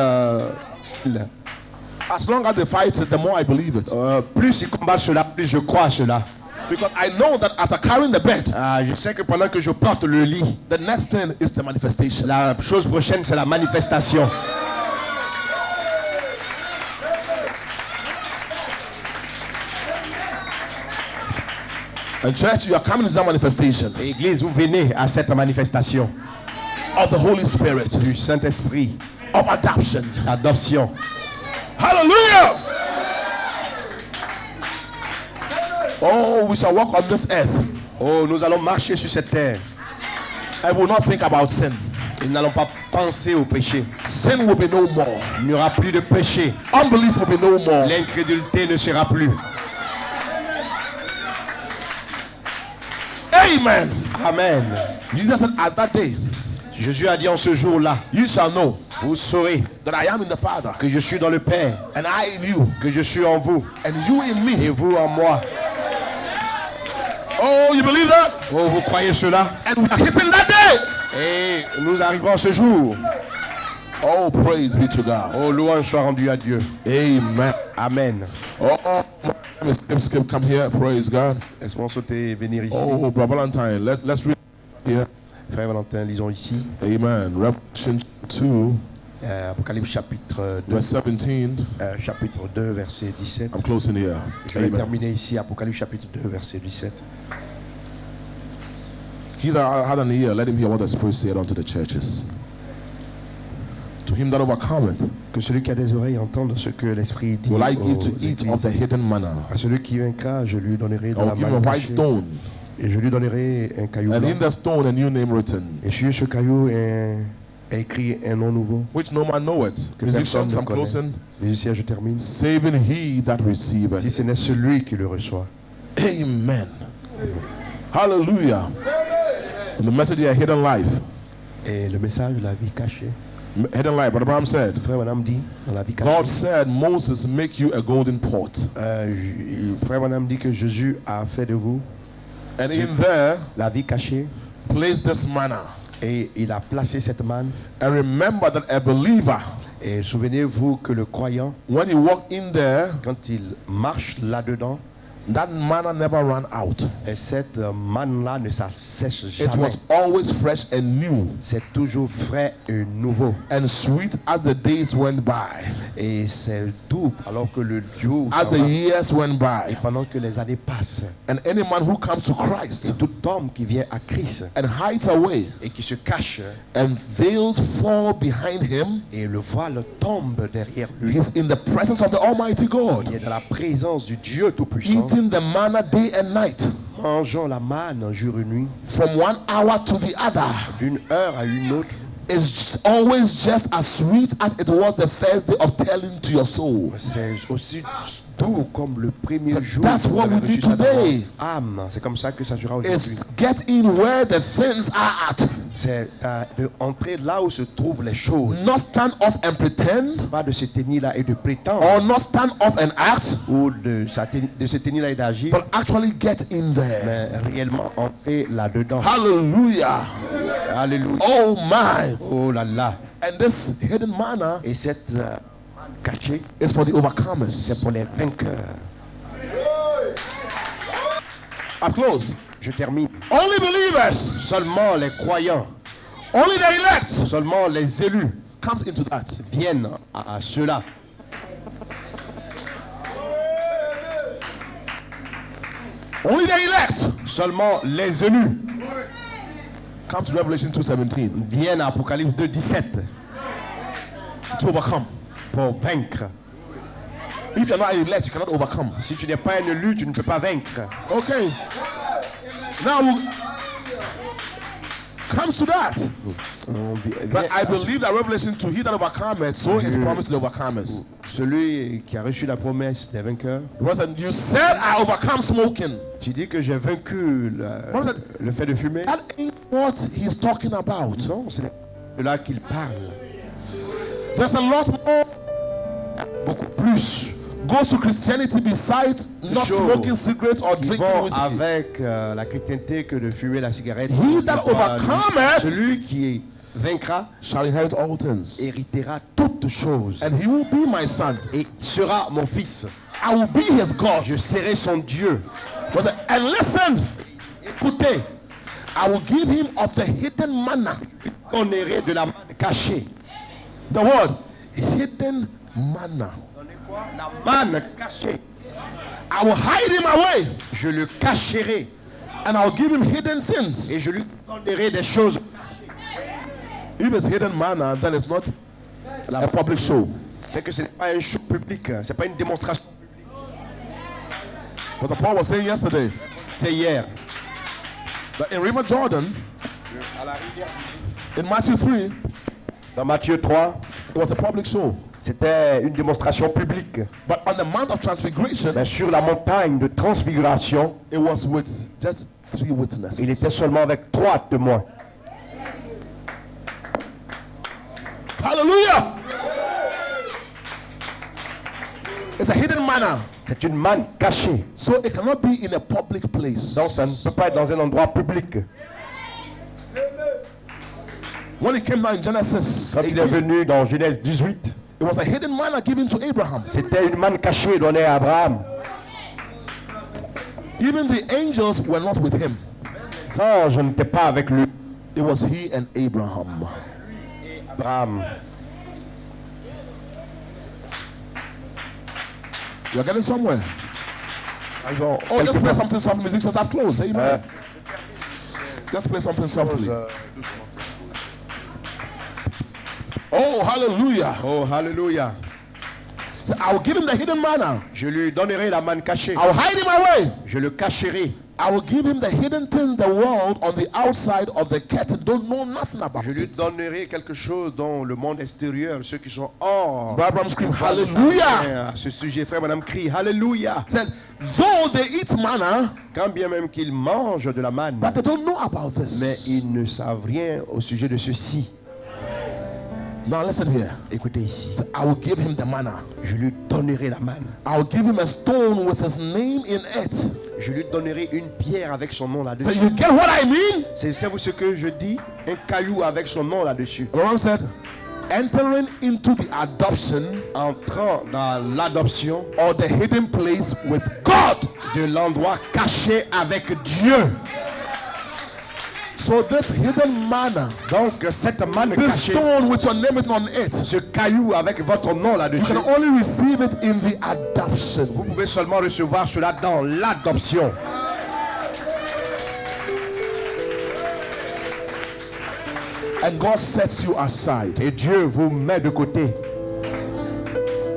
Speaker 1: As long as they fight it, the more I believe it.
Speaker 2: Plus ils combattent cela, plus je crois à cela.
Speaker 1: Because I know that after carrying the bed,
Speaker 2: Je sais que pendant que je porte le lit,
Speaker 1: the next thing is the manifestation.
Speaker 2: la chose prochaine c'est la manifestation.
Speaker 1: And church, you are coming to that manifestation
Speaker 2: Et Église, vous venez à cette manifestation
Speaker 1: of the Holy Spirit,
Speaker 2: du Saint-Esprit,
Speaker 1: of adoption.
Speaker 2: l'adoption.
Speaker 1: Hallelujah! Oh, we shall walk on this earth
Speaker 2: Oh, nous allons marcher sur cette terre
Speaker 1: and will not think about sin.
Speaker 2: et nous n'allons pas penser au péché.
Speaker 1: Sin will be no more.
Speaker 2: Il n'y aura plus de péché.
Speaker 1: Unbelief will be no more.
Speaker 2: L'incrédulité ne sera plus.
Speaker 1: Amen.
Speaker 2: Amen.
Speaker 1: Jesus said, at that day,
Speaker 2: Jésus a dit en ce jour-là,
Speaker 1: you shall know
Speaker 2: vous saurez
Speaker 1: that I am in the Father,
Speaker 2: que je suis dans le Père,
Speaker 1: and I in you,
Speaker 2: que je suis en vous
Speaker 1: and you in
Speaker 2: et
Speaker 1: me.
Speaker 2: vous en moi.
Speaker 1: Oh, you believe that?
Speaker 2: Oh, vous croyez cela?
Speaker 1: And we are hitting that day.
Speaker 2: Et nous arrivons à ce jour.
Speaker 1: Oh, praise be to God.
Speaker 2: Oh, louange soit rendue à Dieu.
Speaker 1: Amen.
Speaker 2: Amen.
Speaker 1: Oh, skip, come here. Praise God.
Speaker 2: Laisse-moi sauter et venir ici.
Speaker 1: Oh, Brother Valentine, let's read here.
Speaker 2: Frère Valentin, lisons ici.
Speaker 1: Amen. Revelation 2,
Speaker 2: Apocalypse chapitre 2,
Speaker 1: verse 17.
Speaker 2: chapitre 2, verset 17.
Speaker 1: I'm closing here.
Speaker 2: Je vais
Speaker 1: Amen.
Speaker 2: terminer ici, Apocalypse chapitre 2, verset 17.
Speaker 1: He that had an ear, let him hear what the Spirit said unto the churches. To him that overcometh,
Speaker 2: Que celui qui a des oreilles entende ce que l'Esprit dit
Speaker 1: will I
Speaker 2: aux
Speaker 1: give to eat of the
Speaker 2: églises.
Speaker 1: hidden manna.
Speaker 2: À celui qui vaincra, je lui donnerai de
Speaker 1: I
Speaker 2: la
Speaker 1: will give him a
Speaker 2: manne
Speaker 1: white
Speaker 2: cachée,
Speaker 1: stone,
Speaker 2: et je lui donnerai un caillou
Speaker 1: and
Speaker 2: blanc.
Speaker 1: in the stone a new name written,
Speaker 2: Et sur ce caillou est écrit un nom nouveau.
Speaker 1: which no man knoweth.
Speaker 2: Que
Speaker 1: Musicians,
Speaker 2: personne ne
Speaker 1: I'm
Speaker 2: connaît.
Speaker 1: closing.
Speaker 2: Musicien, je termine.
Speaker 1: Saving he that receiveth.
Speaker 2: Si ce n'est celui qui le reçoit.
Speaker 1: Amen. Hallelujah. And the message here, hidden life.
Speaker 2: Et le message de la vie cachée.
Speaker 1: Hidden life. But Abraham said,
Speaker 2: Frère Madame dit, dans la vie
Speaker 1: God
Speaker 2: cachée.
Speaker 1: said, Moses make you a golden pot.
Speaker 2: Frère Madame dit que Jésus a fait de vous
Speaker 1: And in there,
Speaker 2: la vie cachée.
Speaker 1: place this manna.
Speaker 2: Et il a placé cette manne.
Speaker 1: And remember that a believer,
Speaker 2: Et souvenez-vous que le croyant,
Speaker 1: when he walk in there,
Speaker 2: quand il marche là-dedans,
Speaker 1: that manna never ran out.
Speaker 2: et cette manne-là ne s'assèche
Speaker 1: It
Speaker 2: jamais.
Speaker 1: was always fresh and new
Speaker 2: C'est toujours frais et nouveau.
Speaker 1: and sweet as the days went by,
Speaker 2: Et c'est doux alors que le jour
Speaker 1: as
Speaker 2: s'en
Speaker 1: the
Speaker 2: va.
Speaker 1: years went
Speaker 2: Et
Speaker 1: by.
Speaker 2: pendant que les années passent.
Speaker 1: And any man who comes to Christ
Speaker 2: Tout homme qui vient à Christ
Speaker 1: and hides away,
Speaker 2: et qui se cache
Speaker 1: and veils fall behind him,
Speaker 2: et le voile tombe derrière lui.
Speaker 1: he's in the presence of the Almighty
Speaker 2: Il
Speaker 1: God,
Speaker 2: est dans la présence du Dieu Tout-Puissant.
Speaker 1: eating the manna day and night,
Speaker 2: Mangeons la manne jour et nuit,
Speaker 1: from 1 hour to the other.
Speaker 2: d'une heure à une autre.
Speaker 1: is always just as sweet as it was the first day of telling to your soul.
Speaker 2: C'est aussi doux comme le premier jour.
Speaker 1: That's
Speaker 2: que vous
Speaker 1: what
Speaker 2: avez
Speaker 1: we
Speaker 2: reçu
Speaker 1: need
Speaker 2: ça dans
Speaker 1: today.
Speaker 2: votre âme. C'est comme ça que ça sera aujourd'hui.
Speaker 1: Is get in where the things are at.
Speaker 2: C'est de entrer là où se trouvent les choses.
Speaker 1: Not stand off and pretend.
Speaker 2: Pas de se tenir là et de prétendre.
Speaker 1: Or not stand off and act.
Speaker 2: Ou de se tenir là et d'agir.
Speaker 1: But actually get in there.
Speaker 2: Mais réellement entrer là-dedans.
Speaker 1: Hallelujah.
Speaker 2: Alléluia.
Speaker 1: Oh my.
Speaker 2: Oh là là.
Speaker 1: And this hidden manna
Speaker 2: Et cette cachée,
Speaker 1: is for the overcomers.
Speaker 2: c'est pour les vainqueurs.
Speaker 1: I've closed.
Speaker 2: Je termine.
Speaker 1: Only believers,
Speaker 2: Seulement les croyants,
Speaker 1: only the elect
Speaker 2: seulement les élus
Speaker 1: comes into that.
Speaker 2: viennent à cela.
Speaker 1: Only the elect
Speaker 2: Seulement les élus
Speaker 1: comes to Revelation 2:17
Speaker 2: viennent à Apocalypse 2:17
Speaker 1: to overcome.
Speaker 2: pour vaincre.
Speaker 1: If you're not an elect, you cannot overcome.
Speaker 2: Si tu n'es pas un élu, tu ne peux pas vaincre.
Speaker 1: Okay. Now comes to that. But I believe that Revelation 2, he that overcometh, so is promised to the overcomers.
Speaker 2: Celui qui a reçu la promesse des vainqueurs.
Speaker 1: Because you said I overcome smoking.
Speaker 2: Tu dis que j'ai vaincu le fait de fumer.
Speaker 1: That ain't what he's talking about.
Speaker 2: Non, c'est de là qu'il parle.
Speaker 1: There's a lot more
Speaker 2: Beaucoup plus
Speaker 1: goes to Christianity besides not smoking cigarettes or drinking
Speaker 2: vont
Speaker 1: whiskey.
Speaker 2: avec la chrétienté que de fumer la cigarette.
Speaker 1: He that overcometh
Speaker 2: Celui qui vaincra
Speaker 1: shall inherit all things.
Speaker 2: héritera toutes choses
Speaker 1: And he will be my son.
Speaker 2: et sera mon fils.
Speaker 1: I will be his God.
Speaker 2: Je serai son Dieu.
Speaker 1: And listen,
Speaker 2: Écoutez,
Speaker 1: I will give him of the hidden manna.
Speaker 2: donnerai de la manne cachée.
Speaker 1: The word hidden manna.
Speaker 2: La manne cachée.
Speaker 1: I will hide him away
Speaker 2: Je le cacherai
Speaker 1: and I will give him hidden things.
Speaker 2: et je lui donnerai des choses.
Speaker 1: If it's hidden manna, then it's not a public show.
Speaker 2: C'est que ce n'est pas un show public, c'est pas une démonstration.
Speaker 1: But the Paul was saying yesterday
Speaker 2: C'est hier.
Speaker 1: that in River Jordan, in Matthew 3,
Speaker 2: Dans Matthieu 3,
Speaker 1: it was a public show.
Speaker 2: c'était une démonstration publique.
Speaker 1: But on the Mount of Transfiguration,
Speaker 2: Mais sur la montagne de transfiguration,
Speaker 1: it was with just 3 witnesses.
Speaker 2: il était seulement avec 3 témoins.
Speaker 1: Hallelujah! It's a hidden manna.
Speaker 2: C'est une manne cachée.
Speaker 1: So it cannot be in a public place.
Speaker 2: Donc ça ne peut pas être dans un endroit public.
Speaker 1: When it came down in Genesis
Speaker 2: Quand il est
Speaker 1: 18,
Speaker 2: venu dans Genèse 18,
Speaker 1: it was a hidden manna given to Abraham.
Speaker 2: c'était une manne cachée donnée à Abraham.
Speaker 1: Even the angels were not with him.
Speaker 2: Les anges n'étaient pas avec lui.
Speaker 1: It was he and Abraham.
Speaker 2: Abraham.
Speaker 1: You're getting somewhere.
Speaker 2: Ils ont
Speaker 1: Oh, just
Speaker 2: quelque
Speaker 1: play
Speaker 2: part-
Speaker 1: something soft music since I've closed. Amen. Just play something softly. Oh, hallelujah.
Speaker 2: Oh, hallelujah.
Speaker 1: So I will give him the hidden manna.
Speaker 2: Je lui donnerai la manne cachée.
Speaker 1: I will hide him away.
Speaker 2: Je le cacherai.
Speaker 1: I will give him the hidden things the world on the outside of the curtain don't know nothing about
Speaker 2: Je lui
Speaker 1: it.
Speaker 2: donnerai quelque chose dont le monde extérieur, ceux qui sont hors.
Speaker 1: Abraham screamed,
Speaker 2: À
Speaker 1: hallelujah.
Speaker 2: ce sujet, frère, madame, crie Alléluia.
Speaker 1: Said, though they eat manna,
Speaker 2: Quand bien même qu'ils mangent de la manne,
Speaker 1: but they don't know about this.
Speaker 2: mais ils ne savent rien au sujet de ceci.
Speaker 1: Now listen here.
Speaker 2: Écoutez ici.
Speaker 1: Said, I will give him the manna.
Speaker 2: Je lui donnerai la manne.
Speaker 1: I will give him a stone with his name in it.
Speaker 2: Je lui donnerai une pierre avec son nom
Speaker 1: So
Speaker 2: là-dessus.
Speaker 1: you get what I mean?
Speaker 2: Savez-vous ce que je dis? Un caillou avec son nom là-dessus.
Speaker 1: Abraham said, entering into the adoption
Speaker 2: Entrant dans l'adoption
Speaker 1: or the hidden place with God.
Speaker 2: de l'endroit caché avec Dieu.
Speaker 1: So this hidden manna,
Speaker 2: Donc cette manne
Speaker 1: this
Speaker 2: cachée,
Speaker 1: stone with your name written on it,
Speaker 2: ce caillou avec votre nom
Speaker 1: you
Speaker 2: là-dessus,
Speaker 1: can only receive it in the adoption.
Speaker 2: vous pouvez seulement recevoir cela dans l'adoption.
Speaker 1: And God sets you aside.
Speaker 2: Et Dieu vous met de côté.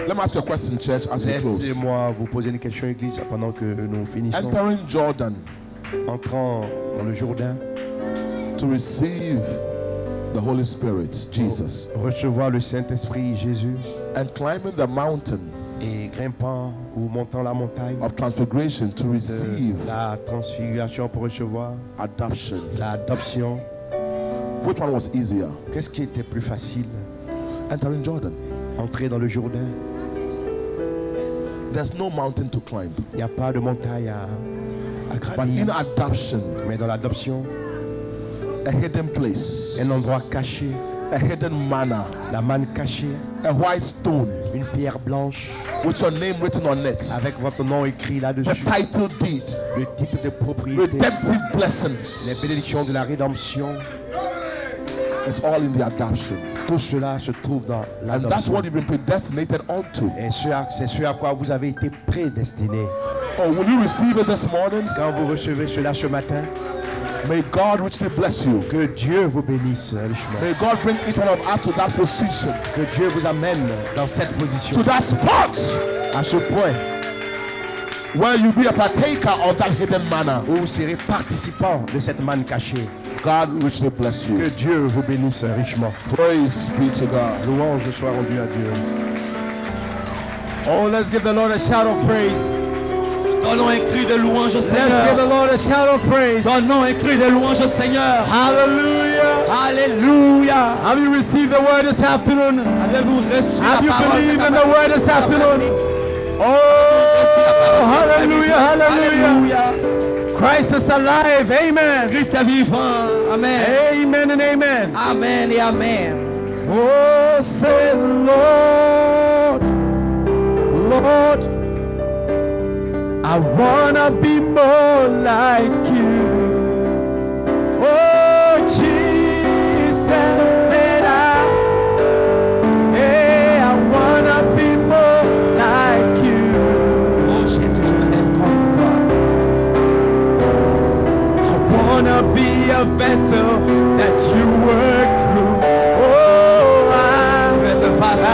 Speaker 1: Let me ask you a question, church, as we close.
Speaker 2: Laissez-moi vous poser une question, Église, pendant que nous finissons.
Speaker 1: Entering Jordan
Speaker 2: Entrant dans le Jourdain
Speaker 1: to receive the Holy Spirit, Jesus,
Speaker 2: recevoir le Saint-Esprit, Jésus,
Speaker 1: and climbing the mountain
Speaker 2: et grimpant ou montant la montagne
Speaker 1: of transfiguration to receive
Speaker 2: de la transfiguration pour recevoir
Speaker 1: adoption.
Speaker 2: l'adoption.
Speaker 1: Which one was easier?
Speaker 2: Qu'est-ce qui était plus facile?
Speaker 1: Entering Jordan.
Speaker 2: Entrer dans le Jourdain.
Speaker 1: There's no mountain to climb.
Speaker 2: Il n'y a pas de montagne à
Speaker 1: But
Speaker 2: gravir.
Speaker 1: in adoption,
Speaker 2: Mais dans l'adoption,
Speaker 1: a hidden place,
Speaker 2: un endroit caché,
Speaker 1: a hidden manna,
Speaker 2: la manne cachée,
Speaker 1: a white stone
Speaker 2: une pierre blanche
Speaker 1: with your name written on it,
Speaker 2: avec votre nom écrit
Speaker 1: the
Speaker 2: là-dessus,
Speaker 1: title deed,
Speaker 2: le titre de propriété,
Speaker 1: redemptive
Speaker 2: les
Speaker 1: blessings.
Speaker 2: bénédictions de la rédemption.
Speaker 1: It's all in the adoption.
Speaker 2: Tout cela se trouve dans
Speaker 1: And that's
Speaker 2: l'adoption.
Speaker 1: what you've been predestinated unto.
Speaker 2: Et c'est ce à quoi vous avez été prédestiné.
Speaker 1: Oh, will you receive it this morning?
Speaker 2: Quand vous recevez cela ce matin,
Speaker 1: May God richly bless you.
Speaker 2: que Dieu vous bénisse richement.
Speaker 1: May God bring each one of us to that position,
Speaker 2: Que Dieu vous amène dans cette position,
Speaker 1: to that spot
Speaker 2: à ce point
Speaker 1: where you be a partaker of that hidden manna.
Speaker 2: où vous serez participant de cette manne cachée.
Speaker 1: God richly bless
Speaker 2: Que
Speaker 1: you.
Speaker 2: Dieu vous bénisse richement.
Speaker 1: Praise be to God.
Speaker 2: Louange soit rendue à Dieu.
Speaker 3: Oh, let's give the Lord a shout of praise.
Speaker 4: Donnons un cri de louange au
Speaker 3: Let's give
Speaker 4: Seigneur.
Speaker 3: the Lord a shout of praise.
Speaker 4: Donnons un cri de louange au Seigneur.
Speaker 3: Hallelujah.
Speaker 4: Alléluia.
Speaker 3: Have you received the word this afternoon?
Speaker 4: Avez-vous reçu la
Speaker 3: Have you
Speaker 4: parole
Speaker 3: believed
Speaker 4: cet
Speaker 3: in the word this afternoon? Oh, hallelujah, hallelujah. Christ is alive. Amen.
Speaker 4: Christ est vivant. Amen.
Speaker 3: Amen and amen.
Speaker 4: Amen et amen.
Speaker 3: Oh, say Lord, Lord, I wanna be more like you. Oh, Jesus, said hey, I wanna be more like you.
Speaker 4: Oh Jésus, je me lève contre toi.
Speaker 3: I wanna be a vessel that you work through. Oh,
Speaker 4: Je vais te faire
Speaker 3: I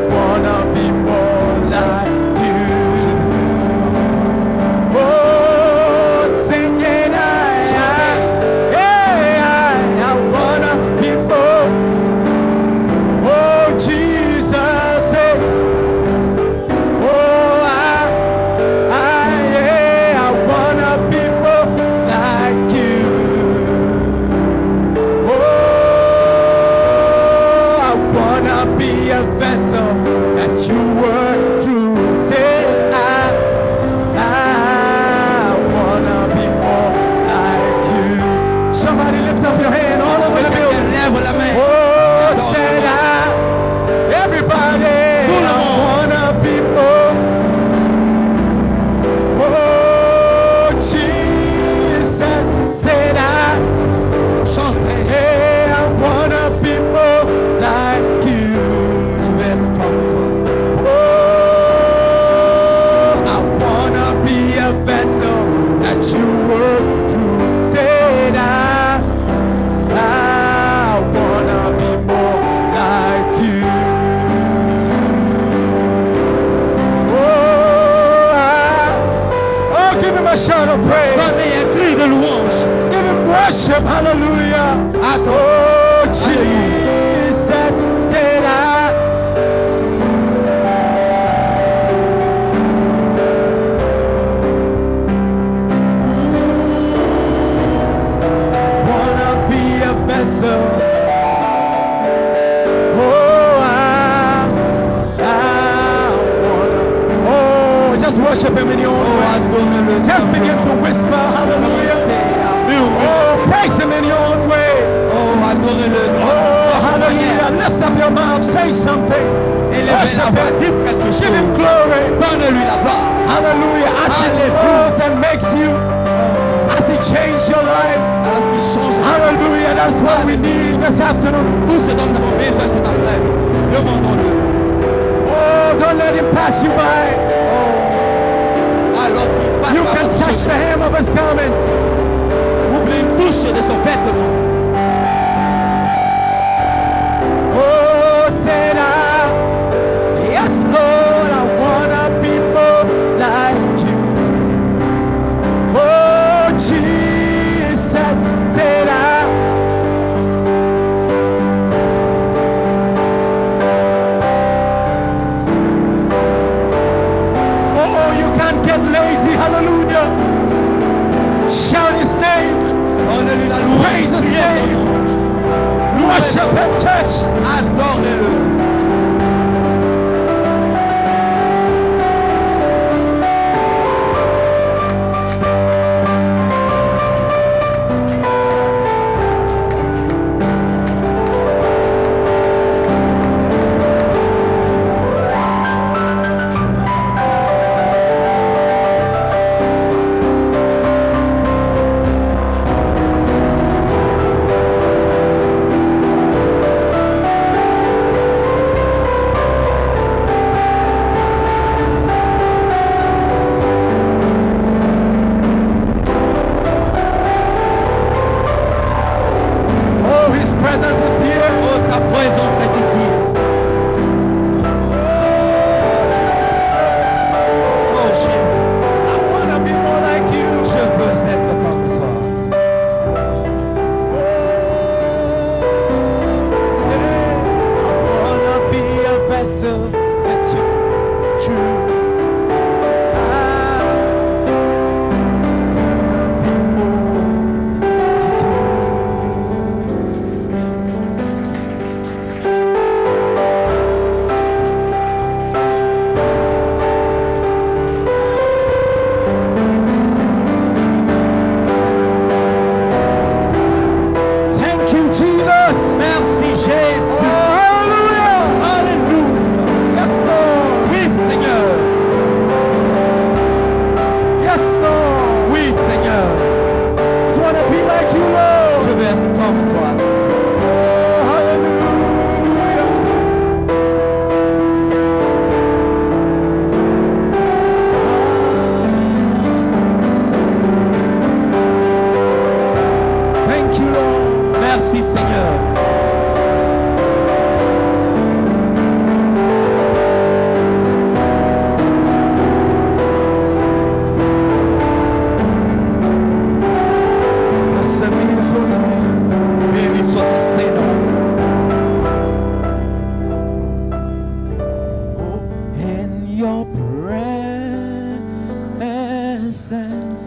Speaker 3: wanna be more like you. Oh, sing it, I wanna be more. Oh, Jesus, say, oh, I wanna be more like you. Oh, I wanna be a vessel that you work through. Say, I wanna be more like you. Somebody lift up your hand all over the building.
Speaker 4: Lève la main.
Speaker 3: Oh, say everybody,
Speaker 4: Tout le
Speaker 3: I
Speaker 4: monde.
Speaker 3: wanna be more. Oh, Jesus, say
Speaker 4: Chantez.
Speaker 3: hey, I wanna be more like you.
Speaker 4: Je vais être comme toi.
Speaker 3: Oh, I wanna be a vessel that you work through. Say I wanna be more like you. Oh, give him a shout of praise.
Speaker 4: Donnez un cri de louange.
Speaker 3: Give him worship. Hallelujah. Oh, Jesus, say wanna be a vessel. Oh, I wanna. Oh, just worship him in your own way. Just begin to whisper, hallelujah. Oh, praise him in your own way.
Speaker 4: Oh, adorez-le.
Speaker 3: Oh, hallelujah. Lift up your mouth, say something.
Speaker 4: Élevez la voix, dites quelque
Speaker 3: Give
Speaker 4: chose.
Speaker 3: him glory.
Speaker 4: Donne-lui la gloire.
Speaker 3: Hallelujah. As he moves and makes you, as he changes your life.
Speaker 4: Alors qu'il change.
Speaker 3: Hallelujah. That's what we need this afternoon.
Speaker 4: Tout ce dont nous avons besoin cet après-midi. Demandons-le.
Speaker 3: Oh, don't let him pass you by.
Speaker 4: Alors qu'il passe
Speaker 3: You
Speaker 4: par
Speaker 3: can
Speaker 4: votre
Speaker 3: touch
Speaker 4: chemin.
Speaker 3: the hem of his garments.
Speaker 4: Vous voulez une touche de son vêtement.
Speaker 3: Oh, said yes, Lord, I wanna be more like you. Oh, Jesus, said Don't get lazy. Hallelujah. Shout his name.
Speaker 4: Donne-lui la louange.
Speaker 3: Praise his name. Worship him, church.
Speaker 4: Adore-le.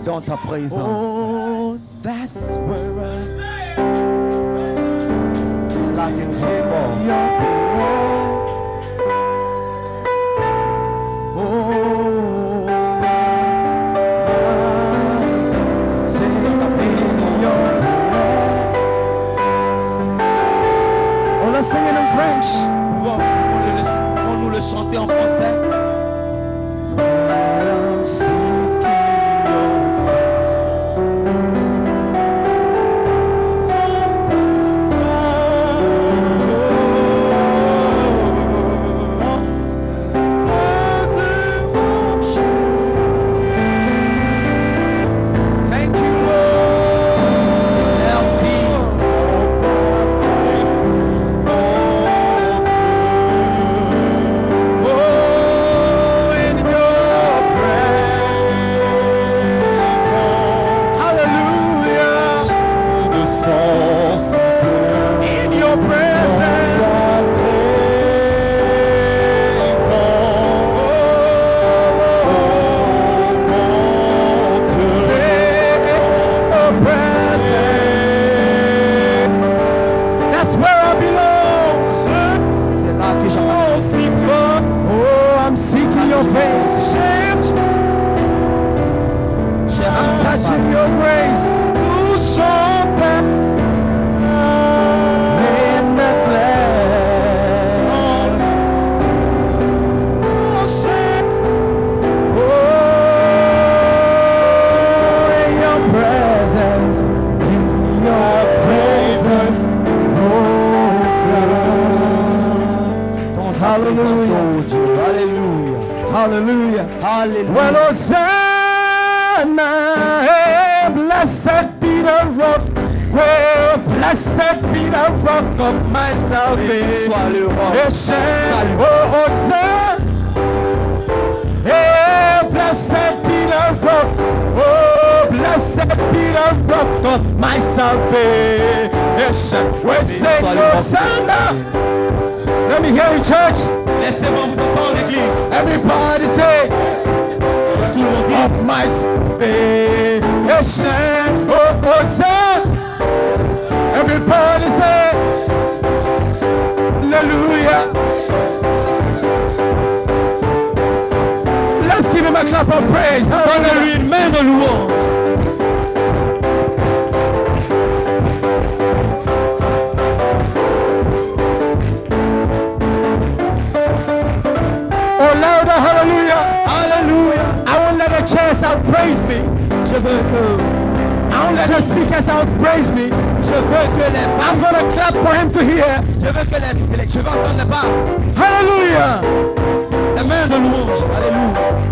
Speaker 3: Dans ta présence.
Speaker 4: Oh,
Speaker 3: that's where I
Speaker 4: feel like in so far.
Speaker 3: On l'a singing in French.
Speaker 4: Pouvons-nous le chanter en français?
Speaker 3: Hallelujah.
Speaker 4: Hallelujah.
Speaker 3: Well, Hosanna, hey, blessed be the rock. Well, blessed be the rock of my salvation.
Speaker 4: Sois le roc.
Speaker 3: Oh, Hosanna, hey, blessed be the rock. Oh, blessed be the rock of my salvation. We say Hosanna. Let me hear you, church.
Speaker 4: Laissez-moi vous entendre, l'église.
Speaker 3: Everybody say.
Speaker 4: Tout le monde
Speaker 3: my salvation. Oh, Hosanna. Everybody say, hallelujah. Let's give him a clap of praise.
Speaker 4: Donne-lui une main de louange.
Speaker 3: Oh, louder, hallelujah.
Speaker 4: Alléluia.
Speaker 3: I won't let the chairs outpraise me.
Speaker 4: Je veux que,
Speaker 3: I won't let the speakers outpraise me.
Speaker 4: je veux que les
Speaker 3: I'm gonna clap for him to hear.
Speaker 4: je veux que je veux entendre les barres.
Speaker 3: Hallelujah.
Speaker 4: Les mains de louange. Alléluia.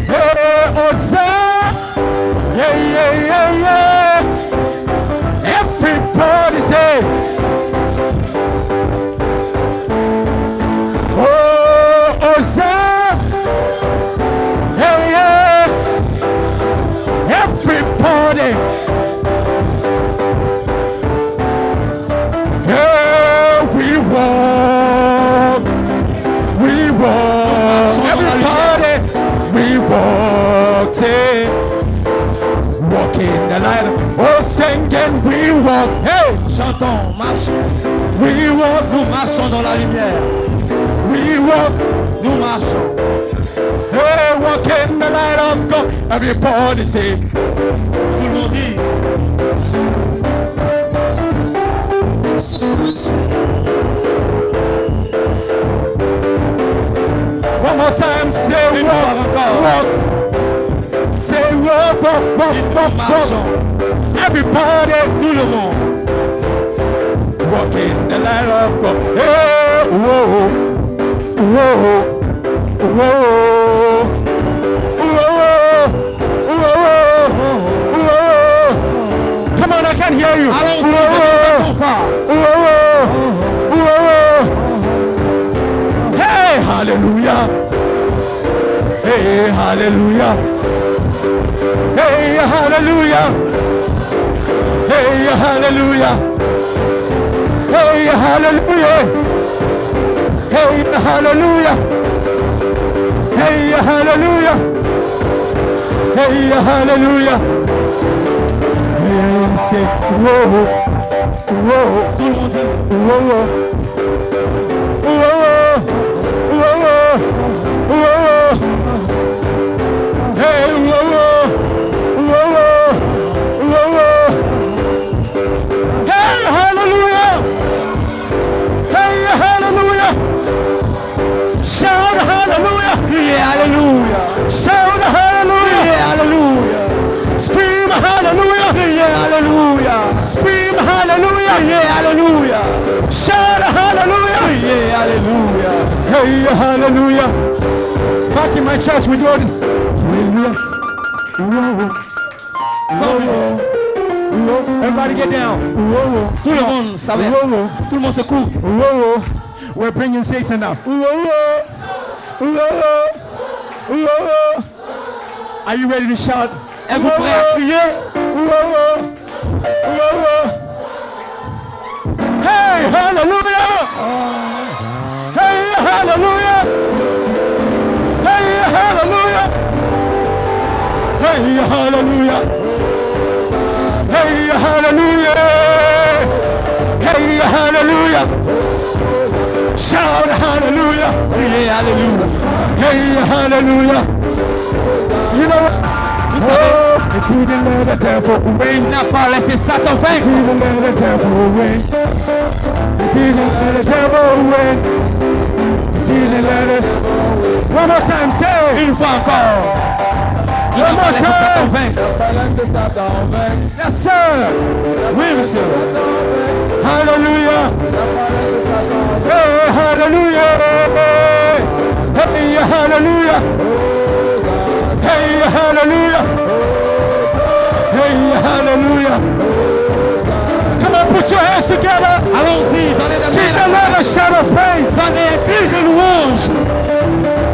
Speaker 3: Hey, Hosanna. Yeah, yeah, yeah, yeah. Everybody say, oh, Hosanna. Yeah, yeah. Everybody. Yeah, we walk. We walk. Everybody. We walk. Say, walk in the light. Oh, singing, we walk. Hey,
Speaker 4: Chantons, marchons.
Speaker 3: we walk.
Speaker 4: Nous marchons dans la lumière.
Speaker 3: We walk.
Speaker 4: Nous marchons.
Speaker 3: Hey, walk in the light of God. Everybody say,
Speaker 4: Tout le monde dit.
Speaker 3: one more time, say
Speaker 4: Une
Speaker 3: walk,
Speaker 4: fois encore.
Speaker 3: walk. Say walk, walk, walk,
Speaker 4: Nous
Speaker 3: walk, walk.
Speaker 4: marchons.
Speaker 3: Everybody,
Speaker 4: Tout le monde.
Speaker 3: walk in the light of God. Hey, whoa, whoa, whoa, whoa, whoa. Come on, I can hear you.
Speaker 4: Allons-y,
Speaker 3: Whoa,
Speaker 4: ne nous pas.
Speaker 3: whoa. Hey, hallelujah. Hey, hallelujah. Hey, hallelujah. Hey, hallelujah. Hey, hallelujah. Hey, hallelujah. Hey, hallelujah. Hey, hallelujah. Hey, say, whoa, whoa,
Speaker 4: Tout le monde dit.
Speaker 3: whoa, whoa, whoa, whoa, whoa. Hey, whoa, whoa, whoa, whoa. Hey, hallelujah. Hey, hallelujah. Shout hallelujah.
Speaker 4: Criez Alléluia.
Speaker 3: Shout hallelujah.
Speaker 4: Criez Alléluia.
Speaker 3: Scream hallelujah.
Speaker 4: Criez Alléluia.
Speaker 3: Scream hallelujah.
Speaker 4: Criez Alléluia.
Speaker 3: Shout hallelujah.
Speaker 4: Criez Alléluia.
Speaker 3: Hey, hallelujah. Back in my church, we do all this. Hallelujah. Whoa. Everybody get down. Whoa.
Speaker 4: Tout le monde s'abaisse.
Speaker 3: Whoa.
Speaker 4: Tout le monde se coupe.
Speaker 3: Whoa. We're bringing Satan now. Whoa. Are you ready to shout?
Speaker 4: Êtes-vous prêts à crier?
Speaker 3: Whoa. Hey, hallelujah. Hey, hallelujah. Hey, hallelujah. Hey, hallelujah. Hey, hallelujah. Hey, hallelujah. Shout hallelujah.
Speaker 4: Criez Alléluia.
Speaker 3: Hey, hallelujah. You know what? Oh, it didn't let the devil win.
Speaker 4: Il n'a pas laissé Satan
Speaker 3: It
Speaker 4: vaincre.
Speaker 3: didn't let the devil win. It didn't let the devil win. It didn't let it. One more time, say.
Speaker 4: Une fois encore. Il n'a
Speaker 3: One
Speaker 4: pas
Speaker 3: more
Speaker 4: laissé Satan
Speaker 3: time.
Speaker 4: vaincre.
Speaker 3: Yes, sir.
Speaker 4: Oui, monsieur.
Speaker 3: Hallelujah. Hey, hallelujah. Hey, hallelujah. Hey, hallelujah. Hey, hallelujah. Come on, put your hands together.
Speaker 4: Allons-y, donnez la
Speaker 3: Give the
Speaker 4: main.
Speaker 3: Lord a shout of praise.
Speaker 4: Donnez un cri de louange.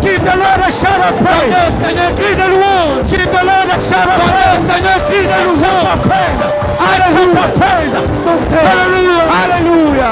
Speaker 3: Give the Lord a shout of praise.
Speaker 4: Donnez au Seigneur un cri de louange.
Speaker 3: Give the Lord a shout of
Speaker 4: Donnez
Speaker 3: praise.
Speaker 4: au Seigneur un cri de louange.
Speaker 3: Praise. Hallelujah. Praise. Hallelujah.
Speaker 4: Alléluia.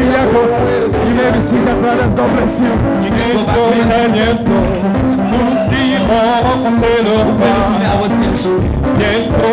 Speaker 3: You may be seated, brothers. God bless you.
Speaker 5: Nous irons rencontrer le roi.